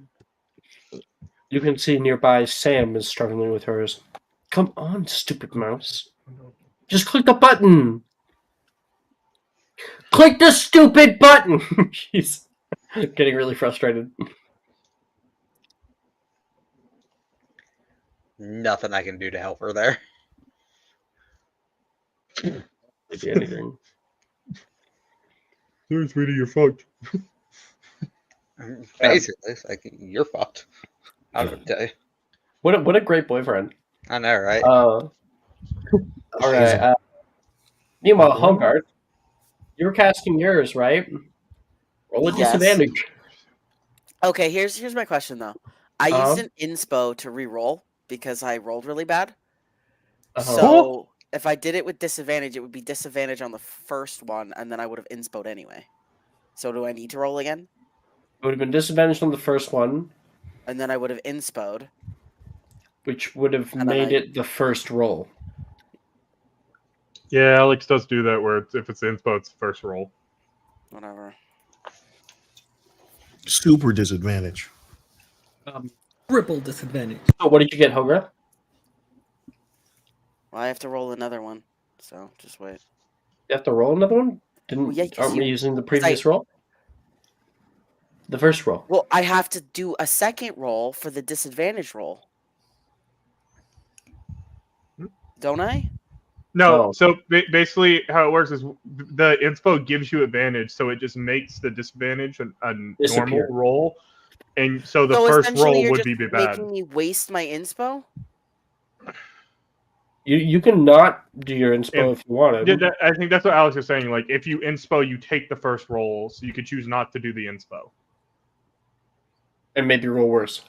You can see nearby Sam is struggling with hers. Come on, stupid mouse. Just click the button! Click the stupid button! She's getting really frustrated. Nothing I can do to help her there. Maybe anything. Sorry, sweetie, you're fucked. Basically, it's like, you're fucked. I don't tell you. What a great boyfriend. I know, right? All right. Meanwhile, Hogart, you're casting yours, right? Roll a Yes. disadvantage. Okay, here's my question though. I used an inspo to re-roll because I rolled really bad. So if I did it with disadvantage, it would be disadvantage on the first one, and then I would have inspoed anyway. So do I need to roll again? It would have been disadvantaged on the first one, And then I would have inspoed. which would have And then made it the first roll. Yeah, Alex does do that where if it's inspo, it's first roll. Whatever. Super disadvantage. Triple disadvantage. So what did you get, Hogra? Well, I have to roll another one. So just wait. You have to roll another one? Well, yeah, 'cause Aren't we you- using the 'cause previous roll? The first roll. Well, I have to do a second roll for the disadvantage roll. Don't I? No, No. so basically how it works is the inspo gives you advantage, so it just makes the disadvantage a normal Disappear. roll, and so the So first essentially roll you're would just be bad. making me waste my inspo? You can not do your inspo if you wanted. Yeah, I think that's what Alex is saying. Like, if you inspo, you take the first roll, so you could choose not to do the inspo. And maybe roll worse.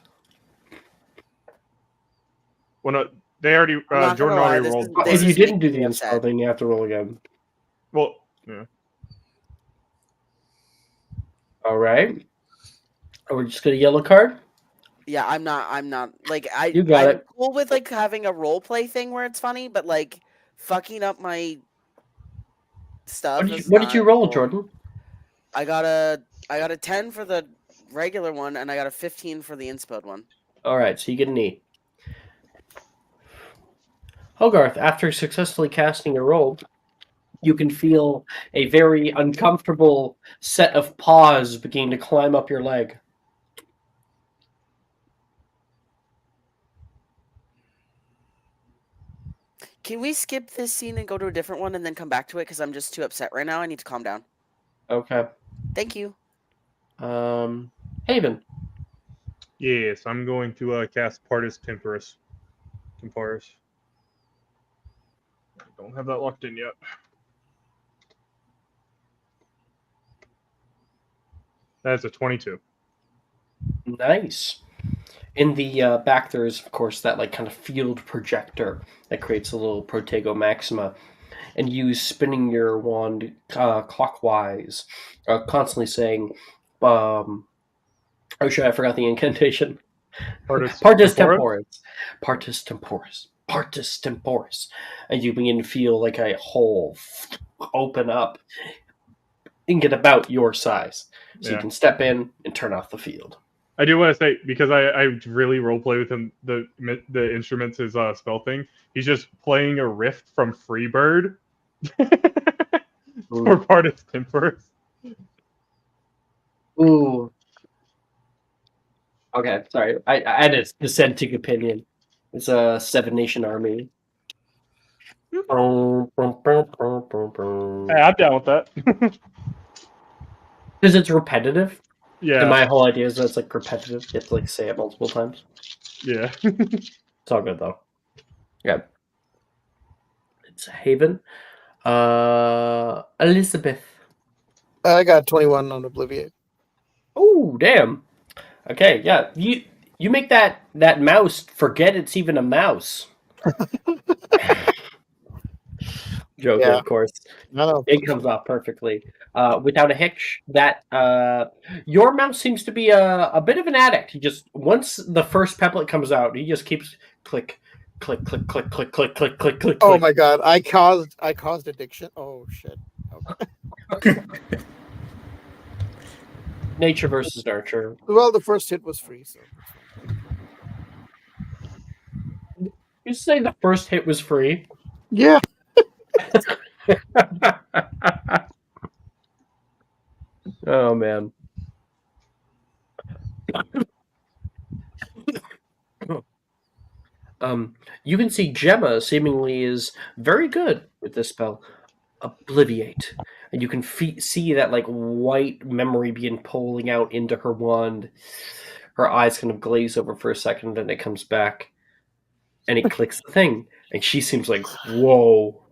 Well, no, they already I'm not Jordan gonna lie, already this rolled. is- If this you is didn't do making the me inspo, upset. then you have to roll again. Well, yeah. All right. Are we just gonna yellow card? Yeah, I'm not like You got I'm it. cool with like having a role play thing where it's funny, but like fucking up my stuff. What did you roll, cool. Jordan? I got a 10 for the regular one, and I got a 15 for the inspo one. All right, so you get an E. Hogarth, after successfully casting a roll, you can feel a very uncomfortable set of paws begin to climb up your leg. Can we skip this scene and go to a different one and then come back to it? Because I'm just too upset right now. I need to calm down. Okay. Thank you. Haven. Yes, I'm going to cast Partis Temporis. Temporis. I don't have that locked in yet. That's a 22. Nice. In the back, there's, of course, that like kind of field projector that creates a little Protego Maxima. And you spinning your wand clockwise, constantly saying, oh shit, I forgot the incantation. Partis Temporis. Partis Temporis. Partis Temporis. And you begin to feel like a hole open up and get about your size. So you can step in and turn off the field. I do want to say, because I really roleplay with him, the instruments, his spell thing, he's just playing a riff from Freebird for Partis Temporis. Ooh. Okay, sorry. I had a dissenting opinion. It's a Seven Nation Army. Hey, I'm down with that. Because it's repetitive. Yeah. And my whole idea is that it's like repetitive. You have to like say it multiple times. Yeah. It's all good though. Yeah. It's Haven. Elizabeth. I got 21 on Obliviate. Oh, damn. Okay, yeah. You make that mouse forget it's even a mouse. Joker, Yeah. of course. No. It comes off perfectly. Without a hitch, that your mouse seems to be a bit of an addict. He just, once the first pepplet comes out, he just keeps click, click, click, click, click, click, click, click, click. Oh my god, I caused addiction. Oh shit. Okay. Nature versus nurture. Well, the first hit was free, so. You say the first hit was free? Yeah. Oh man. You can see Gemma seemingly is very good with this spell, Obliviate, and you can see that like white memory being pulling out into her wand. Her eyes kind of glaze over for a second, and it comes back, and it clicks the thing, and she seems like, whoa.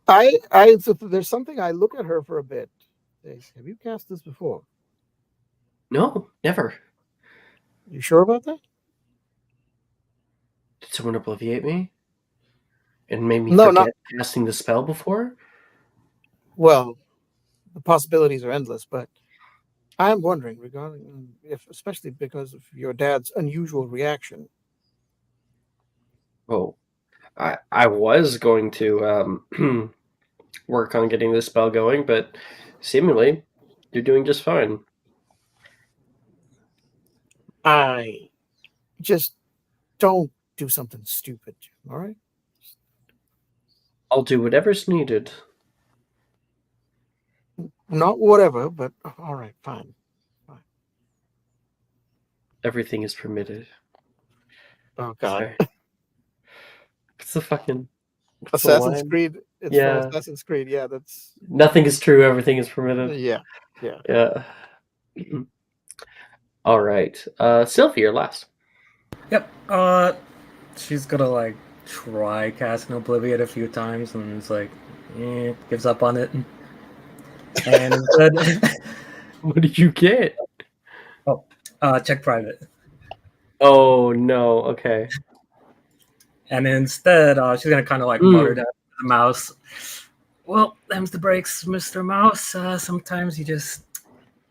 So there's something I look at her for a bit. Have you cast this before? No, never. You sure about that? Did someone obliviate me? And made me forget casting the spell before? Well, the possibilities are endless, but I'm wondering regarding especially because of your dad's unusual reaction. Oh, I was going to work on getting this spell going, but seemingly you're doing just fine. I just don't do something stupid, all right? I'll do whatever's needed. Not whatever, but all right, fine. Everything is permitted. Oh God! Okay. It's the fucking Assassin's Creed. It's yeah. from Assassin's Creed. Yeah, that's. Nothing is true. Everything is permitted. Yeah. All right, Sylvie, you're last. Yep. She's gonna like try casting Obliviate a few times, and it's like, gives up on it. And instead, what did you get? Oh, check private. Oh no. Okay. And instead, she's gonna kind of like mutter down to the mouse. Well, them's the breaks, Mr. Mouse. Sometimes you just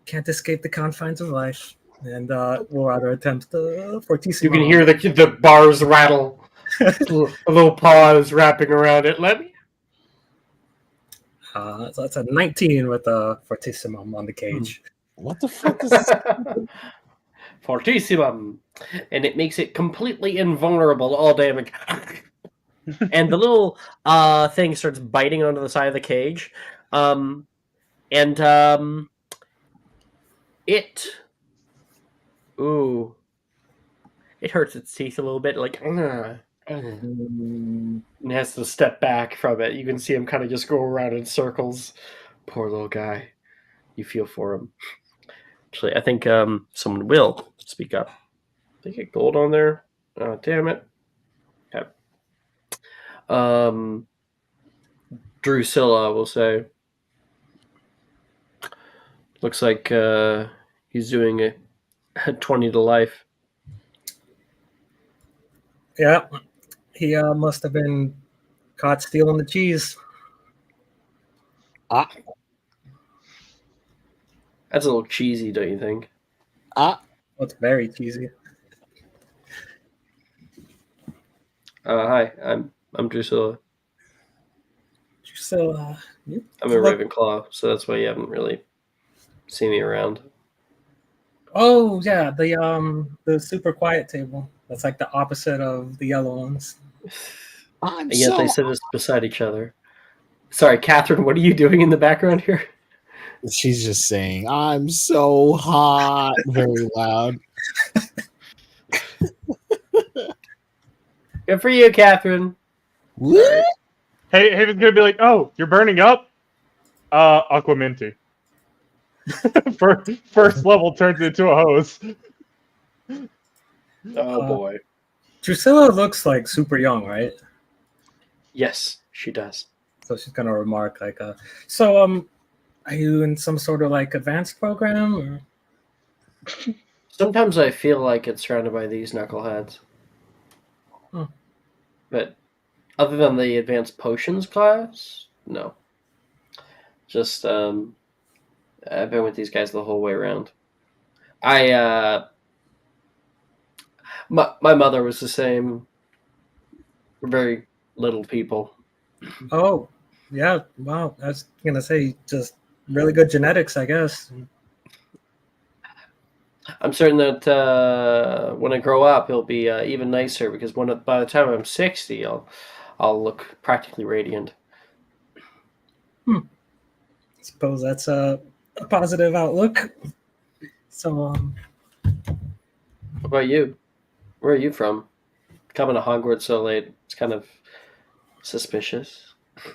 can't escape the confines of life. And we'll rather attempt the Fortissimo. You can hear the bars rattle. A little pause wrapping around it. Let me. So that's a 19 with a Fortissimum on the cage. What the fuck is this? Fortissimum. And it makes it completely invulnerable to all damage. and the little thing starts biting onto the side of the cage, and it ooh, it hurts its teeth a little bit, like and has to step back from it. You can see him kind of just go around in circles. Poor little guy. You feel for him. Actually, I think someone will speak up. Did they get gold on there? Oh, damn it. Okay. Drusilla will say. Looks like he's doing a 20 to life. Yeah, he must have been caught stealing the cheese. Ah, That's a little cheesy, don't you think? ah. Well, it's very cheesy. Hi, I'm Drusilla. So, I'm a Ravenclaw, so that's why you haven't really seen me around. Oh yeah, the super quiet table. That's like the opposite of the yellow ones. I'm And yet they so. sit us beside each other. Sorry, Catherine, what are you doing in the background here? She's just saying, "I'm so hot," very loud. Good for you, Catherine. Sorry. Hey, Haven's gonna be like, "Oh, you're burning up." Aquaminty. First level turns into a hose. Oh boy. Drusilla looks like super young, right? Yes, she does. So she's gonna remark like, are you in some sort of like advanced program? Or? Sometimes I feel like it's surrounded by these knuckleheads. Hmm. But other than the advanced potions class, no. Just I've been with these guys the whole way around. My mother was the same. We're very little people. Oh, yeah. Wow. I was gonna say just really good genetics, I guess. I'm certain that when I grow up, it'll be even nicer because by the time I'm 60, I'll look practically radiant. Suppose that's a positive outlook. So, What about you? Where are you from? Coming to Hogwarts so late, it's kind of suspicious. You're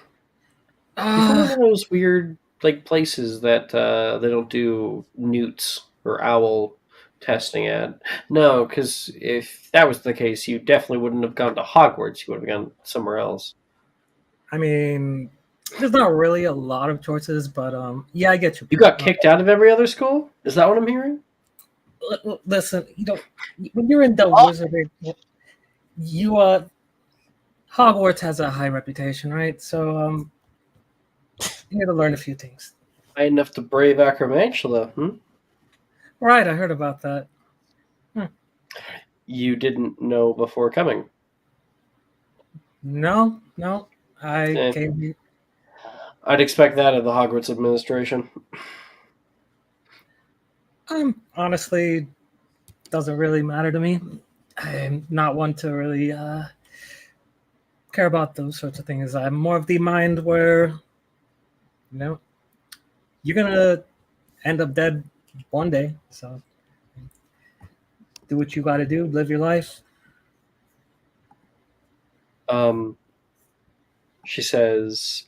from one of those weird places that they don't do newts or owl testing at. No, because if that was the case, you definitely wouldn't have gone to Hogwarts. You would have gone somewhere else. I mean, there's not really a lot of choices, but yeah, I get you. You got kicked out of every other school? Is that what I'm hearing? Listen, when you're in the wizardry, Hogwarts has a high reputation, right? So you need to learn a few things. High enough to brave Acromantula, Right, I heard about that. You didn't know before coming. No, I Eh. came here. I'd expect that of the Hogwarts administration. Honestly, doesn't really matter to me. I'm not one to really care about those sorts of things. I'm more of the mind where, you're gonna end up dead one day. So do what you got to do, live your life. She says,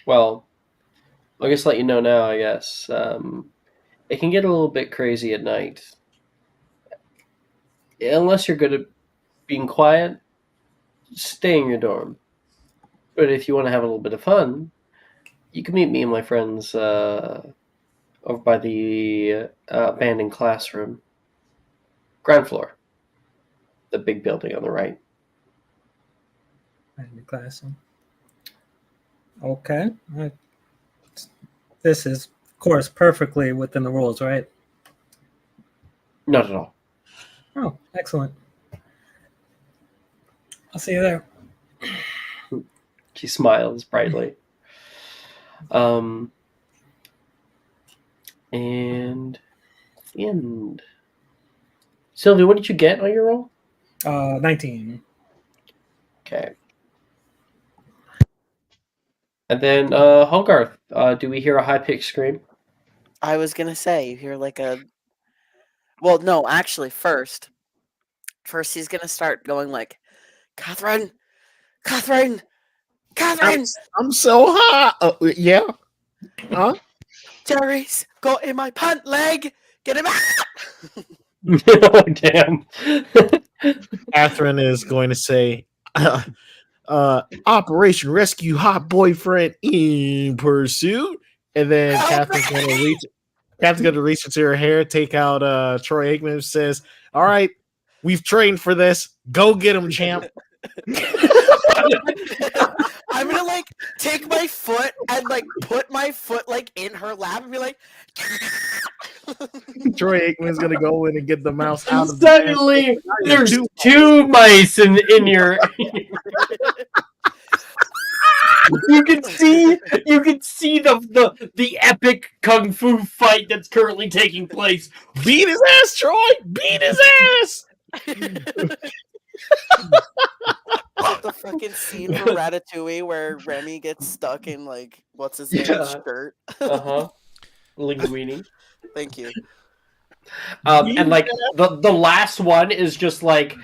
well, I'll just let you know now, I guess. It can get a little bit crazy at night. Unless you're good at being quiet, stay in your dorm. But if you want to have a little bit of fun, you can meet me and my friends over by the abandoned classroom. Ground floor. The big building on the right. In the classroom. Okay. This is, of course, perfectly within the rules, right? Not at all. Oh, excellent. I'll see you there. She smiles brightly. And the end. Sylvia, what did you get on your roll? 19. Okay. And then Hogarth, do we hear a high pitched scream? I was gonna say you hear like a. Well, no, actually, first he's gonna start going like, Catherine, Catherine, Catherine. I'm so hot. Yeah. Huh? Jerry's got in my pant leg. Get him out. Oh, damn. Catherine is going to say, Operation Rescue Hot Boyfriend in Pursuit. And then Catherine's going to reach into her hair, take out Troy Aikman, says, all right, we've trained for this. Go get him, champ. I'm gonna like take my foot and like put my foot like in her lap and be like. Troy Aikman's going to go in and get the mouse out of Suddenly, there's two mice in your. You can see the epic kung fu fight that's currently taking place. Beat his ass, Troy! Beat his ass! The fucking scene from Ratatouille where Remy gets stuck in like what's his name's shirt. Linguini. Thank you. And like the last one is just like,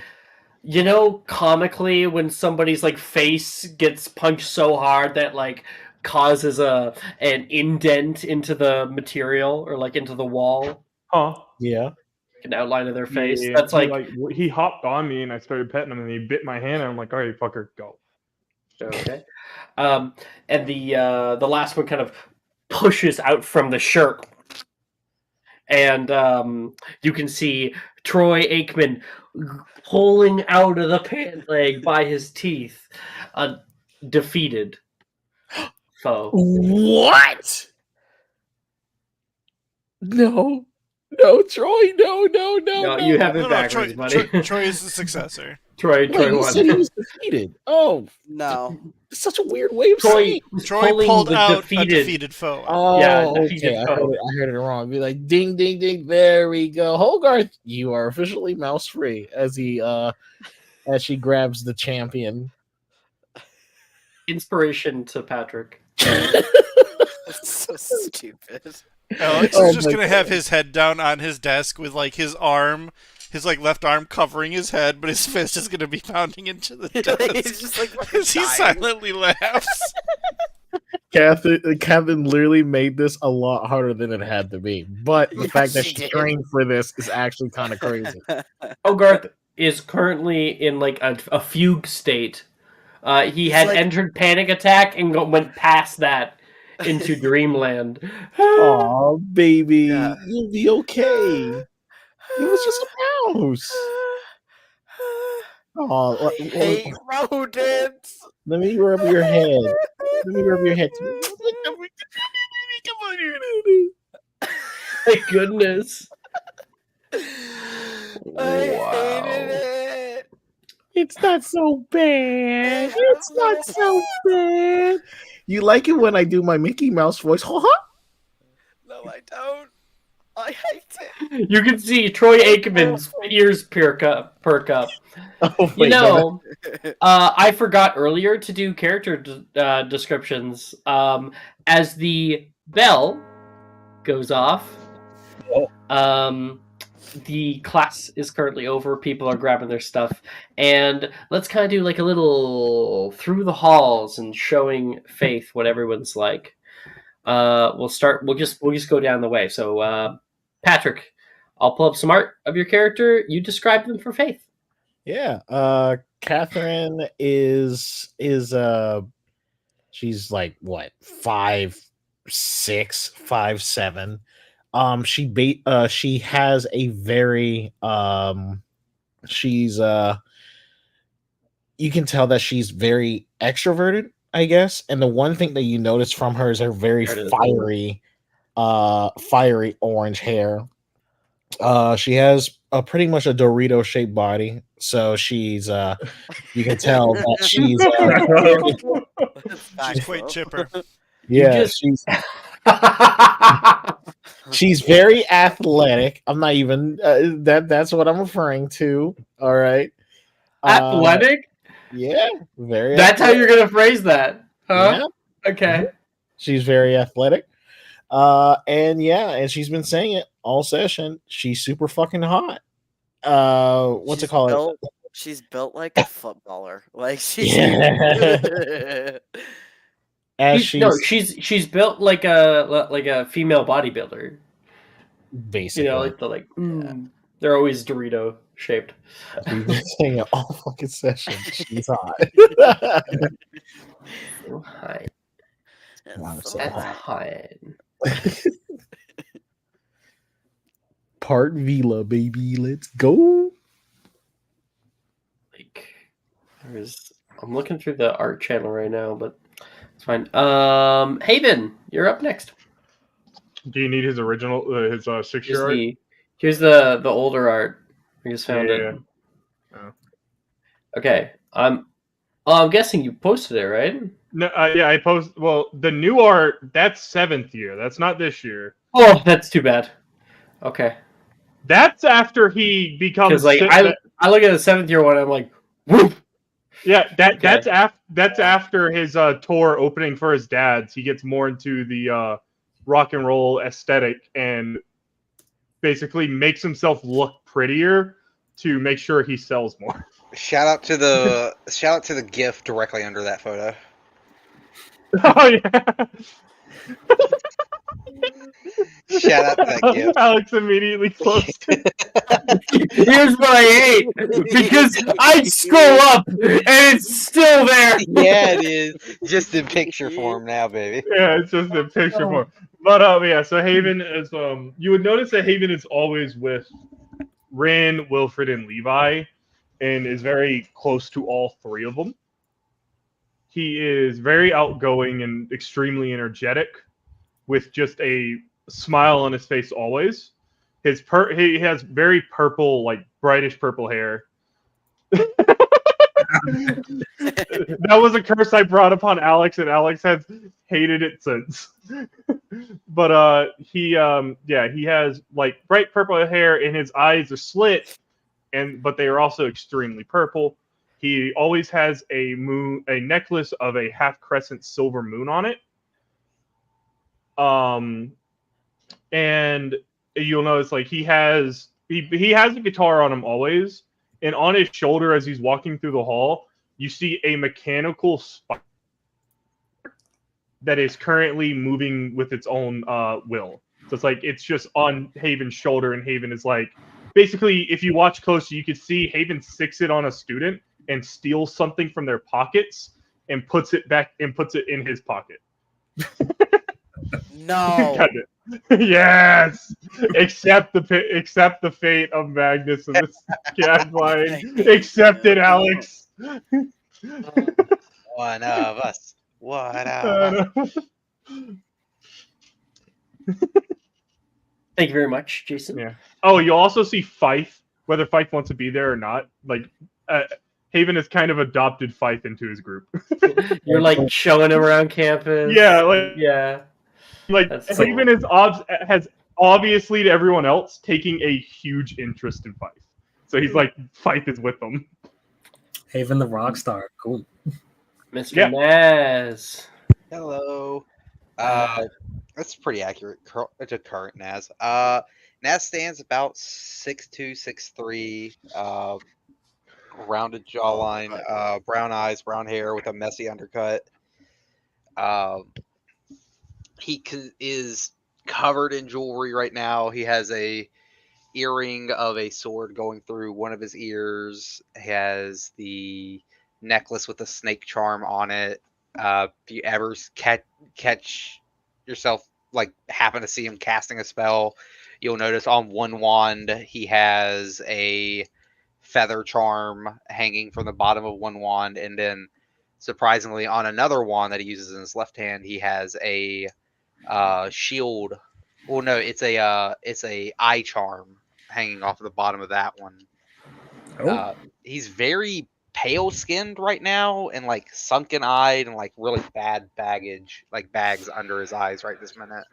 you know, comically when somebody's like face gets punched so hard that like causes an indent into the material or like into the wall. Huh? Yeah. An outline of their face. Yeah, That's like he hopped on me and I started petting him and he bit my hand and I'm like, all right, fucker, go. okay. And the last one kind of pushes out from the shirt, and you can see Troy Aikman pulling out of the pant leg by his teeth, a defeated foe. What? No, Troy, no. You have it No, backwards, buddy. Troy is the successor. Troy You said he won. was defeated. Oh, No. it's such a weird way of Troy saying. was Troy pulling pulled the out a defeated. defeated foe. Oh, Yeah, okay. defeated I foe. heard it wrong. Be like, ding, ding, ding. There we go. Hogarth, you are officially mouse free. As she grabs the champion. Inspiration to Patrick. That's so stupid. Alex Oh is just my gonna have his head down on his desk with like his like left arm covering his head, but his fist is gonna be pounding into the desk. He's just like As he silently laughs. Catherine literally made this a lot harder than it had to be. But the Yes, fact that she she did. trained for this is actually kind of crazy. Hogarth is currently in like a fugue state. He had like- entered panic attack and went past that into dreamland. Oh, baby, Yeah. you'll be okay. It was just a mouse. Oh, I hate rodents. let me rub your head. Let me rub your head. Come on here. My goodness. I hated it. It's not so bad. It's not so bad. You like it when I do my Mickey Mouse voice? No, I don't. I hate it. You can see Troy Aikman's ears perk up. Oh You my God. know, I forgot earlier to do character descriptions. As the bell goes off, the class is currently over. People are grabbing their stuff, and let's kind of do like a little through the halls and showing Faith what everyone's like. We'll start. We'll just go down the way. So, Patrick, I'll pull up some art of your character. You describe them for Faith. Yeah. Catherine is she's like what 5'6", 5'7". She has a very she's you can tell that she's very extroverted, I guess. And the one thing that you notice from her is her very fiery orange hair. She has pretty much a Dorito shaped body, so she's you can tell that She's quite chipper. yeah, she's very athletic. I'm not even that's what I'm referring to. All right. Athletic? Yeah, very That's how athletic. you're gonna phrase that, huh? Yeah. Okay. She's very athletic. And she's been saying it all session. She's super fucking hot. What's it called? She's built like a footballer. Like she's Yeah. As she's built like a female bodybuilder. basically, They're always Dorito shaped. we've been saying it all fucking session. She's hot. So hot. So That's hot. hot. Part Vila, baby. Let's go. I'm looking through the art channel right now, but it's fine. Haven, you're up next. Do you need his original, his 6-year art? Here's the older art. I just found it. Oh. Okay, I'm guessing you posted it, right? No, I posted. Well, the new art, that's 7th year. That's not this year. Oh, that's too bad. Okay. That's after he becomes. I look at the 7th year one. I'm like, whoop. Yeah, that's after his tour opening for his dad's. He gets more into the rock and roll aesthetic and basically makes himself look prettier to make sure he sells more. Shout out to the GIF directly under that photo. Oh yeah. Shout out to that GIF. Alex immediately closed it. Here's what I hate, because I scroll up and it's still there. Yeah, it is. Just in picture form now, baby. Yeah, it's just in picture form. But yeah, so Haven is you would notice that Haven is always with Rin, Wilfred, and Levi, and is very close to all three of them. He is very outgoing and extremely energetic, with just a smile on his face always. He has very purple, like brightish purple hair. That was a curse I brought upon Alex, and Alex has hated it since. But he has like bright purple hair, and his eyes are slit, but they are also extremely purple. He always has a necklace of a half crescent silver moon on it. And you'll notice like he has a guitar on him always, and on his shoulder as he's walking through the hall, you see a mechanical spider that is currently moving with its own will. So it's like it's just on Haven's shoulder, and Haven is like basically, if you watch closely, you can see Haven sticks it on a student and steals something from their pockets and puts it in his pocket. No. Yes. Accept the fate of Magnus and this gadflying. Accept it, Alex. One of us. One of us. Thank you very much, Jason. Yeah. Oh, you'll also see Fife, whether Fife wants to be there or not. Like, Haven has kind of adopted Fife into his group. You're like showing him around campus. Yeah, like Haven has obviously to everyone else taking a huge interest in Fife. So he's like, Fife is with them. Haven the rock star, cool. Mr. Naz. Hello. That's pretty accurate to current Naz. Naz stands about 6'2", 6'3", rounded jawline, brown eyes, brown hair with a messy undercut. He is covered in jewelry right now. He has a earring of a sword going through one of his ears. He has the necklace with a snake charm on it. If you ever catch yourself like happen to see him casting a spell, you'll notice on one wand he has a feather charm hanging from the bottom of one wand, and then surprisingly on another wand that he uses in his left hand he has a shield. Well, no, it's a eye charm hanging off of the bottom of that one. He's very pale skinned right now and like sunken eyed and like really bad bags under his eyes right this minute.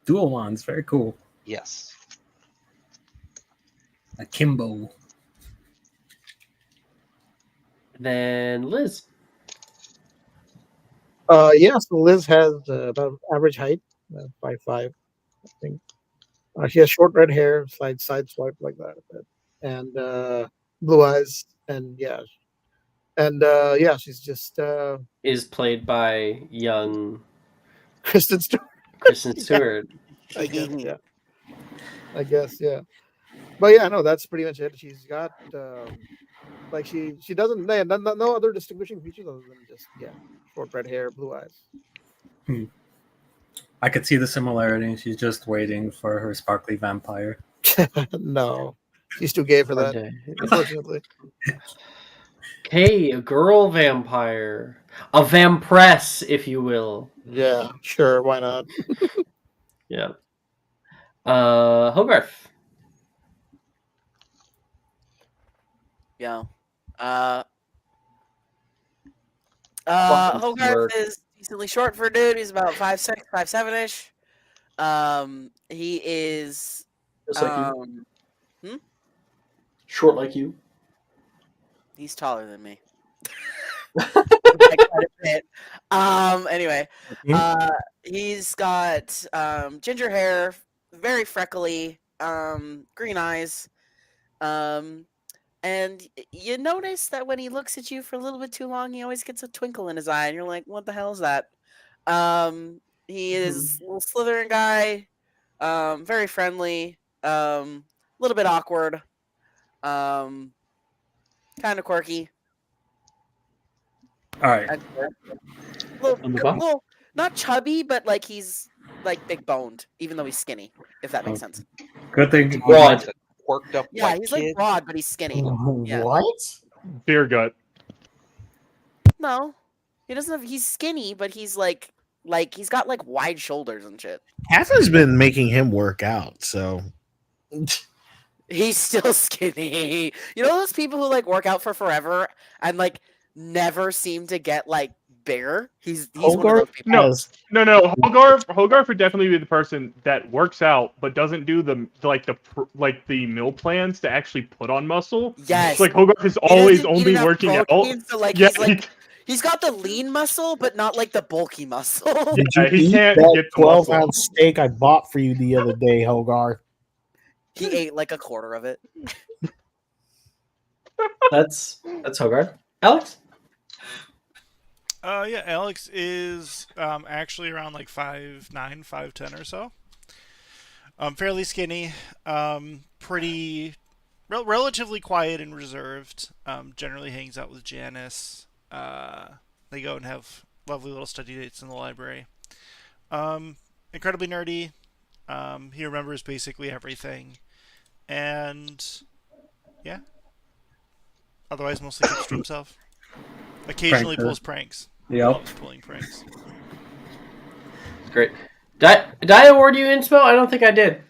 Dual wands, very cool. Yes. Akimbo. Then Liz. Yeah, so Liz has about average height, 5'5", I think. She has short red hair, side swipe like that, and blue eyes, and yeah, she's just Is played by young Kristen Stewart. Kristen Yeah, Stewart. I guess, yeah, I guess, yeah. But yeah, no, that's pretty much it. She's got like she doesn't no other distinguishing features other than just short red hair, blue eyes. I could see the similarity. She's just waiting for her sparkly vampire. No, she's too gay for Hard that, to- unfortunately. Okay, a girl vampire. A vampress, if you will. Yeah, sure, why not? Yeah. Hogarth. Yeah. Welcome, Hogarth Mark. is decently short for a dude. He's about 5'6", 5'7"-ish. He is Just like you. hmm? Short like you. He's taller than me. By quite a bit. Anyway, he's got ginger hair, very freckly, green eyes. And you notice that when he looks at you for a little bit too long, he always gets a twinkle in his eye, and you're like, "What the hell is that?" He is a little Slytherin guy, very friendly, a little bit awkward, kind of quirky. All right. Little, not chubby, but like he's like big boned, even though he's skinny. If that makes sense. Good thing. Broad. Worked up Yeah, white he's kid. like broad, but he's skinny. Yeah. What? Beer gut. No, he doesn't have. He's skinny, but he's like he's got like wide shoulders and shit. Catherine's been making him work out, so He's still skinny. You know those people who like work out for forever and like never seem to get like bigger? He's one of those people. No. Hogarth would definitely be the person that works out but doesn't do the meal plans to actually put on muscle. Yes. Like Hogarth is He always doesn't eat only enough working out. protein, so like Yeah, he's got the lean muscle, but not like the bulky muscle. did you he eat can't that get the muscle. 12-ounce steak I bought for you the other day, Hogarth? He ate like a quarter of it. That's Hogarth. Alex? Yeah, Alex is actually around like 5'9", 5'10" or so. Fairly skinny, pretty, relatively quiet and reserved. Generally hangs out with Janice. They go and have lovely little study dates in the library. Incredibly nerdy. He remembers basically everything. And yeah. Otherwise, mostly keeps to himself. Occasionally Pranker. pulls pranks. Yep. Loves pulling pranks. Great. Did I award you inspo? I don't think I did.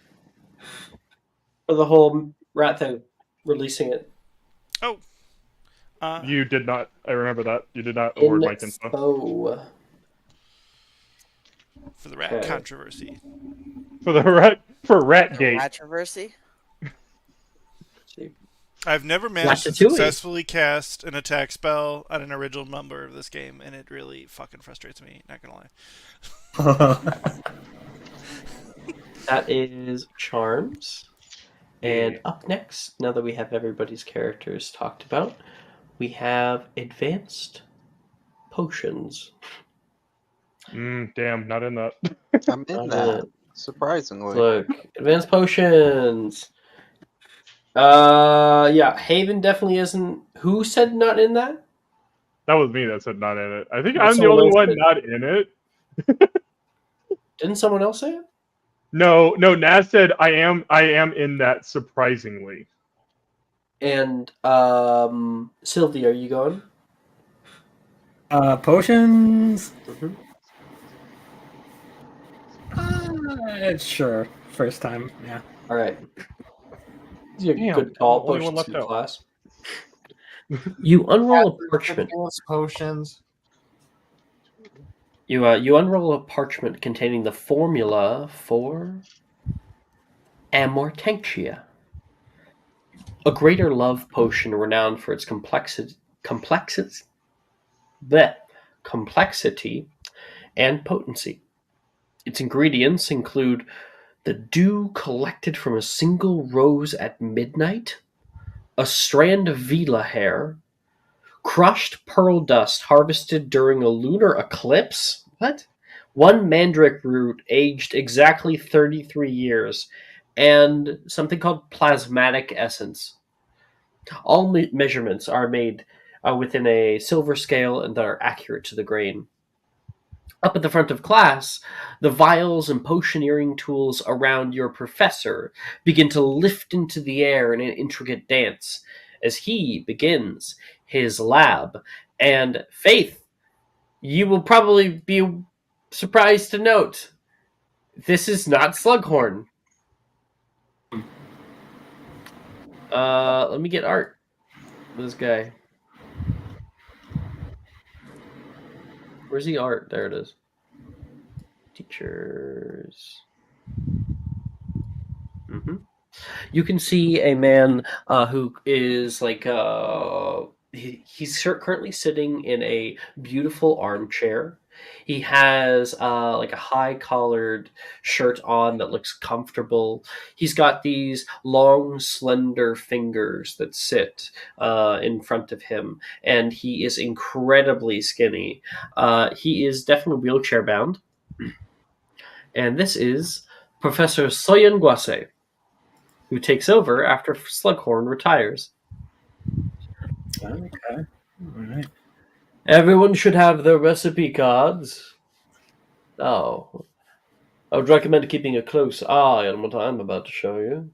For the whole rat thing, releasing it. Oh. You did not. I remember that. You did not award Mike inspo. Inspo. For the rat Okay. controversy. For Ratgate. Controversy. I've never managed to Ratatouille. successfully cast an attack spell on an original member of this game, and it really fucking frustrates me, not gonna lie. That is Charms. And up next, now that we have everybody's characters talked about, we have Advanced Potions. Damn, not in that. I'm in Not that. it. Surprisingly. Look, Advanced Potions. Yeah, Haven definitely isn't. Who said not in that? That was me that said not in it. I think But I'm the someone only else one did. not in it. Didn't someone else say it? No, Naz said I am in that surprisingly. And Sylvie, are you going? Potions. Mm-hmm. Sure. First time. Yeah. All right. These are Damn, good call. only one Potions left in out. class. You unroll a parchment. Potions. You unroll a parchment containing the formula for Amortentia, a greater love potion renowned for its complexity and potency. Its ingredients include the dew collected from a single rose at midnight, a strand of Vela hair, crushed pearl dust harvested during a lunar eclipse. What? One mandrake root aged exactly 33 years, and something called plasmatic essence. All measurements are made within a silver scale and are accurate to the grain. Up at the front of class, the vials and potioneering tools around your professor begin to lift into the air in an intricate dance as he begins his lab. And Faith, you will probably be surprised to note this is not Slughorn. Let me get art. This guy. Where's the art? There it is. Teachers. You can see a man who is like he's currently sitting in a beautiful armchair. He has like a high collared shirt on that looks comfortable. He's got these long, slender fingers that sit in front of him, and he is incredibly skinny. He is definitely wheelchair bound. And this is Professor Soyen Guase, who takes over after Slughorn retires. Okay. All right. Everyone should have their recipe cards. Oh, I would recommend keeping a close eye on what I'm about to show you,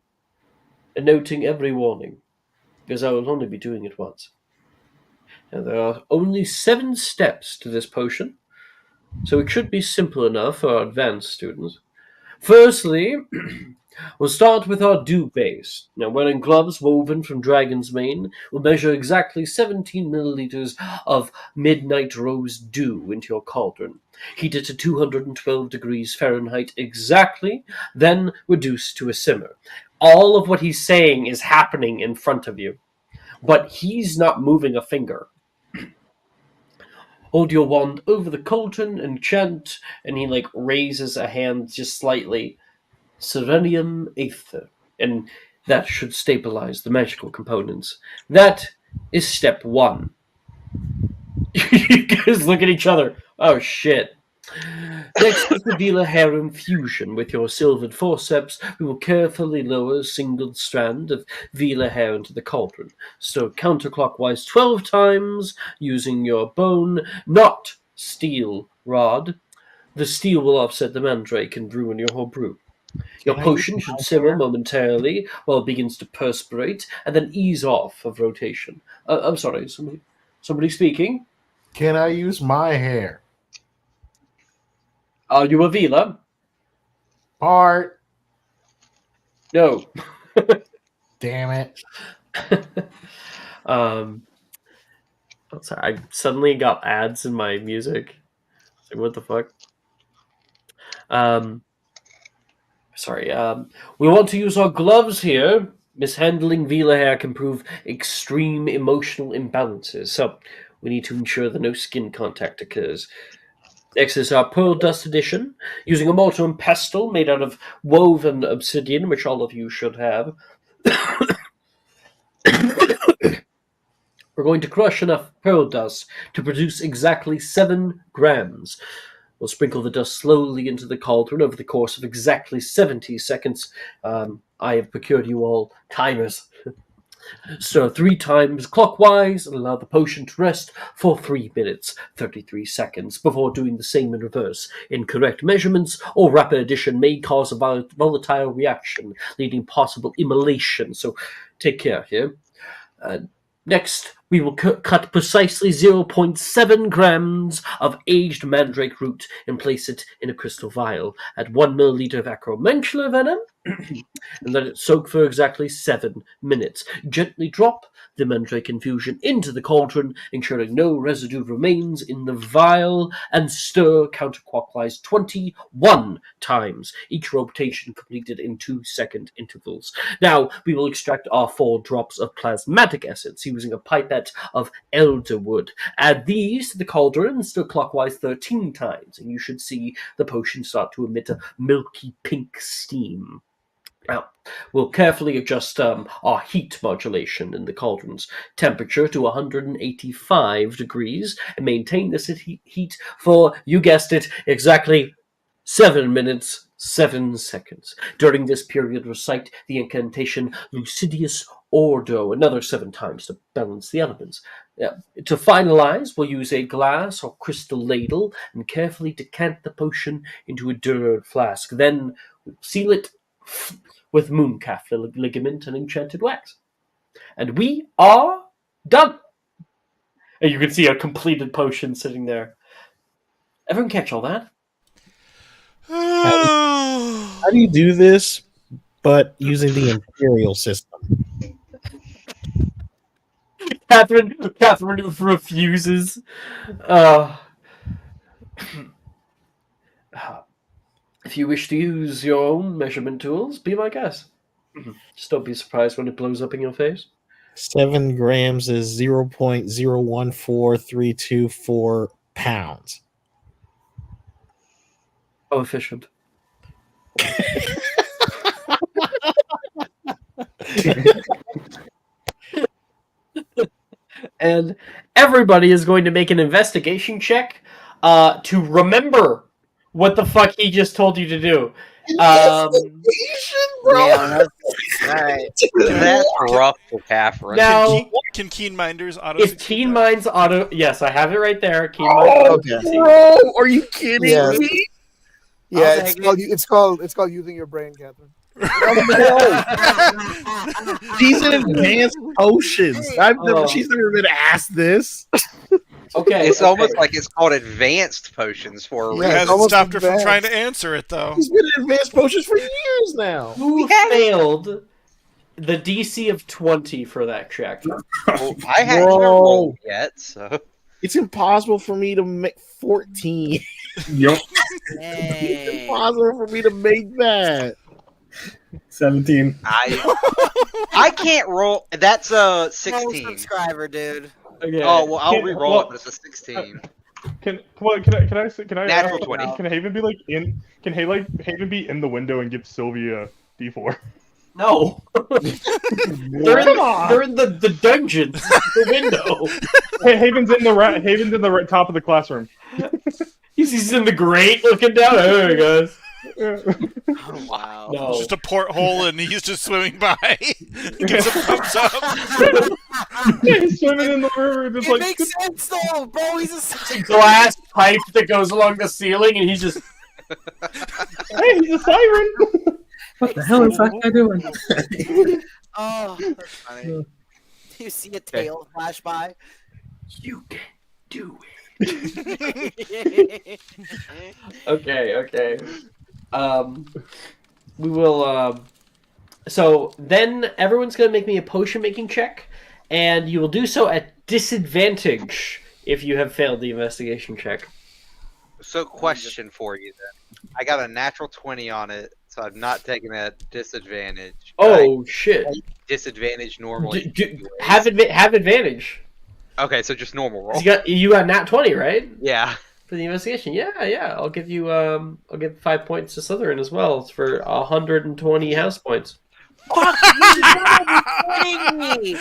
and noting every warning, because I will only be doing it once. And there are only 7 steps to this potion, so it should be simple enough for our advanced students. Firstly, we'll start with our dew base. Now, wearing gloves woven from dragon's mane, we'll measure exactly 17 milliliters of midnight rose dew into your cauldron. Heat it to 212 degrees Fahrenheit exactly, then reduce to a simmer. All of what he's saying is happening in front of you, but he's not moving a finger. Hold your wand over the cauldron and chant, and he like raises a hand just slightly. Serenium Aether, and that should stabilize the magical components. That is step 1. You guys look at each other. Oh shit. Next is the Vela hair infusion. With your silvered forceps, we will carefully lower a single strand of Vela hair into the cauldron. Stir counterclockwise 12 times using your bone, not steel rod. The steel will offset the mandrake and ruin your whole brew. Your potion should simmer momentarily while it begins to perspirate, and then ease off of rotation. I'm sorry, somebody speaking? Can I use my hair? Are you a Vela? Part. No. Damn it. I'm sorry, I suddenly got ads in my music. Like, what the fuck? Sorry, we want to use our gloves here. Mishandling Vela hair can prove extreme emotional imbalances, so we need to ensure that no skin contact occurs. Next is our Pearl Dust Edition, using a mortar and pestle made out of woven obsidian, which all of you should have. We're going to crush enough pearl dust to produce exactly 7 grams. We'll sprinkle the dust slowly into the cauldron over the course of exactly 70 seconds. I have procured you all timers. Stir 3 times clockwise and allow the potion to rest for 3 minutes, 33 seconds, before doing the same in reverse. Incorrect measurements or rapid addition may cause a volatile reaction, leading possible immolation, so take care here. Next, we will cut precisely 0.7 grams of aged mandrake root and place it in a crystal vial. Add 1 milliliter of acromantula venom and let it soak for exactly 7 minutes. Gently drop the mandrake infusion into the cauldron, ensuring no residue remains in the vial, and stir counterclockwise 21 times, each rotation completed in 2-second intervals. Now, we will extract our 4 drops of plasmatic essence using a pipette pipette of elderwood. Add these to the cauldron and stir clockwise 13 times, and you should see the potion start to emit a milky pink steam. Now, we'll carefully adjust our heat modulation in the cauldron's temperature to 185 degrees and maintain this heat for, you guessed it, exactly 7 minutes, 7 seconds. During this period, recite the incantation Lucidius Ordo another 7 times to balance the elements. To finalize, we'll use a glass or crystal ladle and carefully decant the potion into a Durd flask. Then we'll seal it with mooncalf ligament and enchanted wax. And we are done! And you can see a completed potion sitting there. Everyone catch all that? How do you do this, but using the Imperial system? Catherine refuses. If you wish to use your own measurement tools, be my guest. Just don't be surprised when it blows up in your face. 7 grams is 0.014324 pounds. How efficient. And everybody is going to make an investigation check to remember what the fuck he just told you to do. Bro. Yeah, right. That's rough for Catherine. Now, Can Keen Minders auto? if Keen Minds auto, yes, I have it right there. Keen Minds auto. Bro, are you kidding Yes. me? Yeah, it's called using your brain, Catherine. She's in advanced potions. She's never been asked this. Okay, It's almost like it's called advanced potions for a Yeah, It reason. it's hasn't almost stopped her from advanced. trying to answer it though. She's been in advanced potions for years now. Who failed the DC of 20 for that check? Well, I haven't Bro. rolled yet, so It's impossible for me to make 14. Yup. It's impossible for me to make that. 17. I can't roll. That's a 16. Subscriber, dude. Okay. Oh well, I'll Can't- re-roll well, it, but it's a 16. Can I Natural ask, 20. Can Haven be like in? Can Haven be in the window and give Sylvia D4? No. they're in the dungeon, the window. Hey, Haven's in the top of the classroom. He's in the grate looking down. Hey guys. Oh, wow. No. It's just a porthole and he's just swimming by. Gives a thumbs up. He's swimming in the river, just It like makes sense though, bro. He's a siren. Glass pipe that goes along the ceiling, and he's just. hey, he's a siren. What the hell is that guy doing? Oh, that's funny. You see a tail flash by? You can do it. Okay. We will. So then everyone's going to make me a potion making check, and you will do so at disadvantage if you have failed the investigation check. So, question for you then. I got a natural 20 on it, so I'm not taking a disadvantage. Oh shit! Disadvantage normally. Have advantage. Okay, so just normal roll. You got nat 20, right? Yeah. For the investigation, yeah. I'll give you 5 points to Slytherin as well. It's for 120 house points. Fuck you! Me.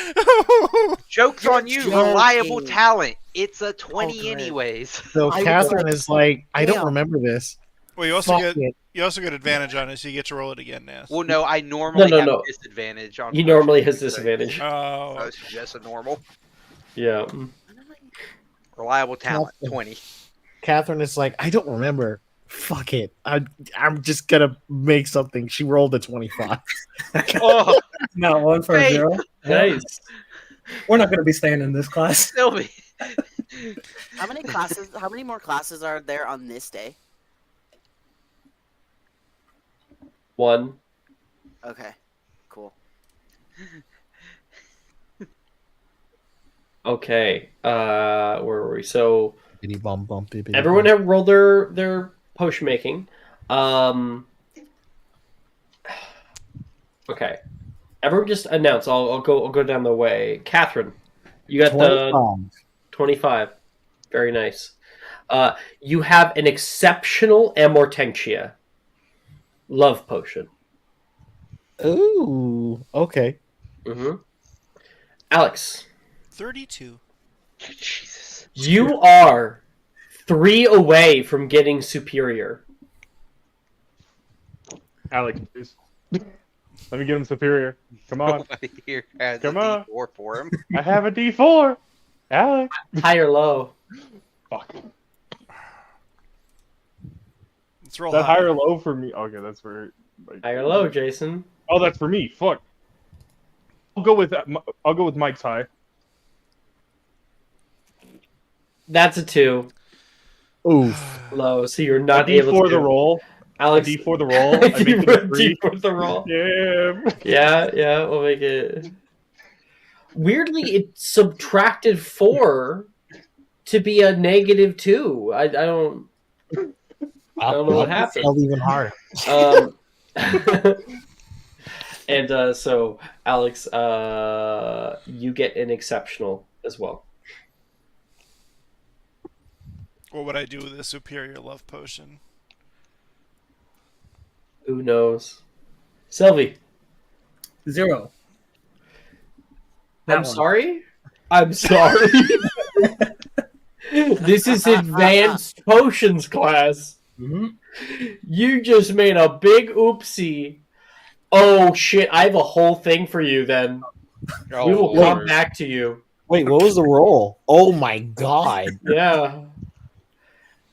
Joke's on you, joking. reliable talent. It's a 20 Okay. anyways. So I Catherine was is like, I don't damn. remember this. Well, you also Fuck get it. advantage on it, so you get to roll it again, Nas. Well, no, I normally have No. disadvantage on. He normally has potions, disadvantage. So Oh, it's just a normal. Yeah. Reliable talent, 20. Catherine is like, I don't remember. Fuck it. I'm just gonna make something. She rolled a 25. Oh, Not one for Hey. a 0. Nice. We're not going to be staying in this class. Sylvie. How many classes? How many more classes are there on this day? 1. Okay, cool. Okay. Where were we? So Bitty bum bum, bibbidi everyone bum. have rolled their potion making. Okay. Everyone just announce. I'll go down the way. Catherine, You got the 25. 25. Very nice. You have an exceptional amortentia. Love potion. Ooh, okay. Mm-hmm. Alex, 32. Jesus. you are 3 away from getting superior. Alex, please. Let me get him superior. Come on. Nobody here has Come a on. D4 for him. I have a D4. Alex. High or low? Fuck. Let's roll That high. high or low for me? Okay, that's for. Like, High or low, Jason? oh, that's for me. Fuck. I'll go with that. I'll go with Mike's high. That's a 2. Oof. Low, so you're not a D4 able to. the roll. Alex, A D4 the roll. I make it a 3. D4 the roll. Yeah. Yeah, we'll make it. Weirdly, it subtracted 4 to be a -2. I don't know what happened. Felt even harder. And so, Alex, you get an exceptional as well. What would I do with a superior love potion? Who knows? Sylvie. 0. I'm sorry? I'm sorry. This is advanced potions class. You just made a big oopsie. Oh shit, I have a whole thing for you then. Oh, We will Lord. come back to you. Wait, what was the roll? Oh my god. Yeah.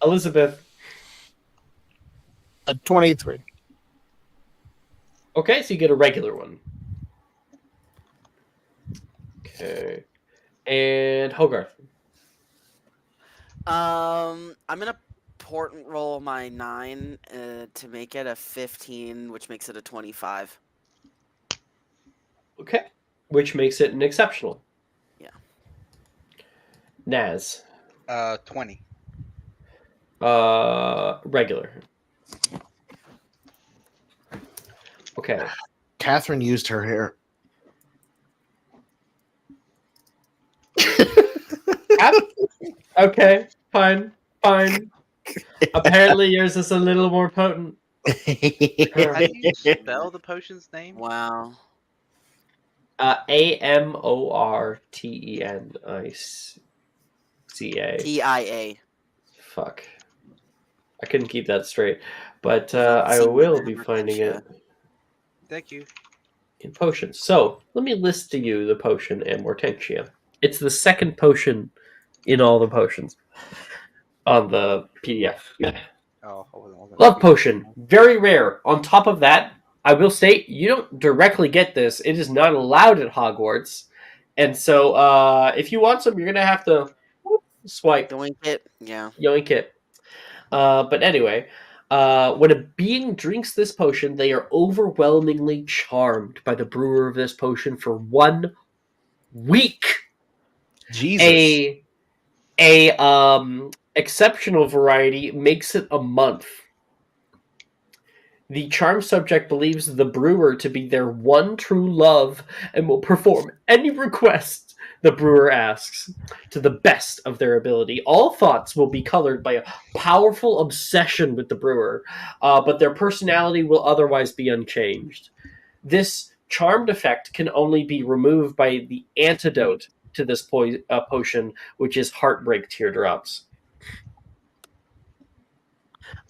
Elizabeth. A 23. Okay, so you get a regular one. Okay. And Hogarth. I'm gonna important roll my 9 to make it a 15, which makes it a 25. Okay. Which makes it an exceptional. Yeah. Naz. 20. Regular. Okay. Catherine used her hair. Okay, fine. Apparently yours is a little more potent. How do you spell the potion's name? Wow. AMORTENICA. TIA. Fuck. I couldn't keep that straight. But I will be finding it Thank you. in potions. So, let me list to you the potion Amortentia. It's the second potion in all the potions on the PDF. Oh, I wasn't Love potion, very rare. On top of that, I will state you don't directly get this. It is not allowed at Hogwarts, and so if you want some, you're gonna have to swipe, Doink it. Yeah. yoink it. But anyway, when a being drinks this potion, they are overwhelmingly charmed by the brewer of this potion for 1 week. Jesus. A exceptional variety makes it a month. The charmed subject believes the brewer to be their one true love and will perform any request the brewer asks to the best of their ability. All thoughts will be colored by a powerful obsession with the brewer, but their personality will otherwise be unchanged. This charmed effect can only be removed by the antidote to this potion, which is heartbreak teardrops.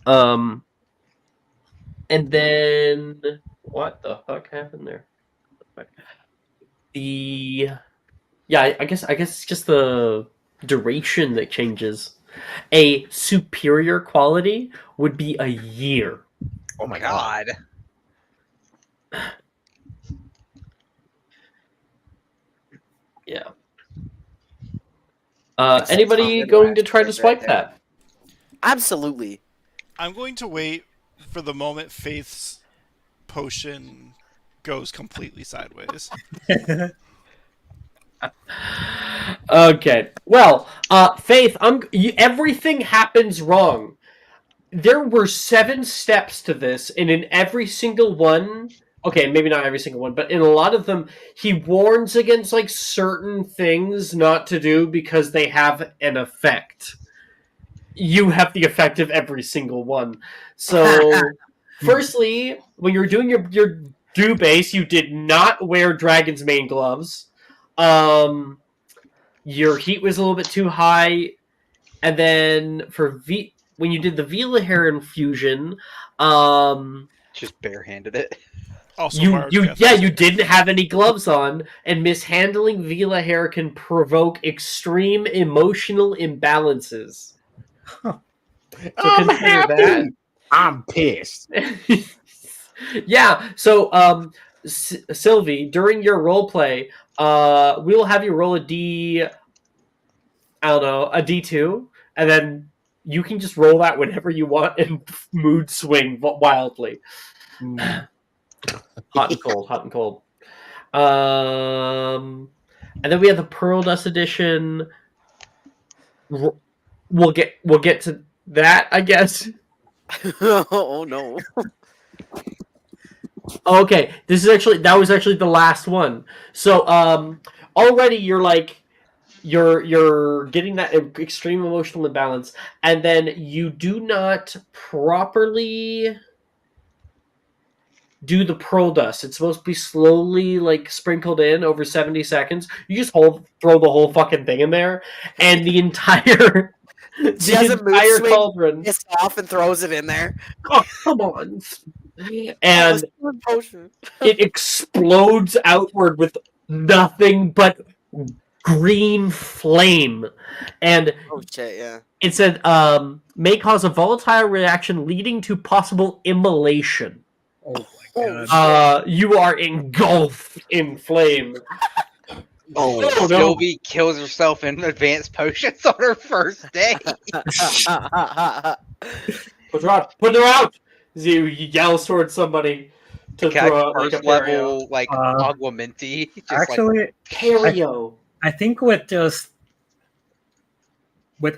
And then what the fuck happened there? I guess it's just the duration that changes. A superior quality would be a year. Oh my god. Yeah. Anybody going to try to swipe that? Absolutely. I'm going to wait for the moment Faith's potion goes completely sideways. Okay. Well, Faith, everything happens wrong. There were 7 steps to this, and in every single one, Okay, maybe not every single one, but in a lot of them, he warns against like certain things not to do because they have an effect. You have the effect of every single one. So, firstly, when you're doing your do base, you did not wear Dragon's Mane gloves. Your heat was a little bit too high, and then when you did the Vila hair infusion, Just barehanded it. Also, you borrowed you yeah Catherine's you hair. didn't have any gloves on, and mishandling Vila hair can provoke extreme emotional imbalances. So I'm consider that. happy. I'm pissed. Yeah. So, Sylvie, during your role play, we will have you roll a D. I don't know, a D2, and then you can just roll that whenever you want and mood swing wildly. Hot and cold, hot and cold. And then we have the Pearl Dust edition. We'll get to that, I guess. Oh no. Okay, that was actually the last one. So already you're getting that extreme emotional imbalance, and then you do not properly do the pearl dust. It's supposed to be slowly like sprinkled in over 70 seconds. You just throw the whole fucking thing in there, and the entire She has a mood entire swing, cauldron. It's off and throws it in there. Oh, come on. And Potion. it explodes outward with nothing but green flame. And Oh shit, yeah. it said may cause a volatile reaction leading to possible immolation. Oh my god. You are engulfed in flame. Oh, no. Sylvie kills herself in advanced potions on her first day. Put her out! Put her out! You yells towards somebody to Can I throw out like a first level perio. like Aguamenti? Just Actually, Perio. I think with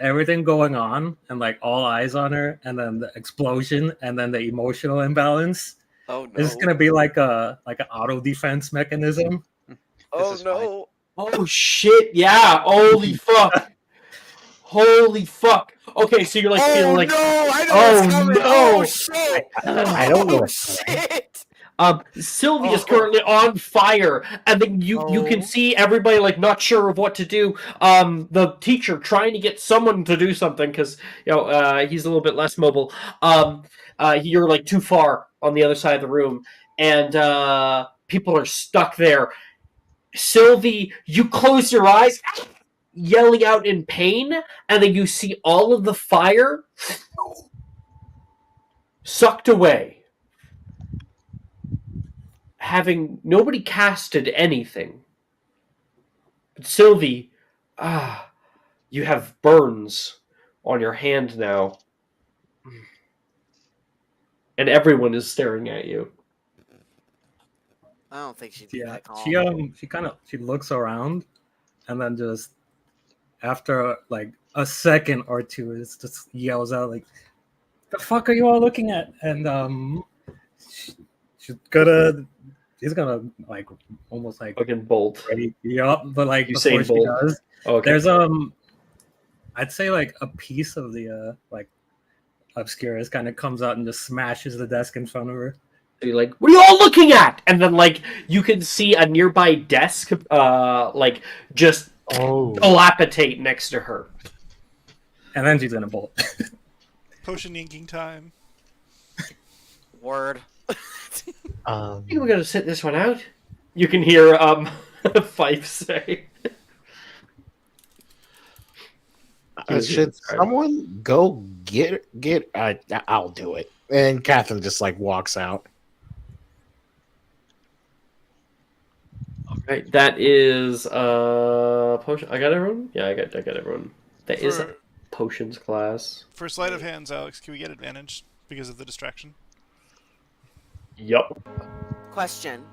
everything going on and like all eyes on her, and then the explosion, and then the emotional imbalance, Oh no. this is gonna be like an auto defense mechanism. Oh no. Oh shit! Yeah! Holy fuck! Holy fuck! Okay, so you're like feeling like, no! I know oh what's coming. no! Oh shit! I don't know. Oh shit! Sylvie is currently on fire, and then you can see everybody like not sure of what to do. The teacher trying to get someone to do something because he's a little bit less mobile. You're like too far on the other side of the room, and people are stuck there. Sylvie, you close your eyes, yelling out in pain, and then you see all of the fire sucked away. Having nobody casted anything. But Sylvie, you have burns on your hand now. And everyone is staring at you. I don't think she'd be Yeah, that calm. she looks around, and then just after like a second or two, it just yells out like, "The fuck are you all looking at?" And she's gonna like almost like fucking bolt. Yup, but like Usain before she Bolt. does, Okay. there's I'd say like a piece of the like Obscurus kind of comes out and just smashes the desk in front of her. You're like, what are you all looking at? And then like you can see a nearby desk like just dilapidate next to her. And then she's gonna bolt. Potion inking time. Word. I think we're gonna sit this one out. You can hear Fife say. Should someone go get? I'll do it. And Catherine just like walks out. Right, that is potion. I got everyone. Yeah, I got everyone. That is a potions class. For sleight of hands, Alex, can we get advantage because of the distraction? Yup. Question.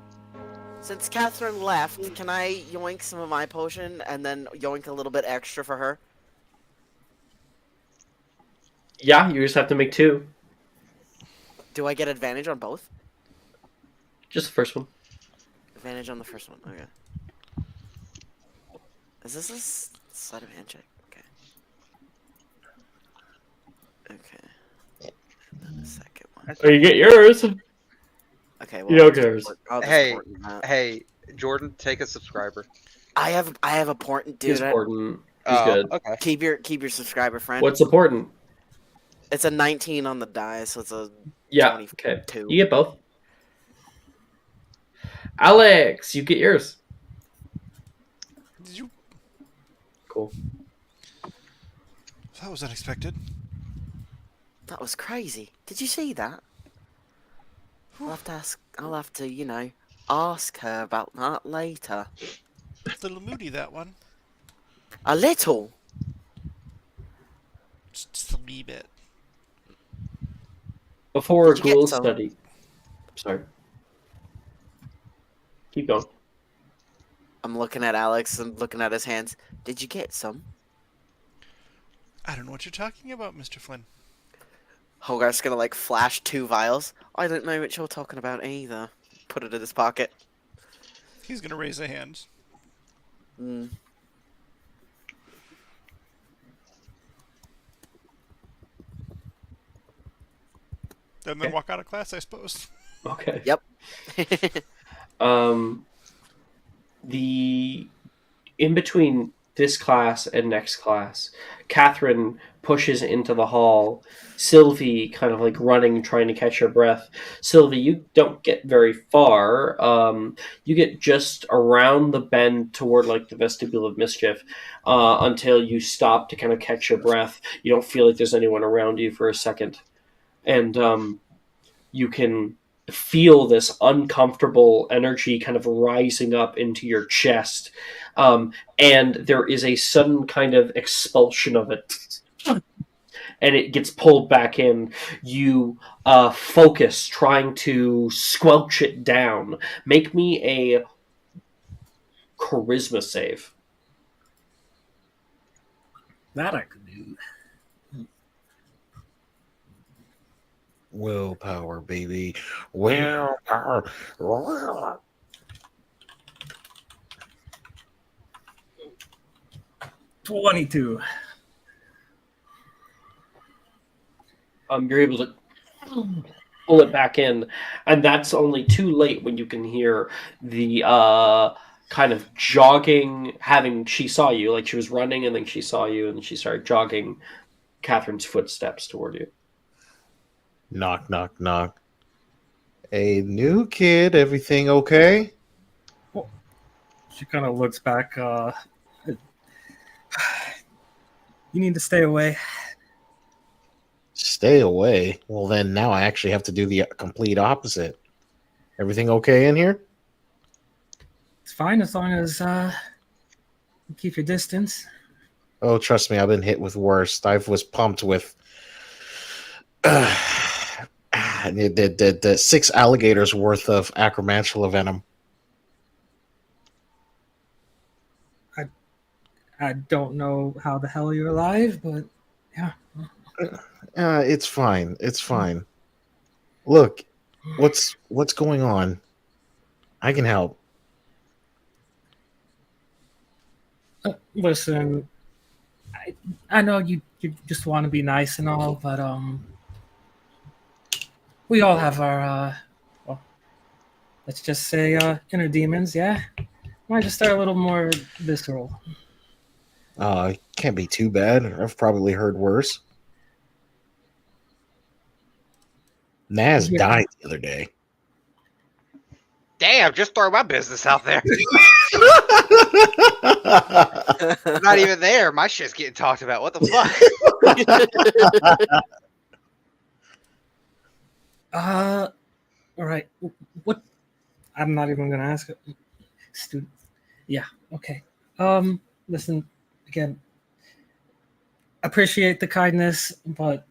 Since Catherine left, can I yoink some of my potion and then yoink a little bit extra for her? Yeah, you just have to make 2. Do I get advantage on both? Just the first one. Advantage on the first one. Okay. Is this a sleight of hand check? Okay. Okay. And then the second one. Oh, you get yours. Okay. You don't get yours. Hey, hey, Jordan, take a subscriber. I have a important He's dude. important. He's Oh, good. okay. Keep your subscriber friend. What's important? It's a 19 on the die, so it's a Yeah. 22. Okay. You get both. Alex, you get yours. Did you? Cool. That was unexpected. That was crazy. Did you see that? I'll have to ask. I'll have to, ask her about that later. A little moody, that one. A little. Just a wee bit. Before Did you get Ghoul some? study. Sorry. Keep going. I'm looking at Alex and looking at his hands. Did you get some? I don't know what you're talking about, Mr. Flynn. Hogarth's gonna flash 2 vials. I don't know what you're talking about either. Put it in his pocket. He's gonna raise a hand. Mm. And then walk out of class, I suppose. Okay. Yep. The in between this class and next class, Catherine pushes into the hall. Sylvie kind of running, trying to catch her breath. Sylvie, you don't get very far. You get just around the bend toward the vestibule of mischief until you stop to kind of catch your breath. You don't feel like there's anyone around you for a second. And you can feel this uncomfortable energy kind of rising up into your chest. And there is a sudden kind of expulsion of it. And it gets pulled back in. You focus, trying to squelch it down. Make me a charisma save. That I could do. Willpower, baby. Willpower. 22. You're able to pull it back in, and that's only too late when you can hear the kind of jogging. She saw you, she was running, and then she saw you, and she started jogging Catherine's footsteps toward you. Knock, knock, knock. A new kid. Everything okay? She kind of looks back. You need to stay away. Stay away. Well, then now I actually have to do the complete opposite. Everything okay in here? It's fine as long as you keep your distance. Oh, trust me, I've been hit with worse. I was pumped with the 6 alligators worth of acromantula venom. I don't know how the hell you're alive, but yeah. It's fine. It's fine. Look, what's going on? I can help. Listen, I know you just want to be nice and all, but we all have our let's just say inner demons, yeah. Might just start a little more visceral. It can't be too bad. I've probably heard worse. Naz died the other day. Damn, just throw my business out there. I'm not even there. My shit's getting talked about. What the fuck? All right. What? I'm not even gonna ask. Student. Yeah. Okay. Listen. Again. Appreciate the kindness, but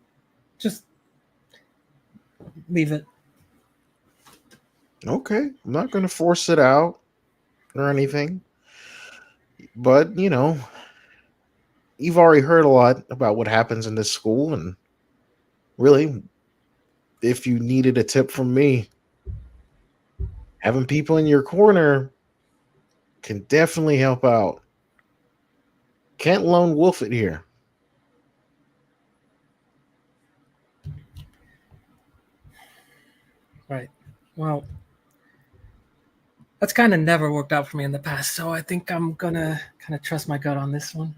just leave it. Okay, I'm not going to force it out or anything. But, you've already heard a lot about what happens in this school. And really, if you needed a tip from me, having people in your corner can definitely help out. Can't lone wolf it here. Right. Well, that's kind of never worked out for me in the past, so I think I'm gonna kind of trust my gut on this one,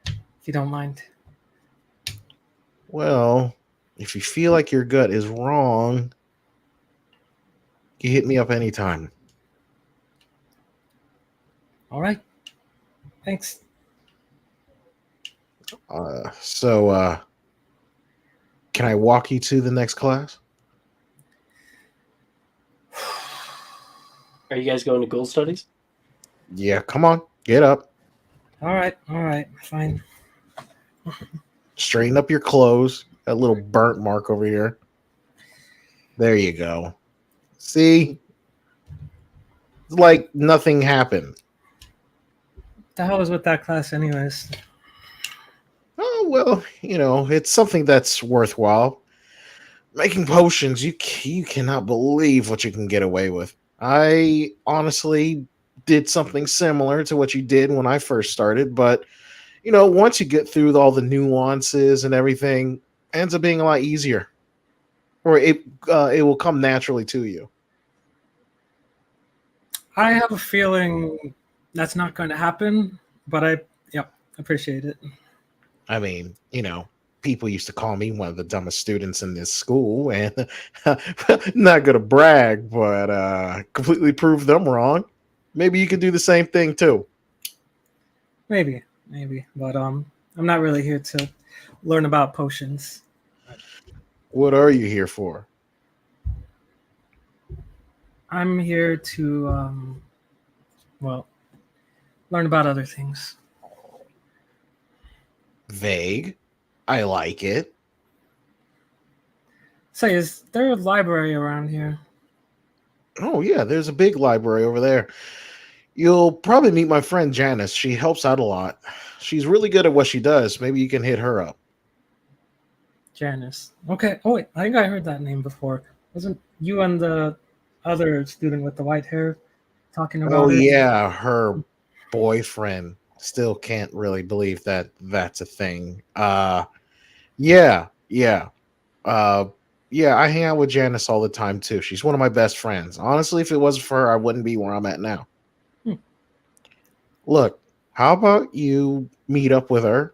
if you don't mind. Well, if you feel like your gut is wrong, you hit me up anytime. All right. Thanks. So, can I walk you to the next class? Are you guys going to Ghoul Studies? Yeah, come on, get up. All right. Fine. Straighten up your clothes. That little burnt mark over here. There you go. See? It's like nothing happened. The hell is with that class, anyways? Oh, well, it's something that's worthwhile. Making potions, you cannot believe what you can get away with. I honestly did something similar to what you did when I first started, but once you get through all the nuances and everything, it ends up being a lot easier, or it will come naturally to you. I have a feeling that's not going to happen, but I appreciate it. I mean, people used to call me one of the dumbest students in this school, and not gonna brag, but completely prove them wrong. Maybe you could do the same thing too. Maybe, but I'm not really here to learn about potions. What are you here for? I'm here to learn about other things. Vague. I like it. Say, is there a library around here? Oh yeah, there's a big library over there. You'll probably meet my friend Janice. She helps out a lot. She's really good at what she does. Maybe you can hit her up. Janice. Okay. Oh wait, I think I heard that name before. Wasn't you and the other student with the white hair talking about Oh her? yeah, her boyfriend. Still can't really believe that that's a thing. Yeah. Yeah, I hang out with Janice all the time too. She's one of my best friends. Honestly, if it wasn't for her, I wouldn't be where I'm at now. Look, how about you meet up with her,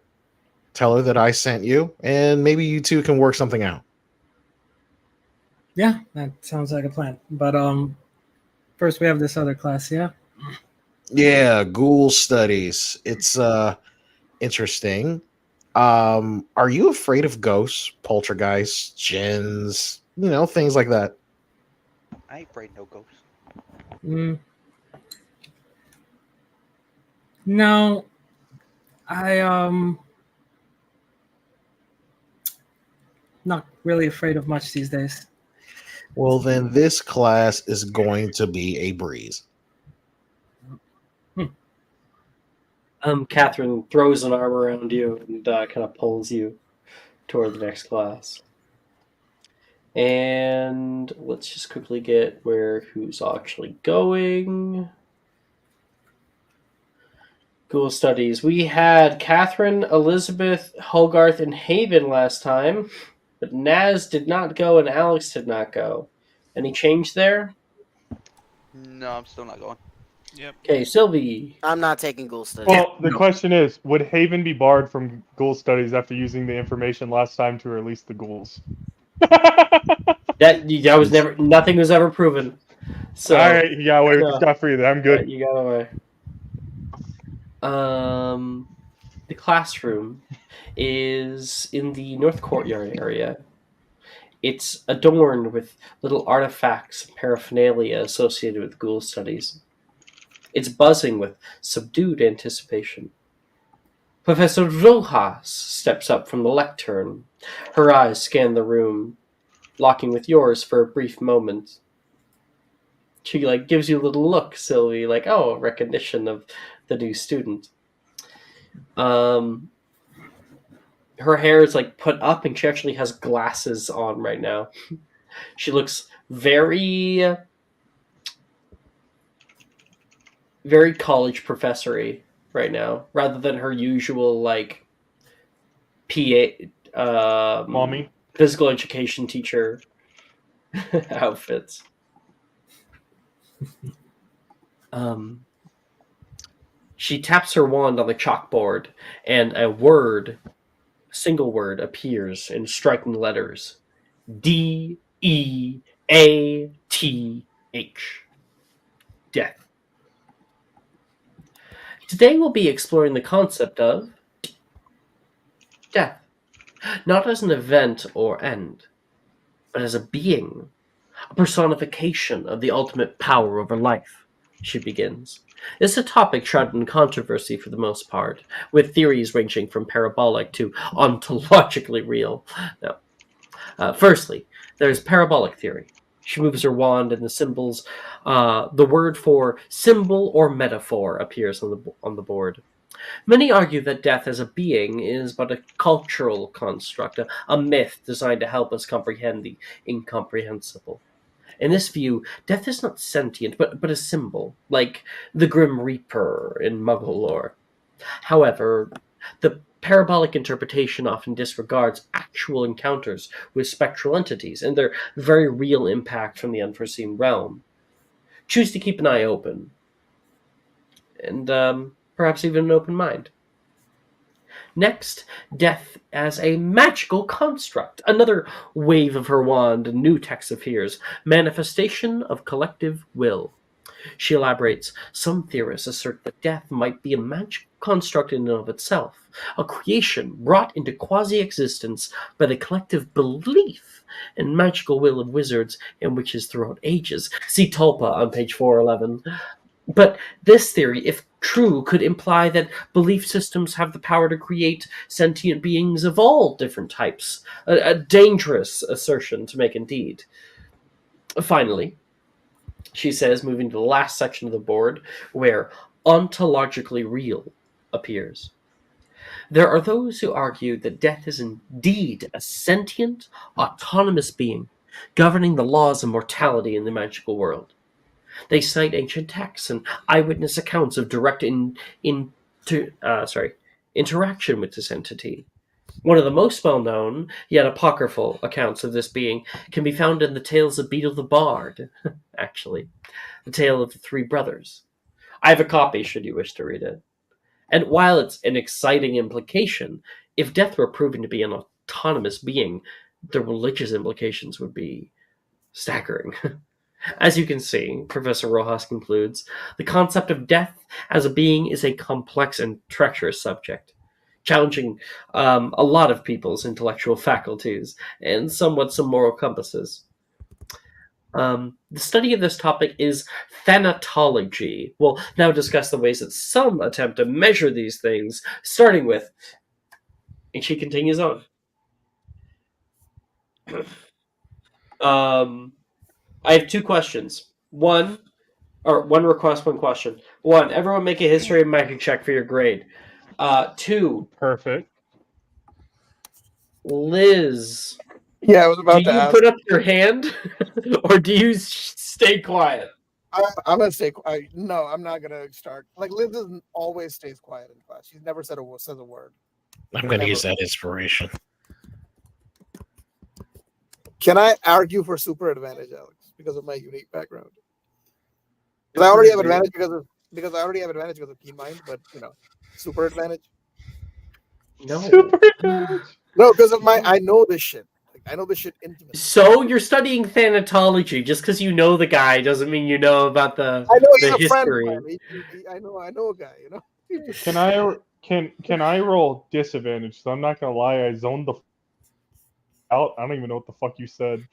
tell her that I sent you, and maybe you two can work something out. Yeah, that sounds like a plan. But first we have this other class, yeah? Yeah, ghoul studies. It's interesting. Are you afraid of ghosts, poltergeists, jinns, things like that? I ain't afraid no ghosts. No. I not really afraid of much these days. Well, then this class is going to be a breeze. Catherine throws an arm around you and kind of pulls you toward the next class. And let's just quickly get who's actually going. Ghoul Studies. We had Catherine, Elizabeth, Hogarth, and Haven last time, but Naz did not go and Alex did not go. Any change there? No, I'm still not going. Yep. Okay, Sylvie. I'm not taking ghoul studies. Well, the question is, would Haven be barred from ghoul studies after using the information last time to release the ghouls? That was never. Nothing was ever proven. So, all right, you got away scot-free. I'm good. You got away. The classroom is in the north courtyard area. It's adorned with little artifacts and paraphernalia associated with ghoul studies. It's buzzing with subdued anticipation. Professor Rojas steps up from the lectern. Her eyes scan the room, locking with yours for a brief moment. She gives you a little look, Sylvie, recognition of the new student. Her hair is put up, and she actually has glasses on right now. She looks very very college professory right now, rather than her usual like PA Mommy. physical education teacher outfits. She taps her wand on the chalkboard, and a single word, appears in striking letters: DEATH. Death. Today we'll be exploring the concept of death, not as an event or end, but as a being, a personification of the ultimate power over life. She begins. It's a topic shrouded in controversy for the most part, with theories ranging from parabolic to ontologically real. Now, firstly, there's parabolic theory. She moves her wand, and the word for symbol or metaphor appears on the board. Many argue that death as a being is but a cultural construct, a myth designed to help us comprehend the incomprehensible. In this view, death is not sentient, but a symbol, like the Grim Reaper in Muggle lore. However, the parabolic interpretation often disregards actual encounters with spectral entities and their very real impact from the unforeseen realm. Choose to keep an eye open, and perhaps even an open mind. Next, death as a magical construct. Another wave of her wand, a new text appears. Manifestation of collective will. She elaborates. Some theorists assert that death might be a magical construct in and of itself, a creation brought into quasi-existence by the collective belief and magical will of wizards and witches throughout ages. See Tulpa on page 411. But this theory, if true, could imply that belief systems have the power to create sentient beings of all different types. A dangerous assertion to make indeed. Finally, she says, moving to the last section of the board, where ontologically real appears. There are those who argue that death is indeed a sentient, autonomous being, governing the laws of mortality in the magical world. They cite ancient texts and eyewitness accounts of direct interaction with this entity. One of the most well-known, yet apocryphal, accounts of this being can be found in the Tales of Beetle the Bard, actually. The Tale of the Three Brothers. I have a copy, should you wish to read it. And while it's an exciting implication, if death were proven to be an autonomous being, the religious implications would be staggering. As you can see, Professor Rojas concludes, the concept of death as a being is a complex and treacherous subject, challenging a lot of people's intellectual faculties and somewhat some moral compasses. The study of this topic is thanatology. We'll now discuss the ways that some attempt to measure these things, starting with, and she continues on. I have two questions. One request, one question. One, everyone make a history and magic check for your grade. Two, Perfect. Yeah, Liz, I was about do to you ask. put up your hand, or do you stay quiet? I'm gonna stay quiet. No, I'm not gonna start. Like Liz doesn't always stays quiet in class. She's never says a word. I'm going to Never. use that inspiration. Can I argue for super advantage, Alex, because of my unique background? Because I already have advantage because of keen mind, but super advantage. No. Super advantage. No, because of I know this shit. Like, I know this shit intimately. So you're studying thanatology. Just because you know the guy doesn't mean you know about the I know he's the a friend. history. Man. I know a guy. Can I roll disadvantage? So I'm not gonna lie, I zoned the out. I don't even know what the fuck you said.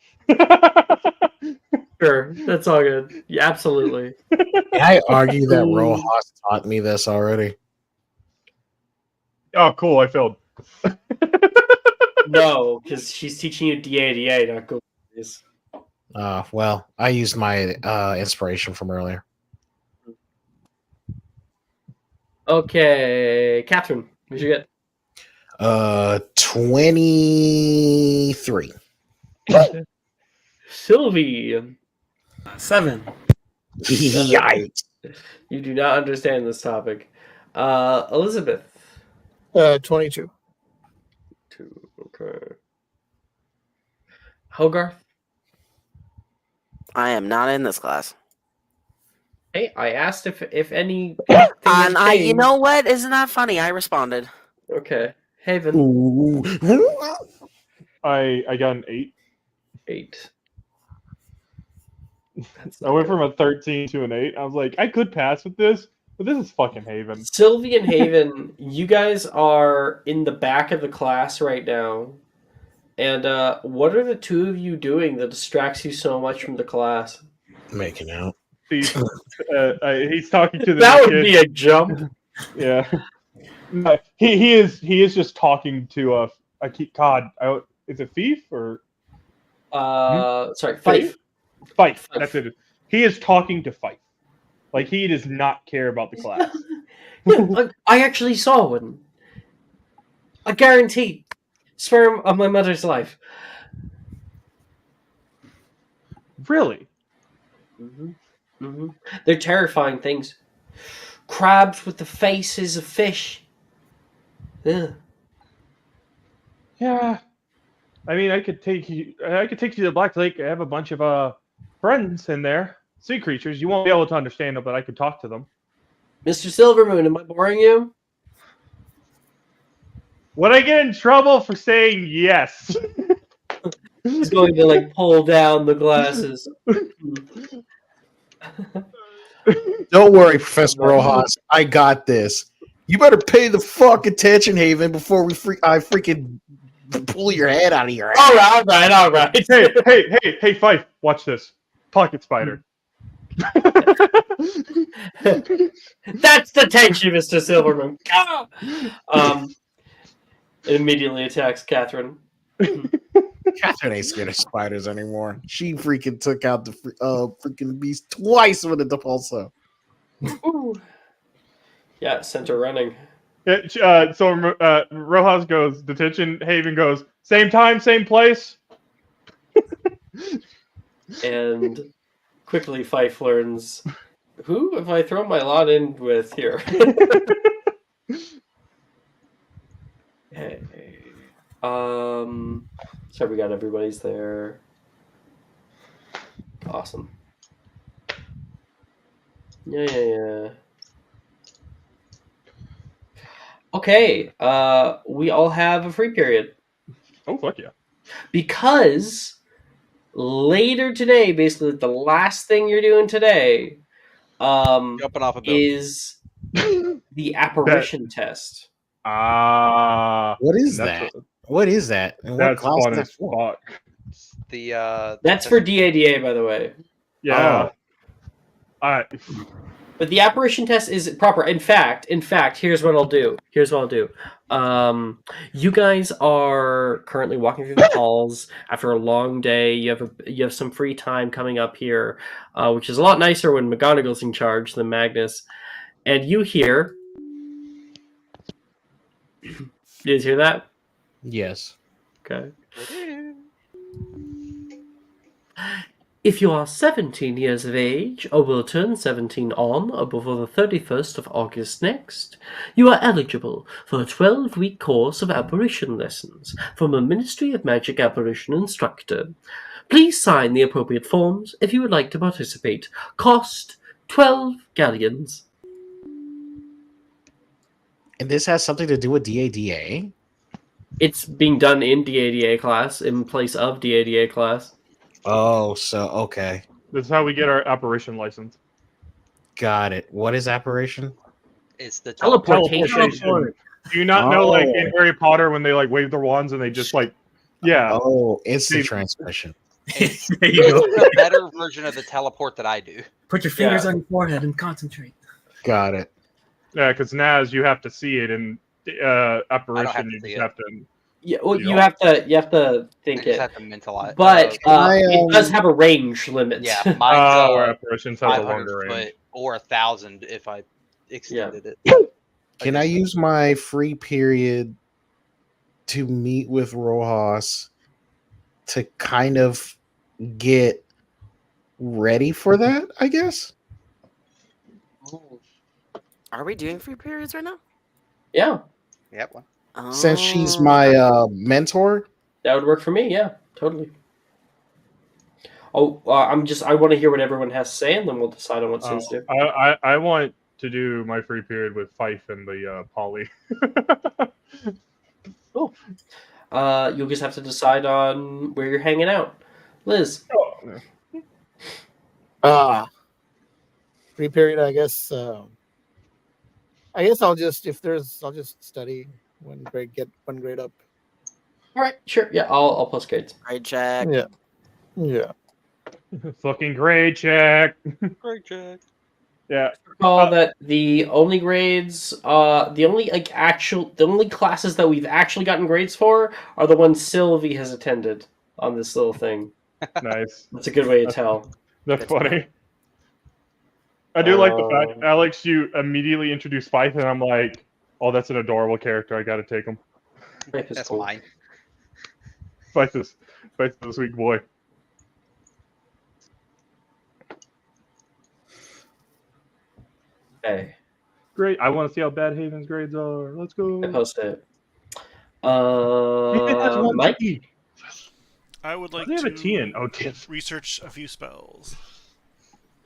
Sure, that's all good. Yeah, absolutely. Can I argue that Rojas taught me this already? Oh, cool! I failed. No, because she's teaching you DA, not go. Well, I used my inspiration from earlier. Okay, Catherine, what'd you get? 23. Sylvie. 7. Yikes. You do not understand this topic. Elizabeth. 22. 2. Okay. Hogarth. I am not in this class. Hey, I asked if anything has And you changed. know what? Isn't that funny? I responded. Okay. Haven. Ooh. I got an 8. 8. That's I not went good. from a 13 to an 8. I was like, I could pass with this, but this is fucking Haven. Sylvie and Haven, you guys are in the back of the class right now. And what are the two of you doing that distracts you so much from the class? Making out. He's talking to the That would kid. be a jump. Yeah. No, he is just talking to I keep God. Is it Thief or Sorry, Fife. Fife? That's it. He is talking to Fife. Like he does not care about the class. Yeah, I actually saw one. I guarantee. Sperm of my mother's life. Really? They're terrifying things. Crabs with the faces of fish. Ugh. Yeah. I mean, I could take you to the Black Lake. I have a bunch of friends in there, sea creatures. You won't be able to understand them, but I could talk to them. Mr. Silvermoon, am I boring you? Would I get in trouble for saying yes? He's going to pull down the glasses. Don't worry, Professor Rojas. I got this. You better pay the fuck attention, Haven, before I freaking pull your head out of your ass. All right. Hey, Fife, watch this. Pocket spider. That's the tension, Mr. Silvermoon. It immediately attacks Catherine. Catherine ain't scared of spiders anymore. She freaking took out the freaking beast twice with a depulso. Yeah, sent her running. So Rojas goes detention. Haven goes same time, same place. And quickly Fife learns, who have I thrown my lot in with here? Hey. So we got everybody's there. Awesome. Yeah. Okay, we all have a free period. Oh, fuck yeah. Because later today, basically the last thing you're doing today, Jumping off a building. is the apparition test. What is that? What is that? And what That's class fun is as that for? fuck. That's for DADA, by the way. Yeah. But the apparition test is proper. In fact, here's what I'll do. You guys are currently walking through the halls after a long day. You have some free time coming up here, which is a lot nicer when McGonagall's in charge than Magnus. And you hear. You guys hear that? Yes. Okay. If you are 17 years of age, or will turn 17 on or before the 31st of August next, you are eligible for a 12-week course of apparition lessons from a Ministry of Magic apparition instructor. Please sign the appropriate forms if you would like to participate. Cost 12 galleons. And this has something to do with DADA? It's being done in DADA class in place of DADA class. Oh, so okay. This is how we get our apparition license. Got it. What is apparition? It's the Teleportation. Do you not know, like in Harry Potter, when they wave their wands and they just yeah. Oh, instant transmission. There you go. a better version of the teleport that I do. Put your fingers on your forehead and concentrate. Got it. Yeah, because Naz, you have to see it, and apparition, you just have to. Yeah, well, you have to think You it. have to mentalize. But it does have a range limit. Yeah, mine's where apparitions have a 500 longer range. foot or 1,000 if I extended it. Can I use my free period to meet with Rojas to kind of get ready for that, I guess? Are we doing free periods right now? Yeah, Yep. One. Since she's Oh, my gotcha. mentor, that would work for me. Yeah, totally. Oh, I want to hear what everyone has to say, and then we'll decide on what scenes to do. I want to do my free period with Fife and the Polly. Cool. You'll just have to decide on where you're hanging out. Liz. Free period, I guess. I guess I'll just I'll just study get 1 grade up. All right, sure. Yeah, I'll plus grades. Grade check. Yeah. Yeah. Fucking grade check. Great check. Yeah. Recall that the only grades, the only classes that we've actually gotten grades for are the ones Sylvie has attended on this little thing. Nice. That's a good way to tell. That's Good to know. funny. I do like the fact, Alex, you immediately introduced Fife, and I'm like, oh, that's an adorable character. I gotta take him. Fife is That's cool. mine. Fife is a sweet boy. Okay, Great. I want to see how bad Haven's grades are. Let's go. I post it. That's one Mike. T. I would like They have a T in. to Oh, Tiff. research a few spells.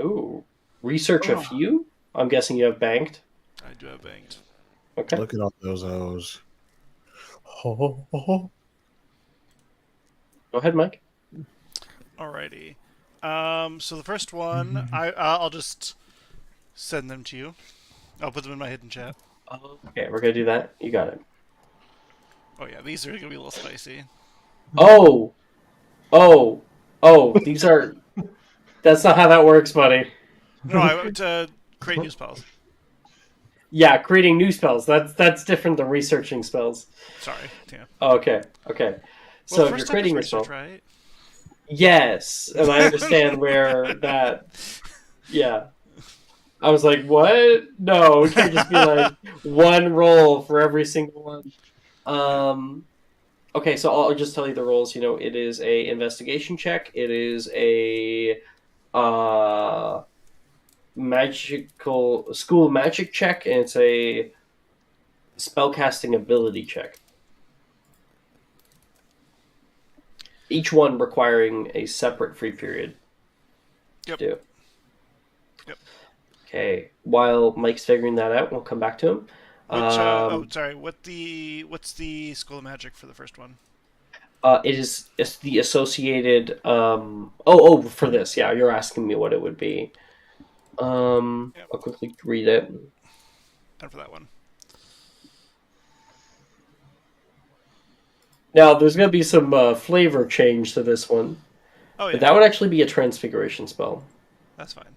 Ooh, research a few. I'm guessing you have banked. I do have banked. Okay. look at all those O's. Oh. Go ahead, Mike. Alrighty. So the first one, I'll just send them to you. I'll put them in my hidden chat. Okay, we're gonna do that. You got it. Oh yeah, these are gonna be a little spicy. Oh, these are. That's not how that works, buddy. No, I want to create new spells. Yeah, creating new spells. That's different than researching spells. Sorry. Yeah. Okay. Well, So first you're step is creating a spell. research, right? Yes, and I understand where that. Yeah. I was like, what? No, it can't just be like one roll for every single one. Okay, so I'll just tell you the rolls. You know, it is a investigation check. It is a magical school magic check, and it's a spellcasting ability check. Each one requiring a separate free period. Yep. To do. Yep. Okay. While Mike's figuring that out, we'll come back to him. Sorry. What's the School of Magic for the first one? It's the associated. For this, yeah, you're asking me what it would be. I'll quickly read it. And for that one. Now, there's going to be some flavor change to this one. Oh yeah. But that would actually be a transfiguration spell. That's fine.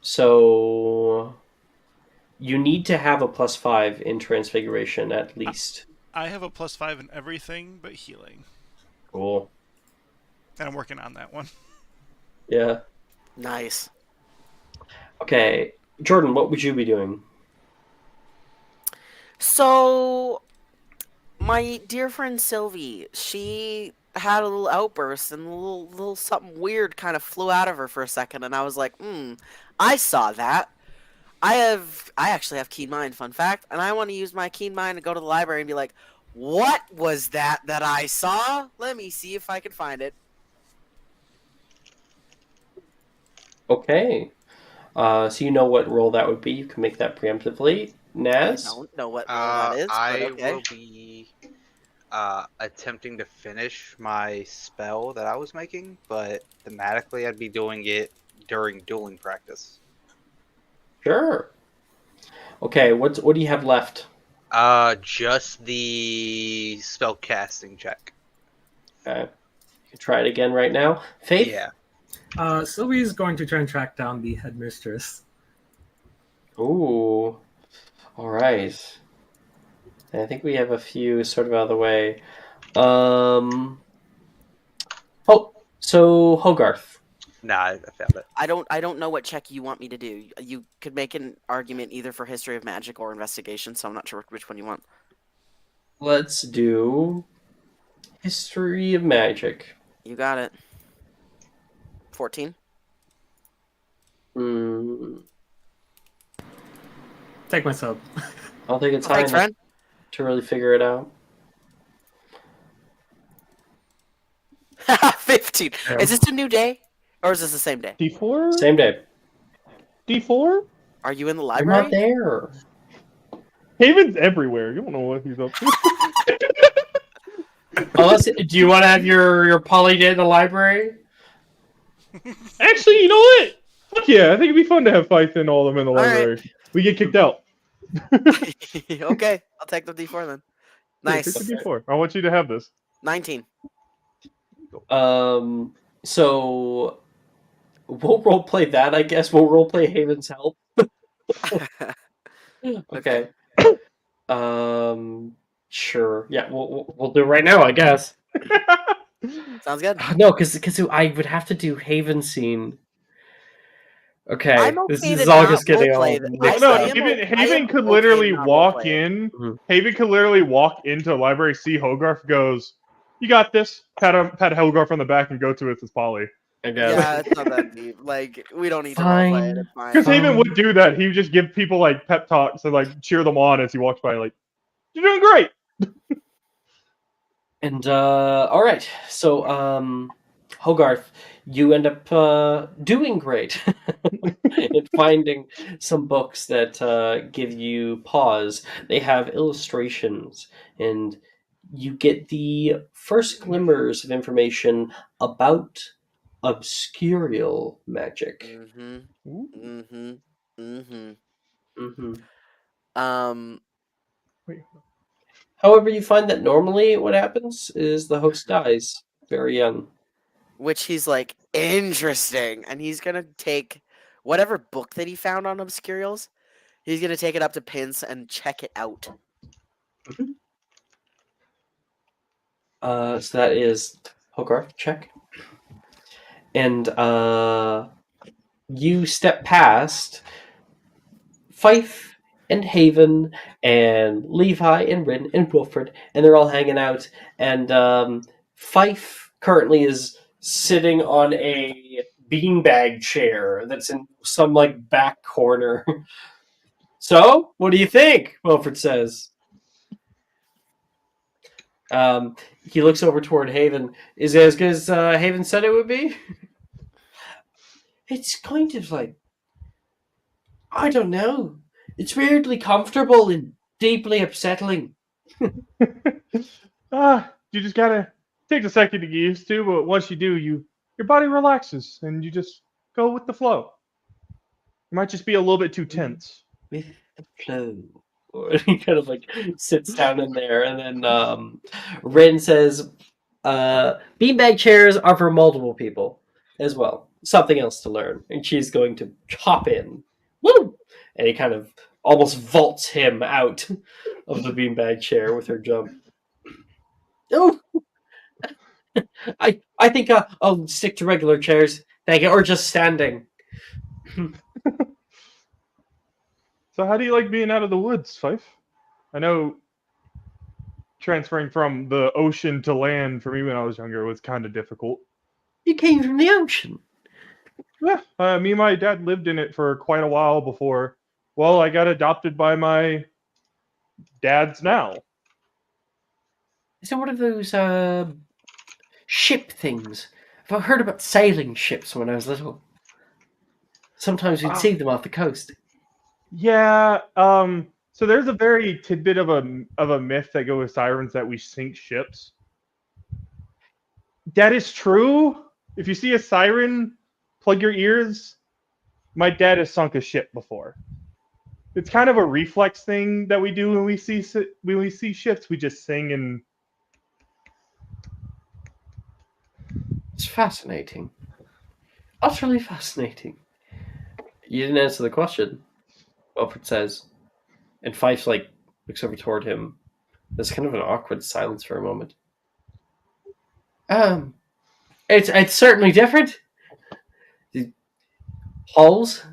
So you need to have a +5 in transfiguration at least. I have a +5 in everything but healing. Cool. And I'm working on that one. Yeah. Nice. Okay. Jordan, what would you be doing? So, my dear friend Sylvie, she had a little outburst and a little something weird kind of flew out of her for a second, and I was like, I saw that. I actually have keen mind, fun fact, and I want to use my keen mind to go to the library and be like, what was that I saw? Let me see if I can find it. Okay. So you know what role that would be. You can make that preemptively. Naz? I don't know what role that is, I but okay. will be attempting to finish my spell that I was making, but thematically I'd be doing it during dueling practice. Sure. Okay, what do you have left? Just the spell casting check. Okay. You can try it again right now. Faith? Yeah. Sylvie's going to try and track down the headmistress. Ooh. All right. I think we have a few sort of out of the way. So Hogarth. Nah, I found it. I don't know what check you want me to do. You could make an argument either for history of magic or investigation, so I'm not sure which one you want. Let's do history of magic. You got it. 14. take my sub. I don't think it's Oh, high thanks, enough friend. to really figure it out. 15. Yeah. Is this a new day? Or is this the same day? D4? Same day. D4? Are you in the You're not library? there. Haven's everywhere. You don't know what he's up to. Unless, do you want to have your poly day in the library? Actually, you know what? Fuck yeah, I think it'd be fun to have Fife and all of them in the All right. library. We get kicked out. Okay, I'll take the D4 then. Yeah, Nice. take the D4. I want you to have this. 19. So we'll roleplay that, I guess. We'll roleplay Haven's help. Okay. Sure. Yeah, we'll do it right now, I guess. Sounds good. No, because I would have to do Haven scene. Okay, I'm this okay is to all not just getting all roleplay that. mixed No, I up. am Haven could okay literally to not walk roleplay it. in. Mhm. Haven could literally walk into the library, see Hogarth, goes, "You got this." Pat Hogarth on the back and go to it as Polly. I guess. Yeah, it's not that deep. Like, we don't need to Fine. roleplay it. It's fine. Because Haven would do that. He would just give people like pep talks and like cheer them on as he walks by, like, "You're doing great." And all right, so Hogarth, you end up doing great in finding some books that give you pause. They have illustrations, and you get the first glimmers of information about obscurial magic. Mm-hmm. Mm-hmm. Mm-hmm. Mm-hmm. Wait. However, you find that normally what happens is the host dies very young. Which he's like, interesting. And he's going to take whatever book that he found on Obscurials, he's going to take it up to Pince and check it out. So that is Hogarth, check. And you step past Fife and Haven and Levi and Rin and Wilfred, and they're all hanging out. And Fife currently is sitting on a beanbag chair that's in some like back corner. So, what do you think? Wilfred says. He looks over toward Haven. Is it as good as Haven said it would be? It's kind of like, I don't know. It's weirdly comfortable and deeply upsetting. You just gotta take a second to get used to, but once you do, your body relaxes and you just go with the flow. You might just be a little bit too tense. With the flow. He kind of like sits down in there, and then Ren says, beanbag chairs are for multiple people as well. Something else to learn. And she's going to hop in. Woo! And he kind of almost vaults him out of the beanbag chair with her jump. Oh! I think I'll stick to regular chairs. Thank you. Or just standing. So how do you like being out of the woods, Fife? I know transferring from the ocean to land for me when I was younger was kind of difficult. You came from the ocean. Yeah, me and my dad lived in it for quite a while before, well, I got adopted by my dad's now. Is it one of those ship things? I've heard about sailing ships when I was little. Sometimes we'd see them off the coast. Yeah, so there's a very tidbit of a myth that goes with sirens that we sink ships. That is true. If you see a siren, plug your ears. My dad has sunk a ship before. It's kind of a reflex thing that we do when we see ships. We just sing and. It's fascinating. Utterly fascinating. You didn't answer the question, Wilfred says. And Fife looks over toward him. There's kind of an awkward silence for a moment. It's certainly different. The halls,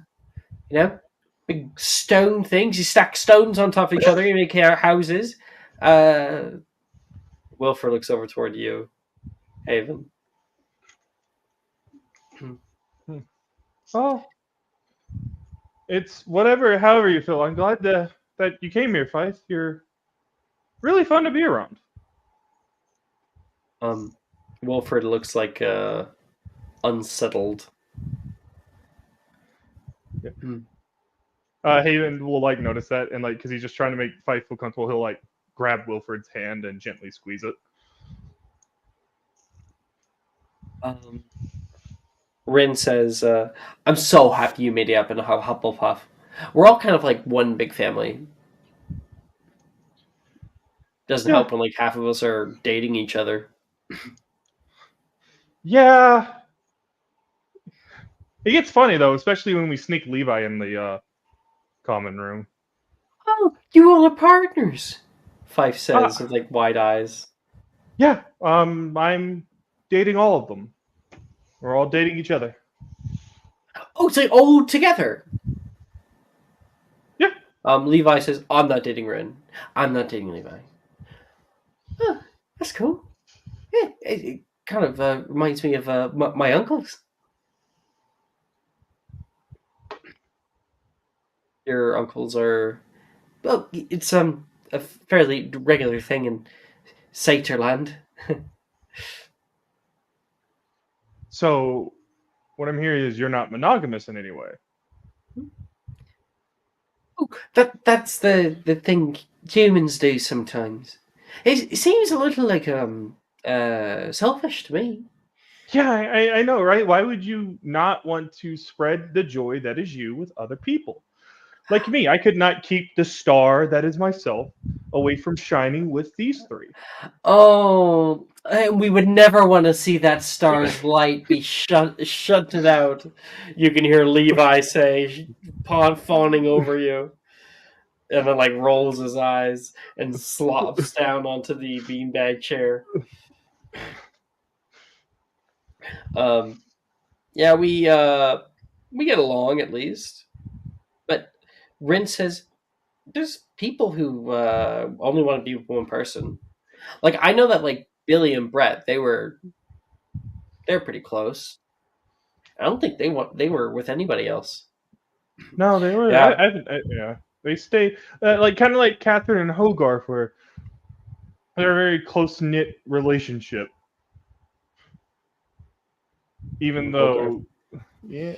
big stone things. You stack stones on top of each other. You make houses. Wilfred looks over toward you, Haven. Oh, It's whatever, however you feel. I'm glad that you came here, Fife. You're really fun to be around. Wilfred looks like unsettled. Haven will like notice that, and like because he's just trying to make Fife feel comfortable, he'll like grab Wilfred's hand and gently squeeze it. Rin says, "I'm so happy you made it up in Hufflepuff. We're all kind of like one big family. Doesn't help when like half of us are dating each other." Yeah. It gets funny though, especially when we sneak Levi in the common room. Oh, you all are partners, Fife says with like wide eyes. Yeah, I'm dating all of them. We're all dating each other. Oh, so all together? Yeah. Levi says, "I'm not dating Rin. I'm not dating Levi." Huh, that's cool. Yeah, it kind of reminds me of my uncles. Your uncles are, well, it's a fairly regular thing in Saterland. So, what I'm hearing is you're not monogamous in any way. Oh, that's the thing humans do sometimes. It seems a little like selfish to me. Yeah, I know, right? Why would you not want to spread the joy that is you with other people? Like me, I could not keep the star that is myself away from shining with these three. Oh, we would never want to see that star's light be shunted out. You can hear Levi say, fawning over you, and then like rolls his eyes and slops down onto the beanbag chair. Yeah, we get along at least, but Rin says there's people who only want to be with one person. Like I know that like Billy and Brett, they're pretty close. I don't think they were with anybody else. No, they were. Yeah. Yeah, they stay like kind of like Catherine and Hogarth, where they're a very close knit relationship. Even though, yeah,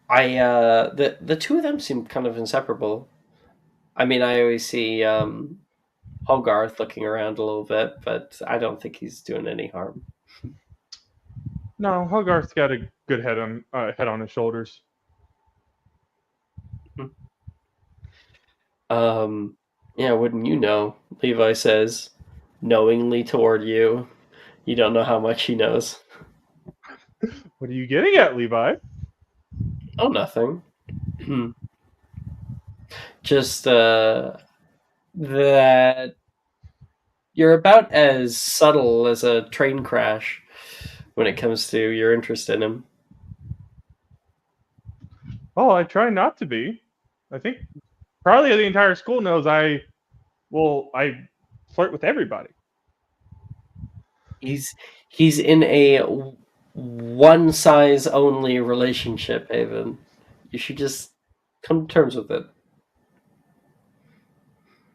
I the two of them seem kind of inseparable. I mean, I always see Hogarth looking around a little bit, but I don't think he's doing any harm. No, Hogarth's got a good head on his shoulders. Yeah, wouldn't you know? Levi says, knowingly toward you. You don't know how much he knows. What are you getting at, Levi? Oh, nothing. Just that you're about as subtle as a train crash when it comes to your interest in him. Oh, I try not to be. I think probably the entire school knows I flirt with everybody. He's in a one size only relationship, Haven. You should just come to terms with it.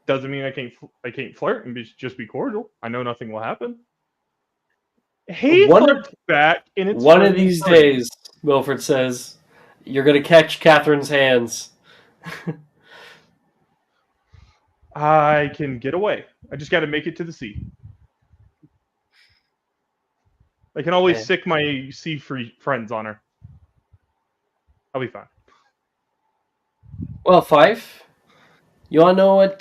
Doesn't mean I can't flirt and just be cordial. I know nothing will happen. He flirts back, and it's one of these days, Wilfred says, you're gonna catch Catherine's hands. I can get away. I just got to make it to the sea. I can always sick my sea-free friends on her. I'll be fine. Well, Fife, you want to know what?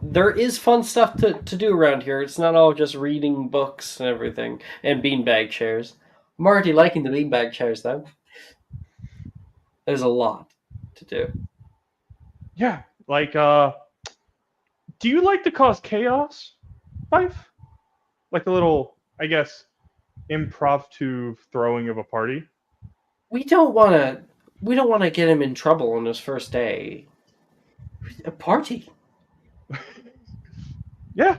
There is fun stuff to do around here. It's not all just reading books and everything, and beanbag chairs. I'm already liking the beanbag chairs, though. There's a lot to do. Yeah, like, do you like to cause chaos, Fife? Like a little, I guess, impromptu throwing of a party? We don't want to get him in trouble on his first day. A party. Yeah.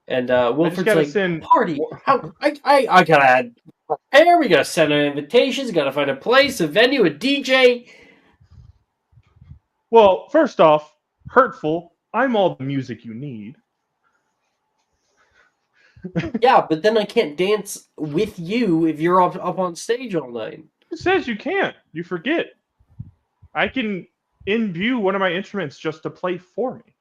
And Wilfred's like, party. How I gotta add prepare. We gotta send out invitations. Gotta find a place, a venue, a DJ. Well, first off, hurtful. I'm all the music you need. Yeah, but then I can't dance with you if you're up on stage all night. Who says you can't? You forget. I can imbue one of my instruments just to play for me.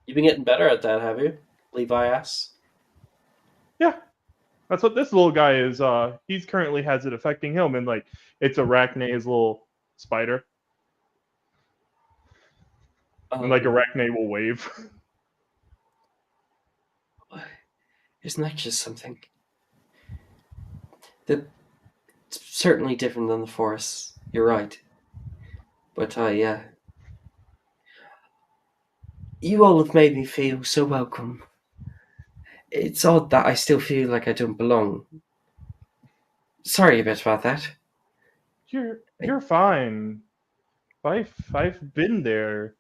You've been getting better at that, have you? Levi asks. Yeah. That's what this little guy is. He's currently has it affecting him, and like it's Arachne's little spider. And like Arachne will wave. Isn't that just something? It's certainly different than the forests. You're right. But yeah. You all have made me feel so welcome. It's odd that I still feel like I don't belong. Sorry a bit about that. You're fine. I've been there.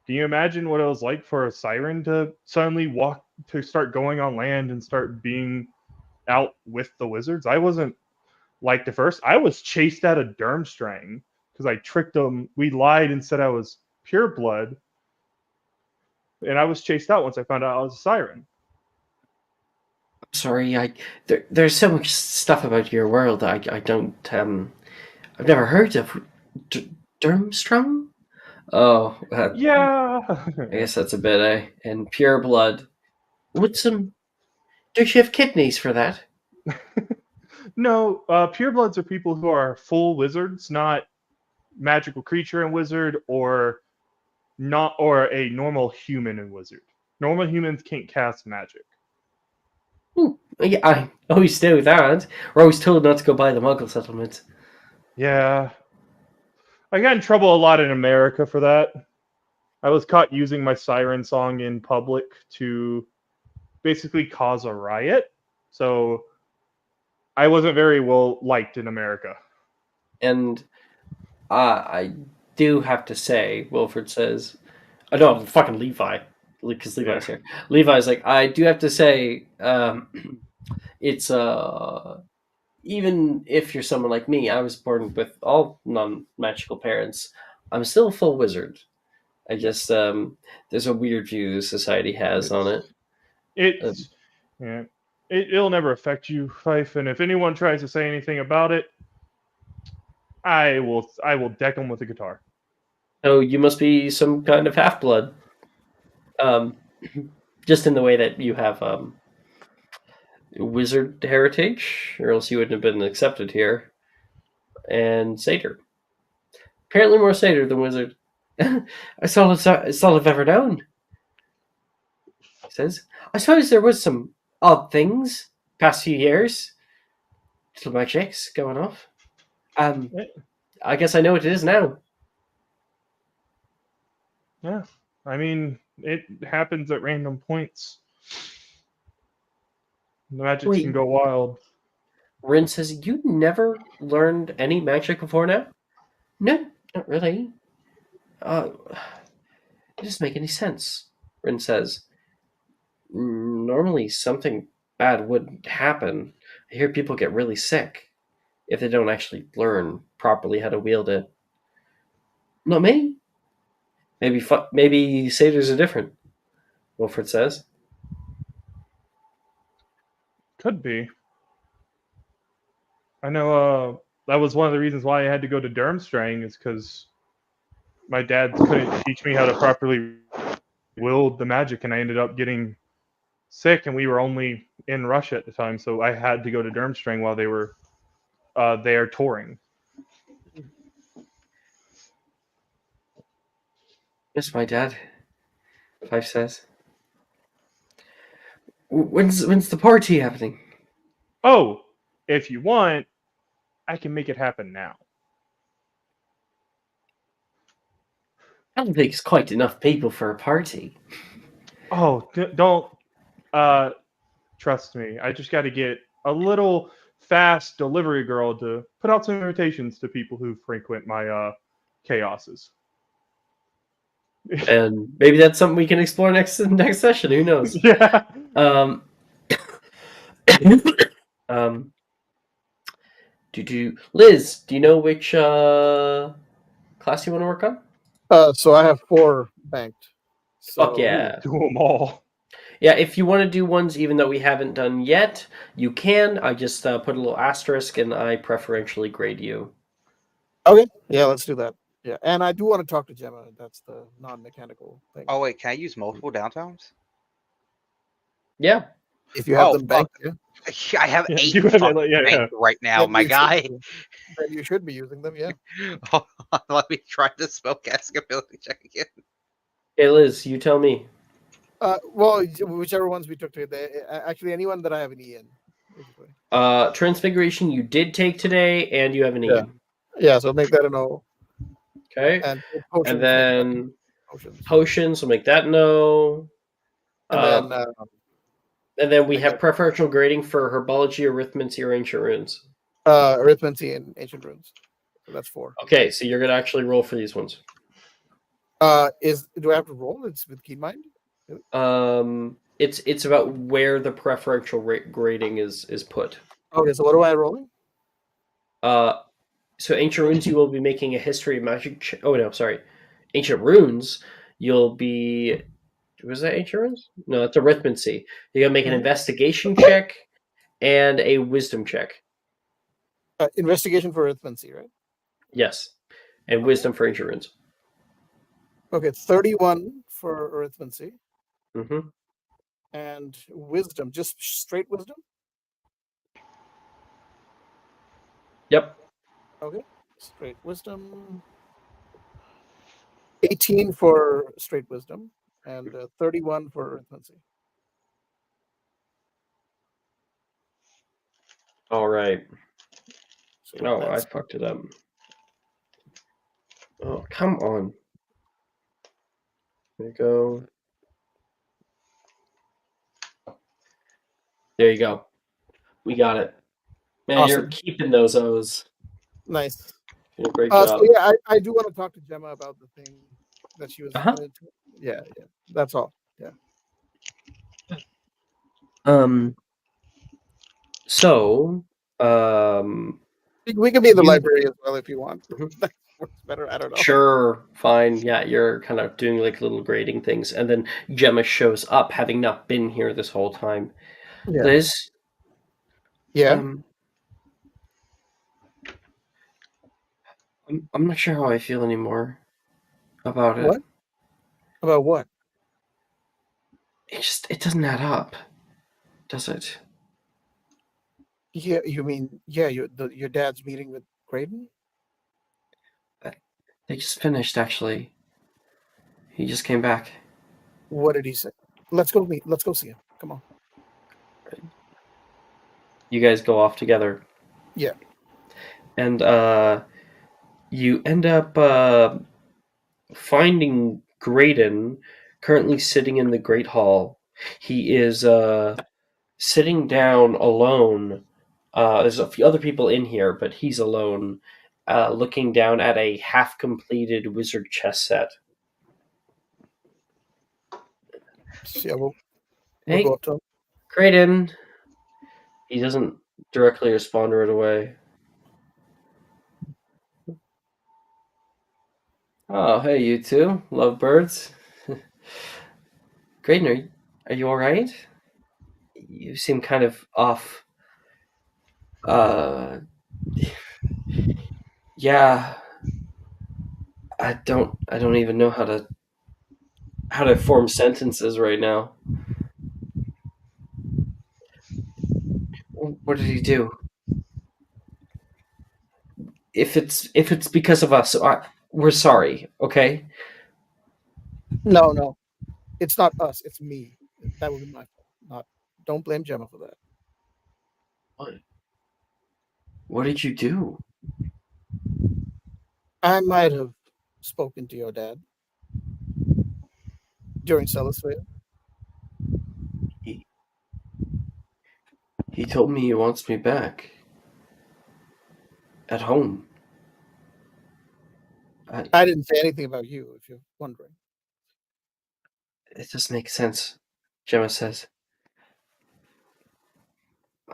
Can you imagine what it was like for a siren to suddenly start going on land and start being out with the wizards? I wasn't like the first. I was chased out of Durmstrang because I tricked them. We lied and said I was pure blood, and I was chased out once I found out I was a siren. Sorry, there's so much stuff about your world that I don't I've never heard of. Durmstrang? Oh, yeah. I guess that's a bit, eh? And pure blood. With some. Don't you have kidneys for that? No, purebloods are people who are full wizards, not magical creature and wizard, or a normal human and wizard. Normal humans can't cast magic. Ooh, yeah, I always do that. We're always told not to go by the Muggle settlement. Yeah. I got in trouble a lot in America for that. I was caught using my siren song in public to basically cause a riot. So I wasn't very well liked in America. And I do have to say, Wilfred says, I know, fucking Levi, because Levi's here. Levi's like, I do have to say, it's even if you're someone like me, I was born with all non-magical parents. I'm still a full wizard. I guess there's a weird view society has on it. It'll never affect you, Fife. And if anyone tries to say anything about it, I will deck them with a guitar. So you must be some kind of half-blood. Just in the way that you have wizard heritage, or else you wouldn't have been accepted here. And satyr. Apparently more satyr than wizard. It's all I've ever known. He says, I suppose there was some odd things past few years. Little magics going off. I guess I know what it is now. Yeah. I mean, it happens at random points. The magics can go wild. Rin says, you never learned any magic before now? No, not really. It doesn't make any sense, Rin says. Normally something bad would happen. I hear people get really sick if they don't actually learn properly how to wield it. Not me. Maybe satyrs are different, Wilfred says. Could be. I know that was one of the reasons why I had to go to Durmstrang, is because my dad couldn't teach me how to properly wield the magic, and I ended up getting sick, and we were only in Russia at the time, so I had to go to Durmstrang while they were there touring. Yes, my dad. Fife says. When's the party happening? Oh, if you want, I can make it happen now. I don't think it's quite enough people for a party. Oh, don't trust me. I just got to get a little fast delivery girl to put out some invitations to people who frequent my chaoses. And maybe that's something we can explore next session. Who knows? Yeah. Liz, do you know which class you want to work on? So I have 4 banked. So Fuck yeah. Do them all. Yeah, if you want to do ones even though we haven't done yet, you can. I just put a little asterisk and I preferentially grade you. Okay, yeah, let's do that. Yeah, and I do want to talk to Gemma. That's the non-mechanical thing. Oh wait, can I use multiple downtimes? Yeah. If you have Oh, them banked, yeah. I have Yeah, 8 you have it, fucking like, yeah, banked right now, Then my you should guy. be- Then you should be using them, yeah. Hold on, let me try the spellcasting ability check again. Hey Liz, you tell me. Well, whichever ones we took today. Actually, anyone that I have an E in, basically. Transfiguration you did take today, and you have an E. Yeah. Yeah, so make that an O. Okay. And potions, And make that then potions. potions, we'll make that no. And And then we make have that- preferential grading for herbology, arithmancy, or ancient runes. arithmancy and ancient runes. So that's 4. Okay, so you're gonna actually roll for these ones. Do I have to roll? It's with keen mind. It's about where the preferential grading is put. Okay, so what am I rolling? So ancient runes, you will be making a history of magic. Oh no, sorry, ancient runes. You'll be. Was that ancient runes? No, that's arithmancy. You're gonna make an investigation check and a wisdom check. Investigation for arithmancy, right? Yes, and wisdom for ancient runes. Okay, 31 for arithmancy. Mm-hmm. And wisdom, just straight wisdom? Yep. Okay, straight wisdom. 18 for straight wisdom and 31 for arithmancy. All right. So Oh, I that's fucked it up. Oh, come on. There you go. There you go. We got it. Man, you're awesome. keeping those O's. Nice. Doing a great job. So yeah, I do want to talk to Gemma about the thing that she was. Yeah. That's all. Yeah. So, We can be in the library as well if you want. Mhm. That works better. I don't know. Sure, fine. Yeah, you're kind of doing like little grading things, and then Gemma shows up, having not been here this whole time. Yeah. Liz. Yeah. I'm not sure how I feel anymore about it. What? About what? It doesn't add up, does it? Yeah, you mean your dad's meeting with Graydon? They just finished, actually. He just came back. What did he say? Let's go see him. Come on. You guys go off together. Yeah. And you end up finding Graydon currently sitting in the Great Hall. He is sitting down alone. There's a few other people in here, but he's alone, looking down at a half-completed wizard chess set. Yeah, we'll Hey, go up to him. Graydon. He doesn't directly respond right away. Oh, hey, you two. Lovebirds. Graydon, are you alright? You seem kind of off. Yeah. I don't even know how to form sentences right now. What did he do? If it's because of us, we're sorry, okay? No. It's not us, it's me. That would be my fault. Don't blame Gemma for that. What did you do? I might have spoken to your dad during Celestria. He told me he wants me back. At home. I didn't say anything about you, if you're wondering. It doesn't make sense, Gemma says.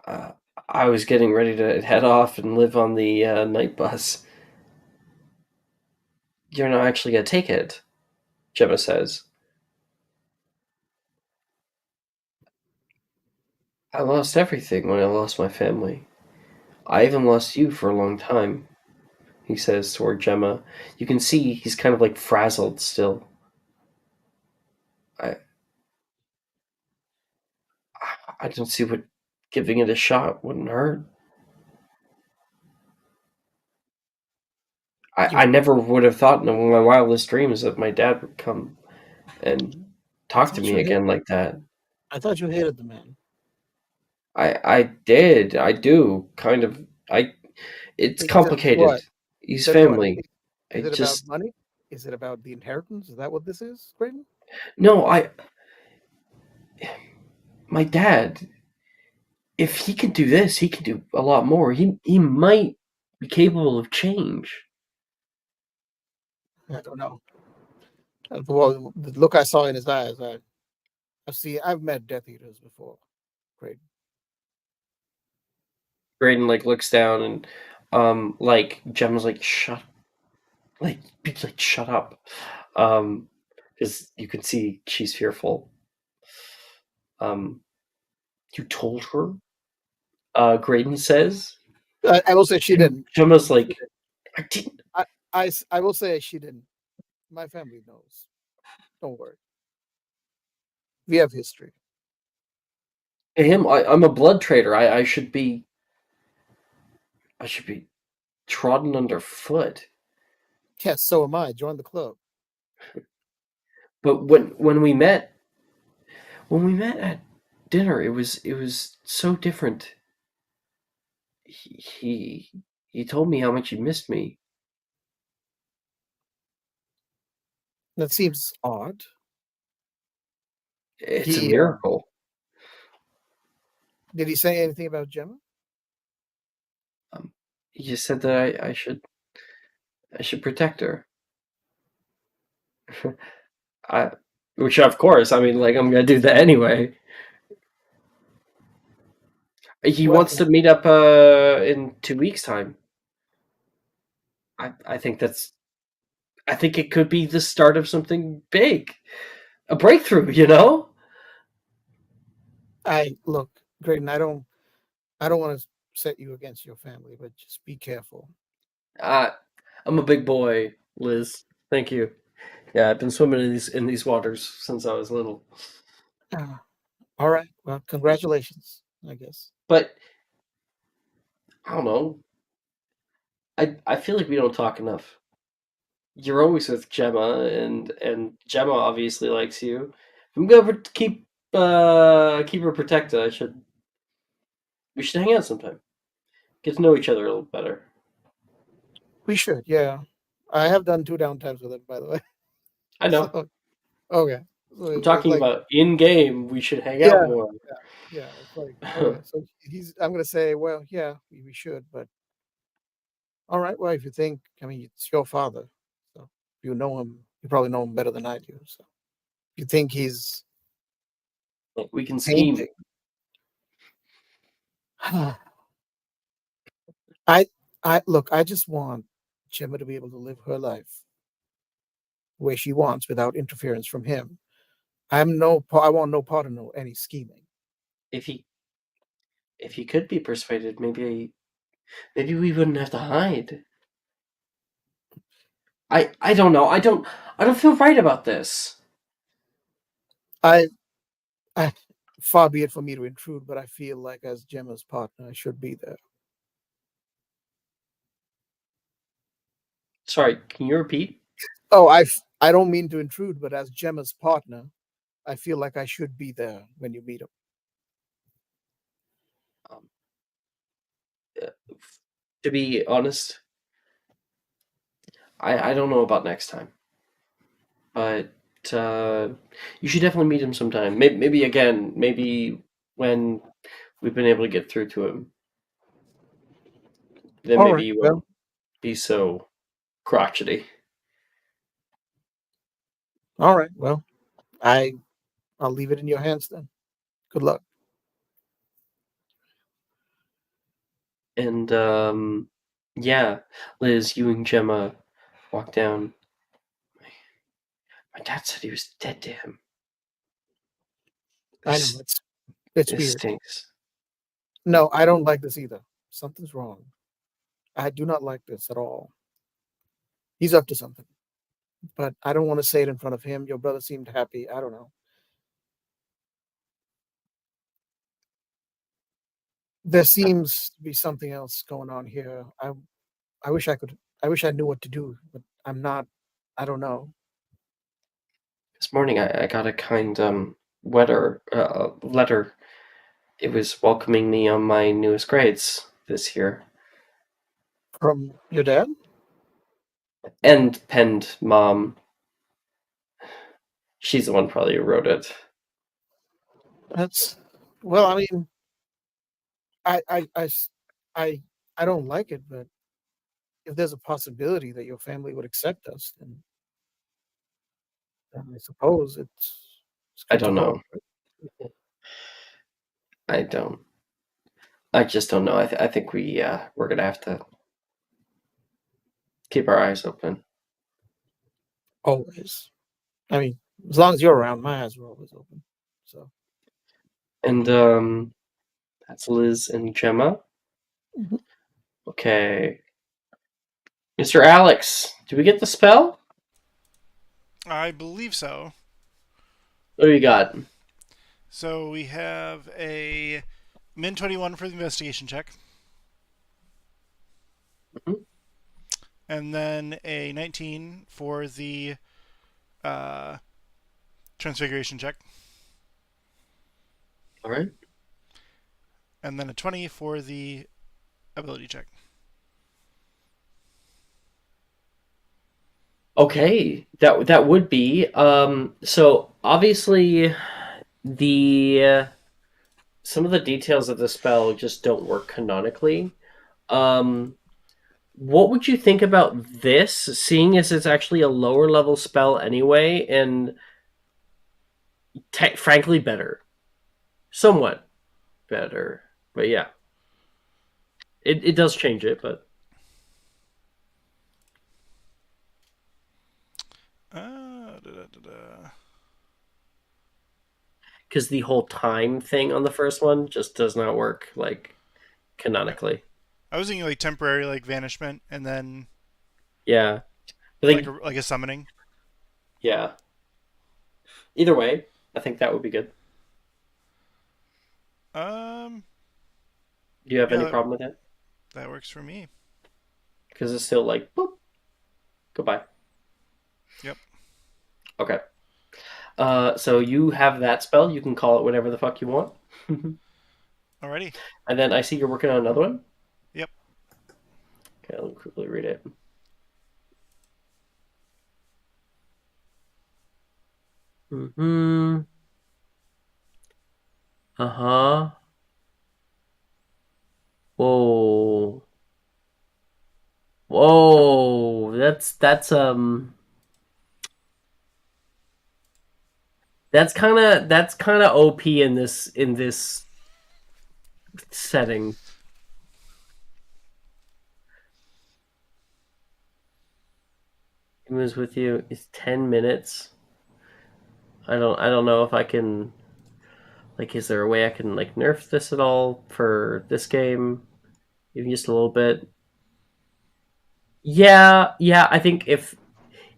I was getting ready to head off and live on the night bus. You're not actually gonna take it, Gemma says. I lost everything when I lost my family. I even lost you for a long time, he says toward Gemma. You can see he's kind of like frazzled still. I I don't see what giving it a shot wouldn't hurt. I never would have thought in my wildest dreams that my dad would come and talk to me again like that. I thought you hated the man. I did. I do. Kind of. It's complicated. What? He's Then what? family. I Is it about just money? Is it about the inheritance? Is that what this is, Graydon? no, my dad, if he can do this, he can do a lot more. He might be capable of change. I don't know. Well, the look I saw in his eyes, I've met Death Eaters before. Graydon. Braden like looks down and like Gemma's like shut shut up. Because you can see she's fearful. You told her? Graydon says. I will say she didn't. Gemma's like, I didn't. I will say she didn't. My family knows. Don't worry. We have history. Him, I'm a blood traitor. I should be trodden underfoot. Yes, so am I. Join the club. But when we met at dinner, it was so different. He told me how much he missed me. That seems odd. It's a miracle. Did he say anything about Gemma? He just said that I should protect her. Which of course, I mean, like I'm gonna do that anyway. He wants to meet up in 2 weeks' time. I think it could be the start of something big, a breakthrough. You know. Look, Graydon. I don't want to set you against your family, but just be careful. I'm a big boy, Liz. Thank you. Yeah, I've been swimming in these waters since I was little. All right. Well, congratulations, I guess. But I don't know. I feel like we don't talk enough. You're always with Gemma, and Gemma obviously likes you. If I'm gonna keep her protected, we should hang out sometime. Get to know each other a little better. We should, yeah. I have done 2 downtimes with him, by the way. I know. So, okay. So I'm talking about in game. We should hang out more. Yeah. It's like okay. So I'm gonna say, well, yeah, we should, but all right. Well, if you think, I mean, it's your father, so you know him. You probably know him better than I do. So if you think he's We can scheme. I look. I just want Gemma to be able to live her life the way she wants without interference from him. I want no part of any scheming. If he could be persuaded, maybe we wouldn't have to hide. I don't know. I don't feel right about this. I far be it for me to intrude, but I feel like as Gemma's partner, I should be there. Sorry, can you repeat? Oh, I don't mean to intrude, but as Gemma's partner, I feel like I should be there when you meet him. To be honest, I don't know about next time, but you should definitely meet him sometime. Maybe again. Maybe when we've been able to get through to him, then maybe you won't be so crotchety. All right. Well, I'll leave it in your hands then. Good luck. And yeah, Liz, you and Gemma walk down. My dad said he was dead to him. I know it's This weird. stinks. No, I don't like this either. Something's wrong. I do not like this at all. He's up to something, but I don't want to say it in front of him. Your brother seemed happy. I don't know. There seems to be something else going on here. I wish I could. I wish I knew what to do, but I'm not. I don't know. This morning I got a kind letter. It was welcoming me on my newest grades this year. From your dad? And penned Mom. She's the one probably who wrote it. That's well. I mean, I don't like it, but if there's a possibility that your family would accept us, then I suppose it's I good to don't know. hope. I don't. I just don't know. I think we're gonna have to keep our eyes open. Always. I mean, as long as you're around, my eyes are always open. So. And that's Liz and Gemma. Mhm. Okay. Mr. Alex, did we get the spell? I believe so. What do you got? So we have a min 21 for the investigation check. Mhm. And then a 19 for the transfiguration check. All right. And then a 20 for the ability check. Okay, that would be so obviously the some of the details of the spell just don't work canonically. What would you think about this, seeing as it's actually a lower level spell anyway, and frankly better, somewhat better, but yeah, it does change it, but because the whole time thing on the first one just does not work like canonically. I was thinking like temporary, like vanishment, and then Yeah, I think like a summoning. yeah. Either way, I think that would be good. Do you have Yeah, any problem with that? that works for me. Because it's still like boop, goodbye. Yep. Okay. So you have that spell. You can call it whatever the fuck you want. Alrighty. And then I see you're working on another one. Yep. Okay, let me quickly read it. Mm-hmm. Uh-huh. Whoa. Whoa. That's kind of OP in this setting. He was with you. It's 10 minutes. I don't know if I can, like, is there a way I can like nerf this at all for this game? Even just a little bit. Yeah, I think if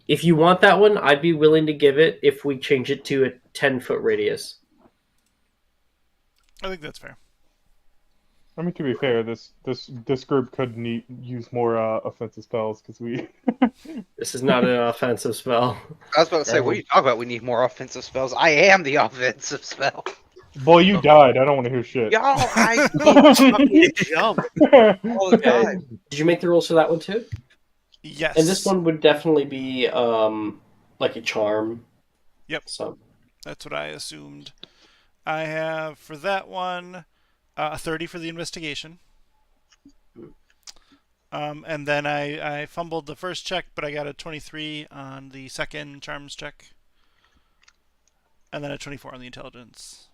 you want that one, I'd be willing to give it if we change it to a 10-foot radius. I think that's fair. I mean, to be fair, this group could use more offensive spells because we. This is not an offensive spell. I was about to say, what are you talking about? We need more offensive spells. I am the offensive spell. Boy, you died. I don't want to hear shit. Yo, I fucking jump all the Okay. time. Did you make the rules for that one too? Yes. And this one would definitely be like a charm. Yep. So that's what I assumed. I have for that one a 30 for the investigation. And then I fumbled the first check, but I got a 23 on the second charms check. And then a 24 on the intelligence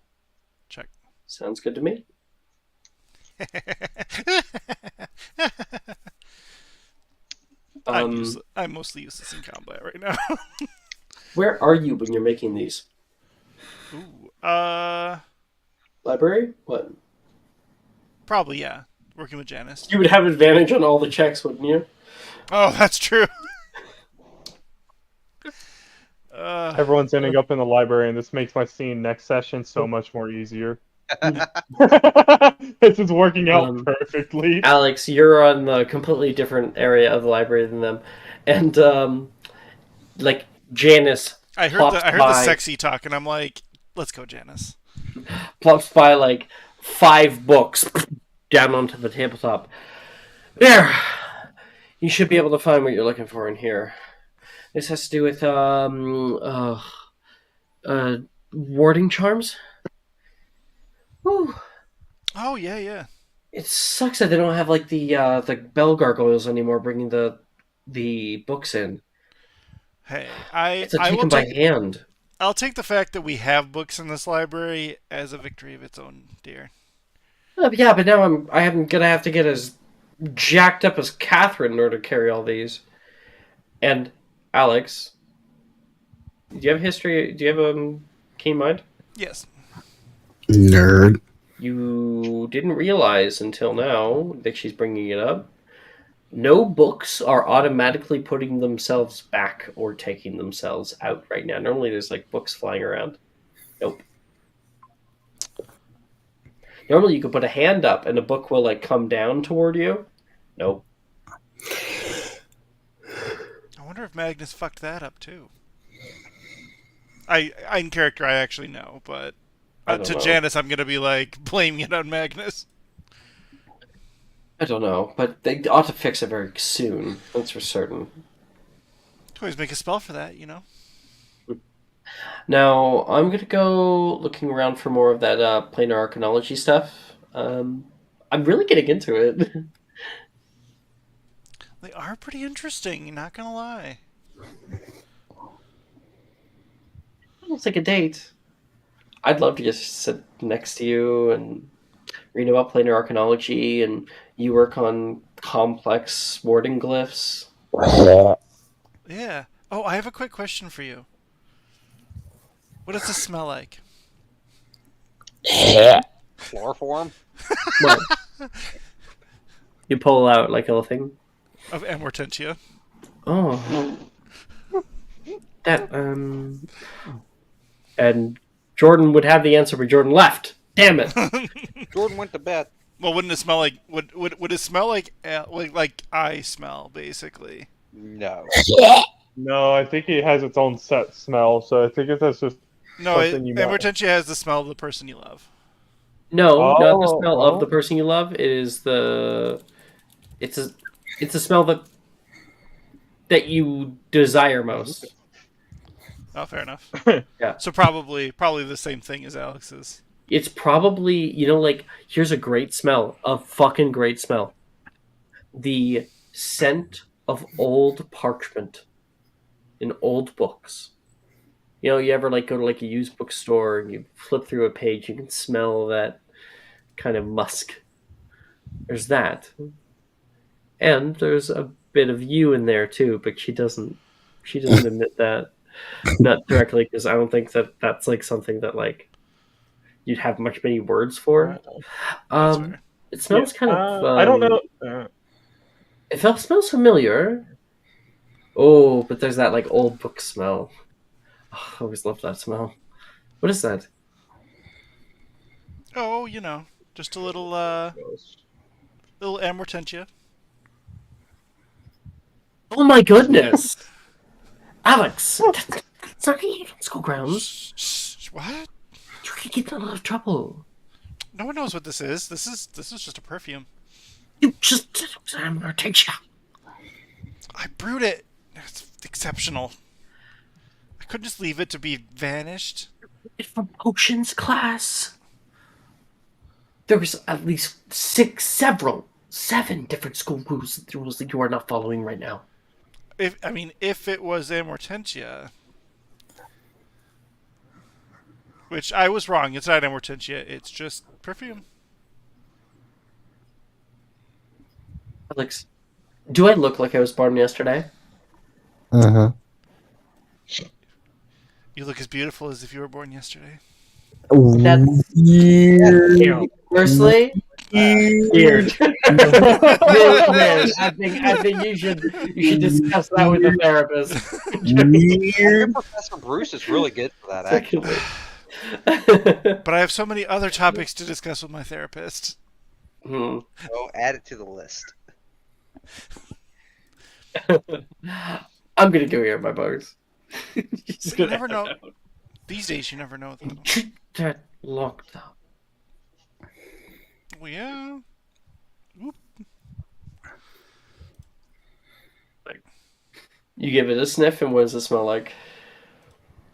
check. sounds good to me. I'm mostly useless in combat right now. Where are you when you're making these? Ooh, Library? What? probably yeah. Working with Janice. You would have advantage on all the checks, wouldn't you? Oh, that's true. Everyone's ending up in the library, and this makes my scene next session so much more easier. This is working out perfectly. Alex, you're on the completely different area of the library than them, and like Janice I heard plops the by, sexy talk, and I'm like, let's go, Janice. plops by like 5 books down onto the tabletop. There, you should be able to find what you're looking for in here. This has to do with warding charms. Whew. Oh yeah. It sucks that they don't have like the bell gargoyles anymore, bringing the books in. Hey, It's a I will taken by take. hand. I'll take the fact that we have books in this library as a victory of its own, dear. Yeah, but now I'm gonna have to get as jacked up as Catherine in order to carry all these. And Alex, do you have history? Do you have a keen mind? Yes. Nerd. You didn't realize until now that she's bringing it up. No books are automatically putting themselves back or taking themselves out right now. Normally there's like books flying around. Nope. Normally you could put a hand up and a book will like come down toward you. Nope. I wonder if Magnus fucked that up too. I in character I actually know, but to know. Janice I'm gonna be like blaming it on Magnus. I don't know, but they ought to fix it very soon. That's for certain. Always make a spell for that, you know. Now, I'm going to go looking around for more of that planar arcanology stuff. I'm really getting into it. They are pretty interesting, not gonna lie. It's like a date. I'd love to just sit next to you and read about planar arcanology, and you work on complex warding glyphs. Yeah. Oh, I have a quick question for you. What does this smell like? Chloroform? What? You pull out like a little thing. Of Amortentia. Oh. That, And Jordan would have the answer, but Jordan left. Damn it. Jordan went to bed. Well, wouldn't it smell like would it smell like I smell basically? No. No, I think it has its own set smell, so I think that's just No, something you might... Amortentia has the smell of the person you love. No, not the smell of the person you love. It is it's a smell that you desire most. Oh, fair enough. Yeah. So probably the same thing as Alex's. It's probably, like, here's a great smell, a fucking great smell. The scent of old parchment in old books. You ever like go to like a used bookstore and you flip through a page, you can smell that kind of musk. There's that. And there's a bit of you in there too, but she doesn't admit that. Not directly, because I don't think that's like something that like you'd have many words for. It smells kind of I don't know. It smells familiar. Oh, but there's that like old book smell. Oh, I always love that smell. What is that? Oh, just a little Amortentia. Oh my goodness, Alex! It's not school grounds. Shh, what? You're gonna get in a lot of trouble. No one knows what this is. This is just a perfume. I'm gonna take you. I brewed it. It's exceptional. I couldn't just leave it to be vanished. It's from potions class. There was at least 7 different school rules that you are not following right now. If it was Amortentia, which I was wrong. It's not Amortentia. It's just perfume. Alex, do I look like I was born yesterday? Uh-huh. You look as beautiful as if you were born yesterday. That's Weird. personally Weird. weird. Really weird. I think you should discuss that with a therapist. Your Weird. Professor Bruce is really good for that, actually. But I have so many other topics to discuss with my therapist. Hmm. So add it to the list. I'm gonna go get my bugs. But you never know. These days, you never know. That locked up. Well, yeah. Oop. You give it a sniff, and what does it smell like?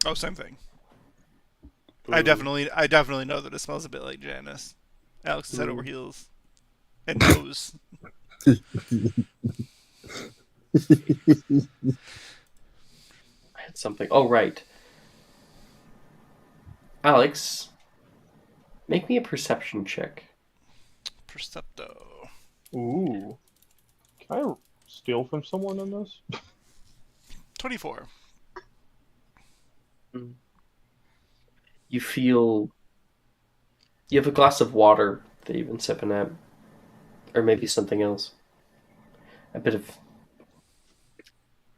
Oh, same thing. I definitely know that it smells a bit like Janice. Alex is head over heels. And nose. I had something. Oh, right. Alex, make me a perception check. Percepto. Ooh. Can I steal from someone in this? 24. You feel... You have a glass of water that you've been sipping at. Or maybe something else. A bit of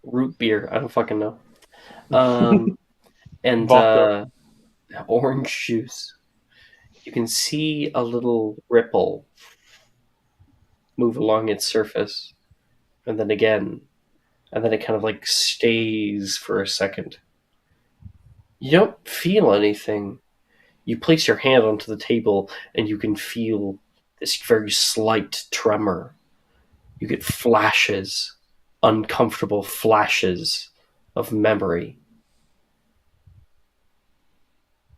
root beer. I don't fucking know. And Vodka. orange juice. You can see a little ripple move along its surface. And then again. And then it kind of like stays for a second. You don't feel anything. You place your hand onto the table and you can feel this very slight tremor. You get flashes, uncomfortable flashes of memory.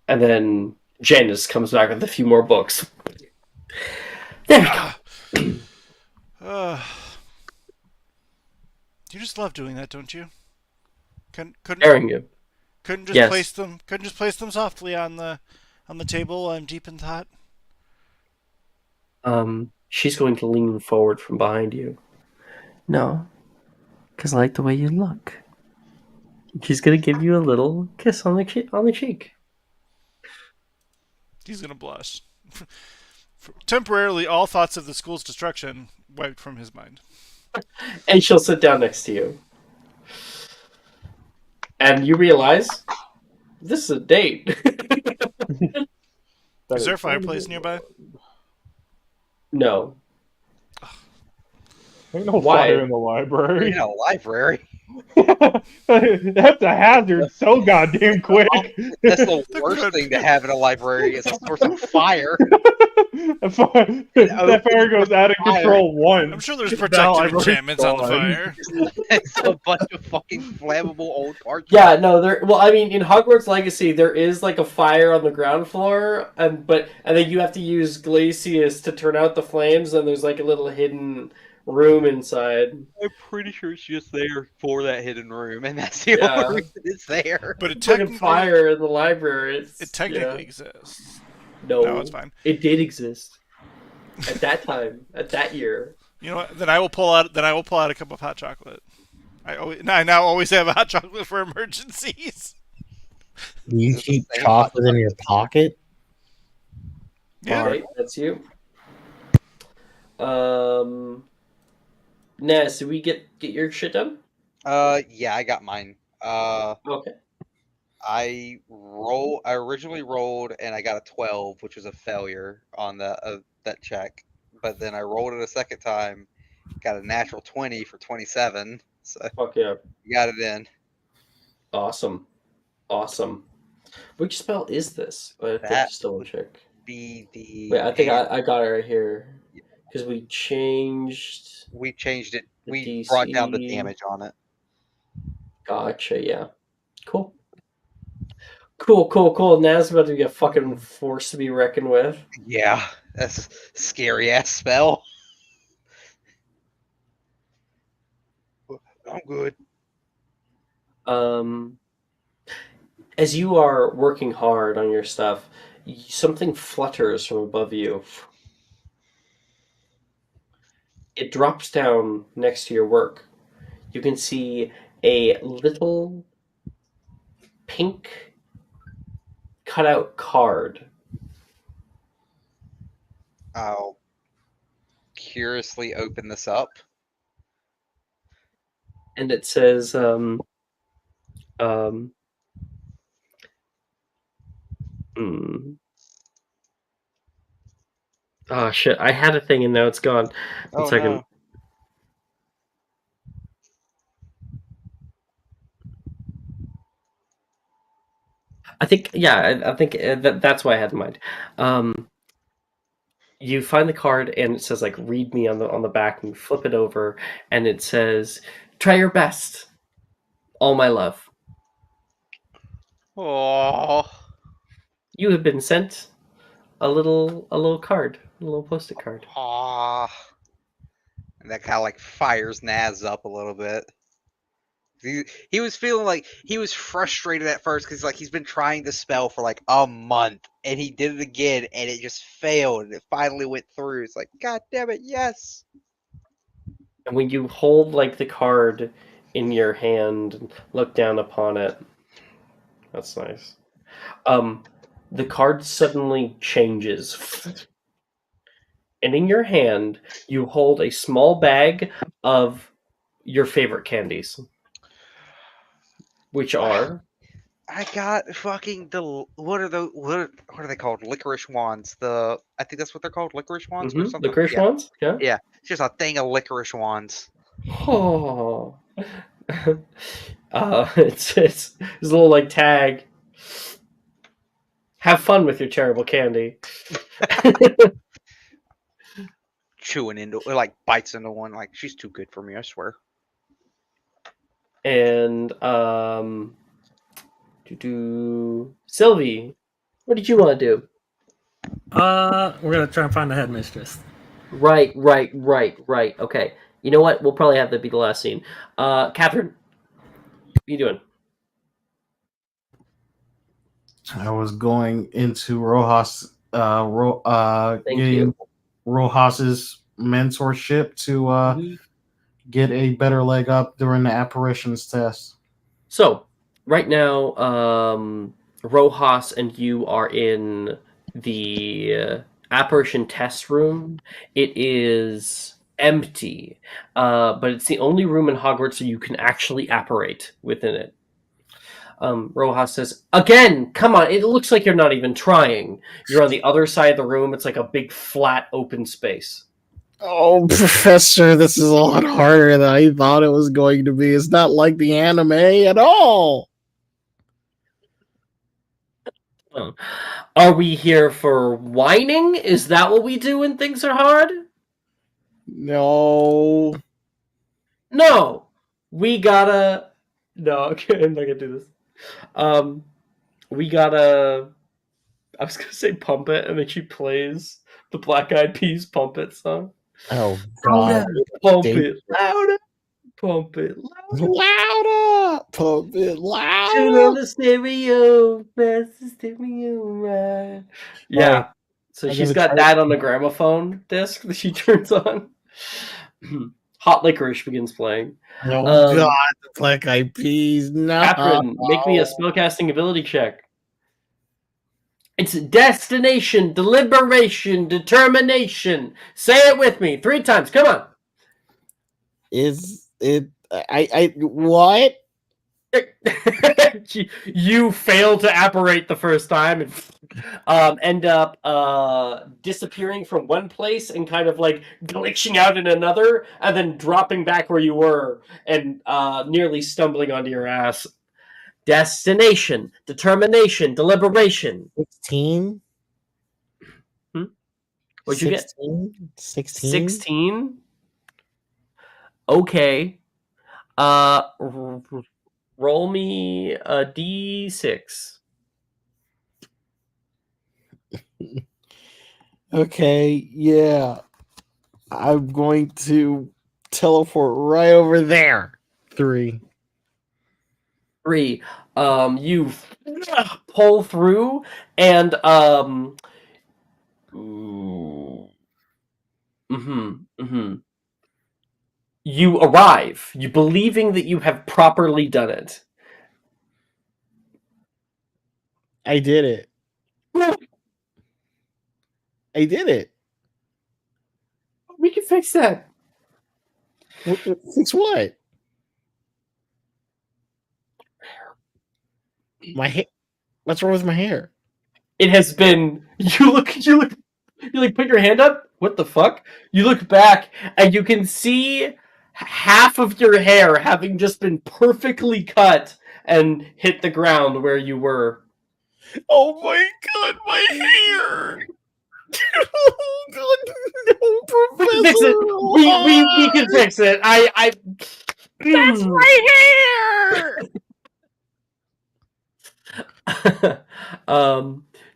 And then Janice comes back with a few more books. There we go. You just love doing that, don't you? Couldn't Daring you. just Yes. place them. Couldn't just place them softly on the table while I'm deep in thought. She's going to lean forward from behind you. No, because I like the way you look. She's going to give you a little kiss on the cheek. He's gonna blush. Temporarily, all thoughts of the school's destruction wiped from his mind. And she'll sit down next to you. And you realize this is a date. Is there a fireplace nearby? No. Ain't no Why? fire in the library. In a library. That's a hazard so goddamn quick. That's the worst thing to have in a library is a source of fire. That fire goes out of control once. I'm sure there's That protective library's enchantments on the gone. fire. It's a bunch of fucking flammable old parchment. Yeah, no, there. Well, I mean, in Hogwarts Legacy, there is like a fire on the ground floor, and then you have to use Glacius to turn out the flames, and there's like a little hidden room inside. I'm pretty sure it's just there for that hidden room, and that's the Yeah. only reason it's there. But it Fucking technically, fire in the library. it technically exists. No, No, it's fine. It did exist at that time, at that year. You know what? Then I will pull out a cup of hot chocolate. I now always have a hot chocolate for emergencies. Do you keep chocolate in your pocket? Yeah. Alright, that's you. Naz, did we get your shit done? Yeah, I got mine. Okay. I originally rolled and I got a 12, which was a failure on that check. But then I rolled it a second time, got a natural 20 for 27. So Fuck yeah. you got it in. Awesome. Which spell is this? I have to That just double check. Be the Wait, I think I got it right here. Because we changed it. the We brought down the DC. damage on it. Gotcha, yeah. Cool. Now's about to be a fucking force to be reckoned with. Yeah, that's a scary ass spell. I'm good. As you are working hard on your stuff, something flutters from above you. it drops down next to your work. You can see a little pink cutout card. I'll curiously open this up. And it says, oh shit, I had a thing and now it's gone. One second. No. I think, yeah, I think that's what I had in mind. You find the card and it says like "read me" on the back, and you flip it over, and it says, "Try your best, all my love. Oh. You have been sent a little card, a little post-it card." Aw. And that kind of like fires Naz up a little bit. He was feeling like he was frustrated at first because like he's been trying to spell for like a month and he did it again and it just failed and it finally went through. It's like, God damn it, yes. And when you hold like the card in your hand and look down upon it, that's nice. The card suddenly changes. And in your hand, you hold a small bag of your favorite candies, which are I got fucking the what are they called? Licorice wands. I think that's what they're called, licorice wands or something. licorice Yeah. ones. Yeah. Yeah, it's just a thing of licorice wands. Oh. It's a little like tag. Have fun with your terrible candy. Chewing into like bites into one. Like she's too good for me, I swear. And Sylvie, what did you want to do? We're gonna try and find the headmistress. Right. Okay. You know what? We'll probably have that be the last scene. Catherine, what are you doing? I was going into Rojas, Thank getting you. Rojas's mentorship to get a better leg up during the apparitions test. So, right now, Rojas and you are in the apparition test room. It is empty, but it's the only room in Hogwarts so you can actually apparate within it. Rojas says, "Again, come on, it looks like you're not even trying. You're on the other side of the room. It's like a big, flat, open space." Oh, Professor, this is a lot harder than I thought it was going to be. It's not like the anime at all. Are we here for whining? Is that what we do when things are hard? No. No. We gotta... No, okay, I'm not gonna do this. We gotta... I was gonna say pump it, and then she plays the Black Eyed Peas Pump It song. Oh, God. Pump it louder. Pump it louder. Louder. Pump it Turn louder. on the stereo. Press the stereo right. Yeah. So I'm she's gonna got try that on the gramophone disc that she turns on. Hot Licorice begins playing. Oh, God. The Black Eyed Peas. No. Catherine, make me a spellcasting ability check. It's destination, deliberation, determination. Say it with me 3 times. Come on. Is it? I what? You fail to apparate the first time and end up disappearing from one place and kind of like glitching out in another and then dropping back where you were and nearly stumbling onto your ass. Destination, determination, deliberation. 16? What'd you get? 16? 16? Okay. Roll me a d6. Okay, yeah. I'm going to teleport right over there. 3. 3. You pull through and you arrive, you believing that you have properly done it. I did it. I did it. We can fix that. Fix what? My hair. What's wrong with my hair? It has been. You like put your hand up. What the fuck? You look back and you can see half of your hair having just been perfectly cut and hit the ground where you were. Oh my god, my hair! Oh god, no, We can fix Professor! it. We can fix it. That's my hair!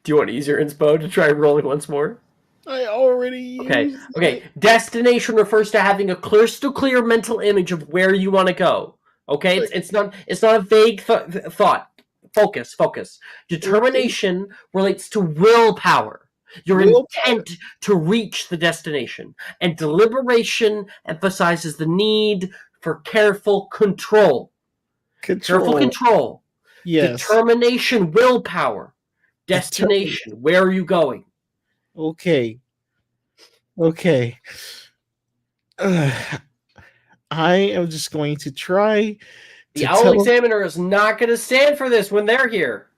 Do you want to use your inspo to try rolling once more? I already used Okay. it. Destination refers to having a crystal clear mental image of where you want to go. Okay, it's not a vague thought. Focus. Determination relates to willpower. Your intent to reach the destination, and deliberation emphasizes the need for careful control. Careful control. Yes. Determination, willpower. Destination. Where are you going? Okay. I am just going to try. The Owl Examiner is not going to stand for this when they're here.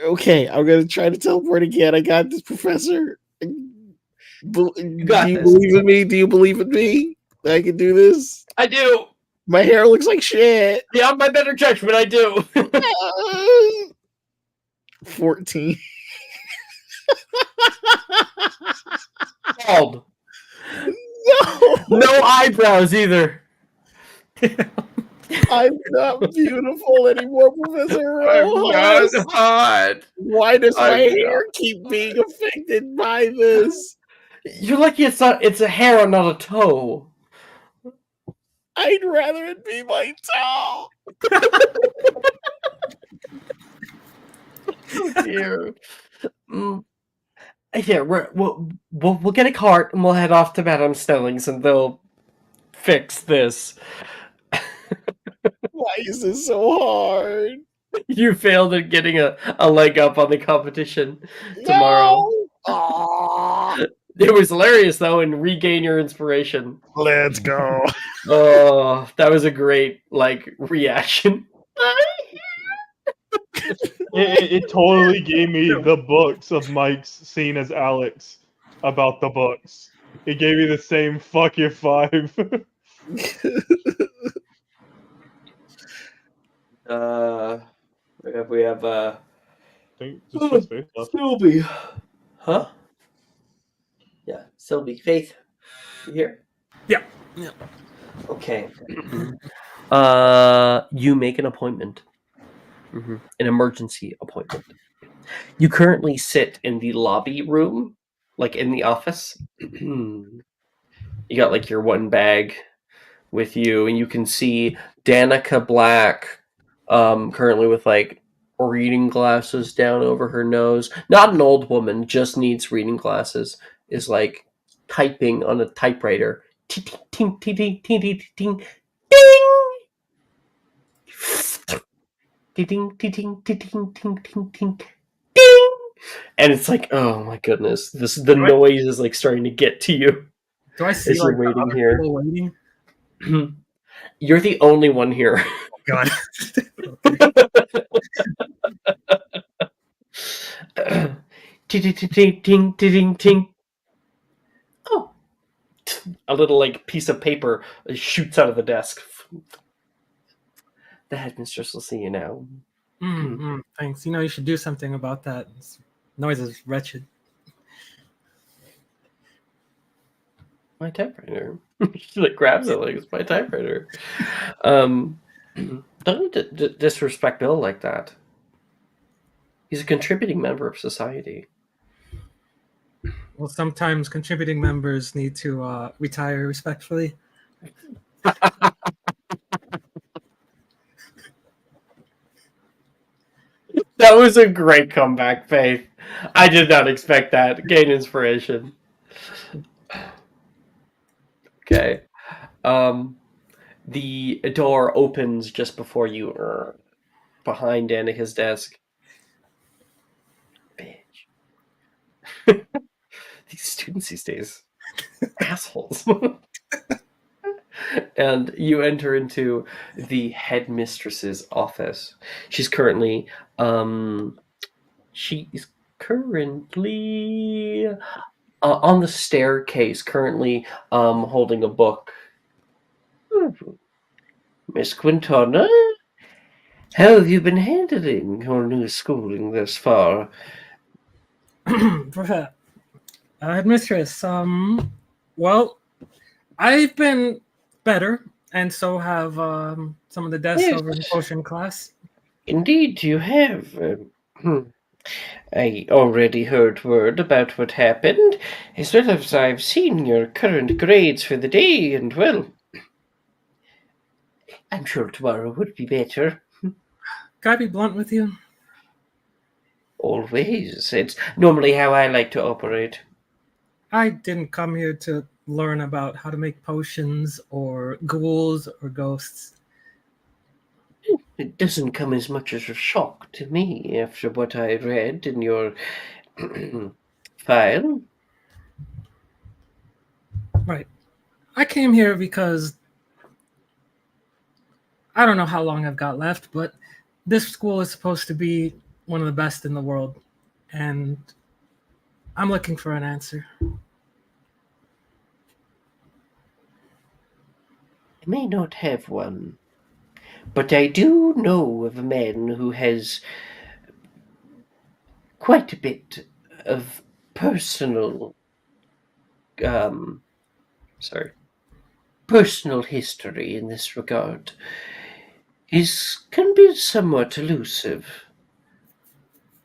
Okay, I'm going to try to teleport again. I got this, Professor. Do you believe in me? Do you believe in me? I can do this? I do. My hair looks like shit. Beyond my better judgment, I do. 14. Bald. No eyebrows either. I'm not beautiful anymore, Professor. I'm not hot. Why does my hair keep being affected by this? You're lucky it's a hair and not a toe. I'd rather it be my toe. Oh dear. Yeah, we'll get a cart and we'll head off to Madame Stelling's and they'll fix this. Why is this so hard? You failed at getting a leg up on the competition tomorrow. No! It was hilarious though, and regain your inspiration. Let's go. Oh, that was a great reaction. It totally gave me the books of Mike's scene as Alex about the books. It gave me the same fuck you 5. We have I think just Faith left. Sylvie. Huh? Yeah, Sylvie. Faith, you here? Yeah. Okay. You make an appointment. An emergency appointment. You currently sit in the lobby room, in the office. You got your one bag with you, and you can see Danica Black, currently with reading glasses down over her nose. Not an old woman, just needs reading glasses. Is typing on a typewriter. Ting ting ting ting ting ting ting ding. Ting ting ting ting ting ting ting ting ding. And it's oh my goodness, the noise is starting to get to you. Do I see as you're waiting here? Waiting? You're the only one here. God. Ting ting ting ting ting. Oh, a little piece of paper shoots out of the desk. The headmistress will see you now. Thanks. You should do something about that. This noise is wretched. My typewriter. She grabs it it's my typewriter. Don't disrespect Bill like that. He's a contributing member of society. Well, sometimes contributing members need to retire respectfully. That was a great comeback, Faith. I did not expect that. Gain inspiration. Okay. The door opens just before you behind Danica's desk. Bitch. These students these days. Assholes. And you enter into the headmistress's office. She's currently on the staircase, currently holding a book. Miss Quintana, how have you been handling your new schooling thus far? Headmistress, well, I've been better, and so have some of the desks Yes. over in potion class. Indeed, you have. I already heard word about what happened, as well as I've seen your current grades for the day, and well, I'm sure tomorrow would be better. Can I be blunt with you? Always. It's normally how I like to operate. I didn't come here to learn about how to make potions or ghouls or ghosts. It doesn't come as much as a shock to me after what I read in your file. Right. I came here because I don't know how long I've got left, but this school is supposed to be one of the best in the world, and I'm looking for an answer. I may not have one, but I do know of a man who has quite a bit of personal personal history in this regard. Can be somewhat elusive,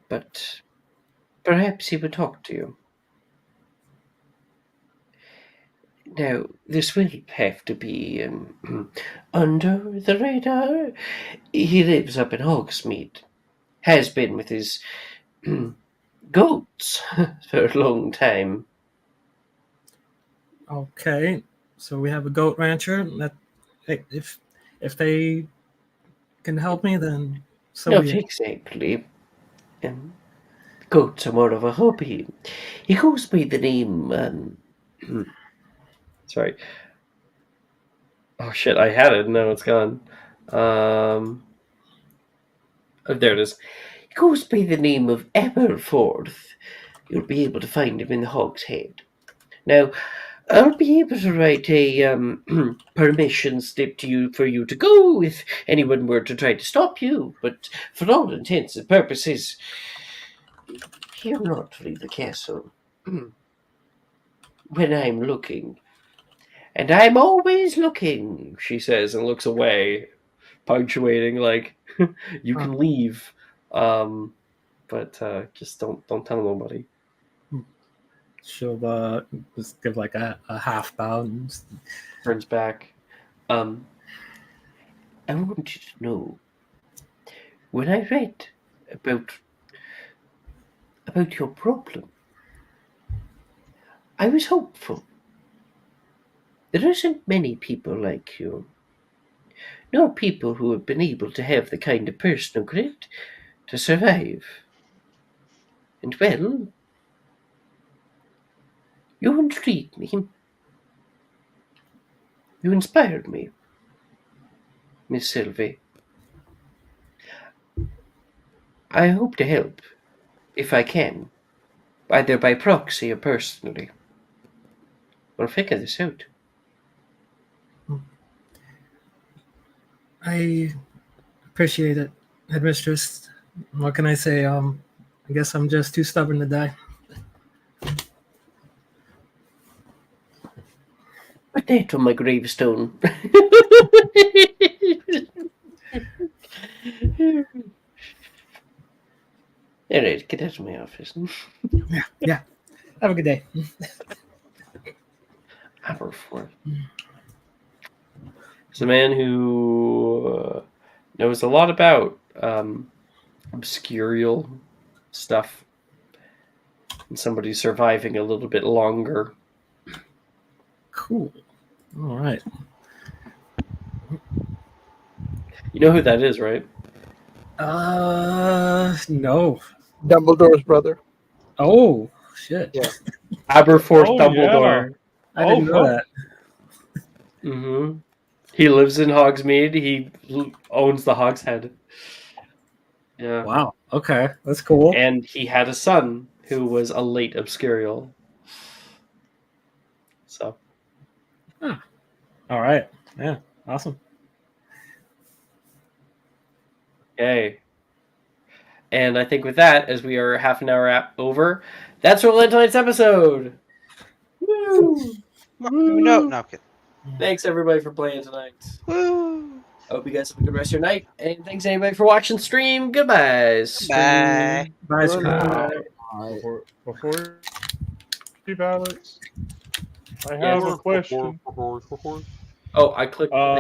but perhaps he would talk to you. Now, this will have to be under the radar. He lives up in Hogsmeade. Has been with his goats for a long time. Okay, so we have a goat rancher. That if they can help me, then so Not be it. exactly. Goats are more of a hobby. He goes by the name. Sorry. Oh shit! I had it. No, it's gone. Oh, there it is. He goes by the name of Aberforth. You'll be able to find him in the Hogshead. Now, I'll be able to write a permission slip to you for you to go if anyone were to try to stop you. But for all intents and purposes, you're not to leave the castle when I'm looking. And I'm always looking, she says, and looks away, punctuating like you can leave, but just don't tell nobody. She'll just give like a half bow and just... Turns back. I want you to know, when I read about your problem, I was hopeful. There isn't many people like you. No people who have been able to have the kind of personal grit to survive. And well, you intrigued me. You inspired me, Miss Sylvie. I hope to help, if I can, either by proxy or personally. We'll figure this out. I appreciate it, headmistress. What can I say? I guess I'm just too stubborn to die. Put that on my gravestone. All right, get out of my office. Yeah. Have a good day. Aberforth. He's a man who knows a lot about obscurial stuff. And somebody surviving a little bit longer. Cool. All right. You know who that is, right? No. Dumbledore's brother. Oh, shit. Yeah. Aberforth Oh, Dumbledore. I didn't know that. Mm-hmm. He lives in Hogsmeade. He owns the Hogshead. Yeah. Wow. Okay, that's cool. And he had a son who was a late Obscurial. So. All right. Yeah. Awesome. Okay. And I think with that, as we are half an hour over, that's where we'll end tonight's episode. Woo! No, no, okay. Thanks everybody for playing tonight. Woo! I hope you guys have a good rest of your night. And thanks anybody for watching stream. Goodbye. Bye. Bye. Good night. Before Steve Alex, I Yes. have a question. Oh, I clicked. Um,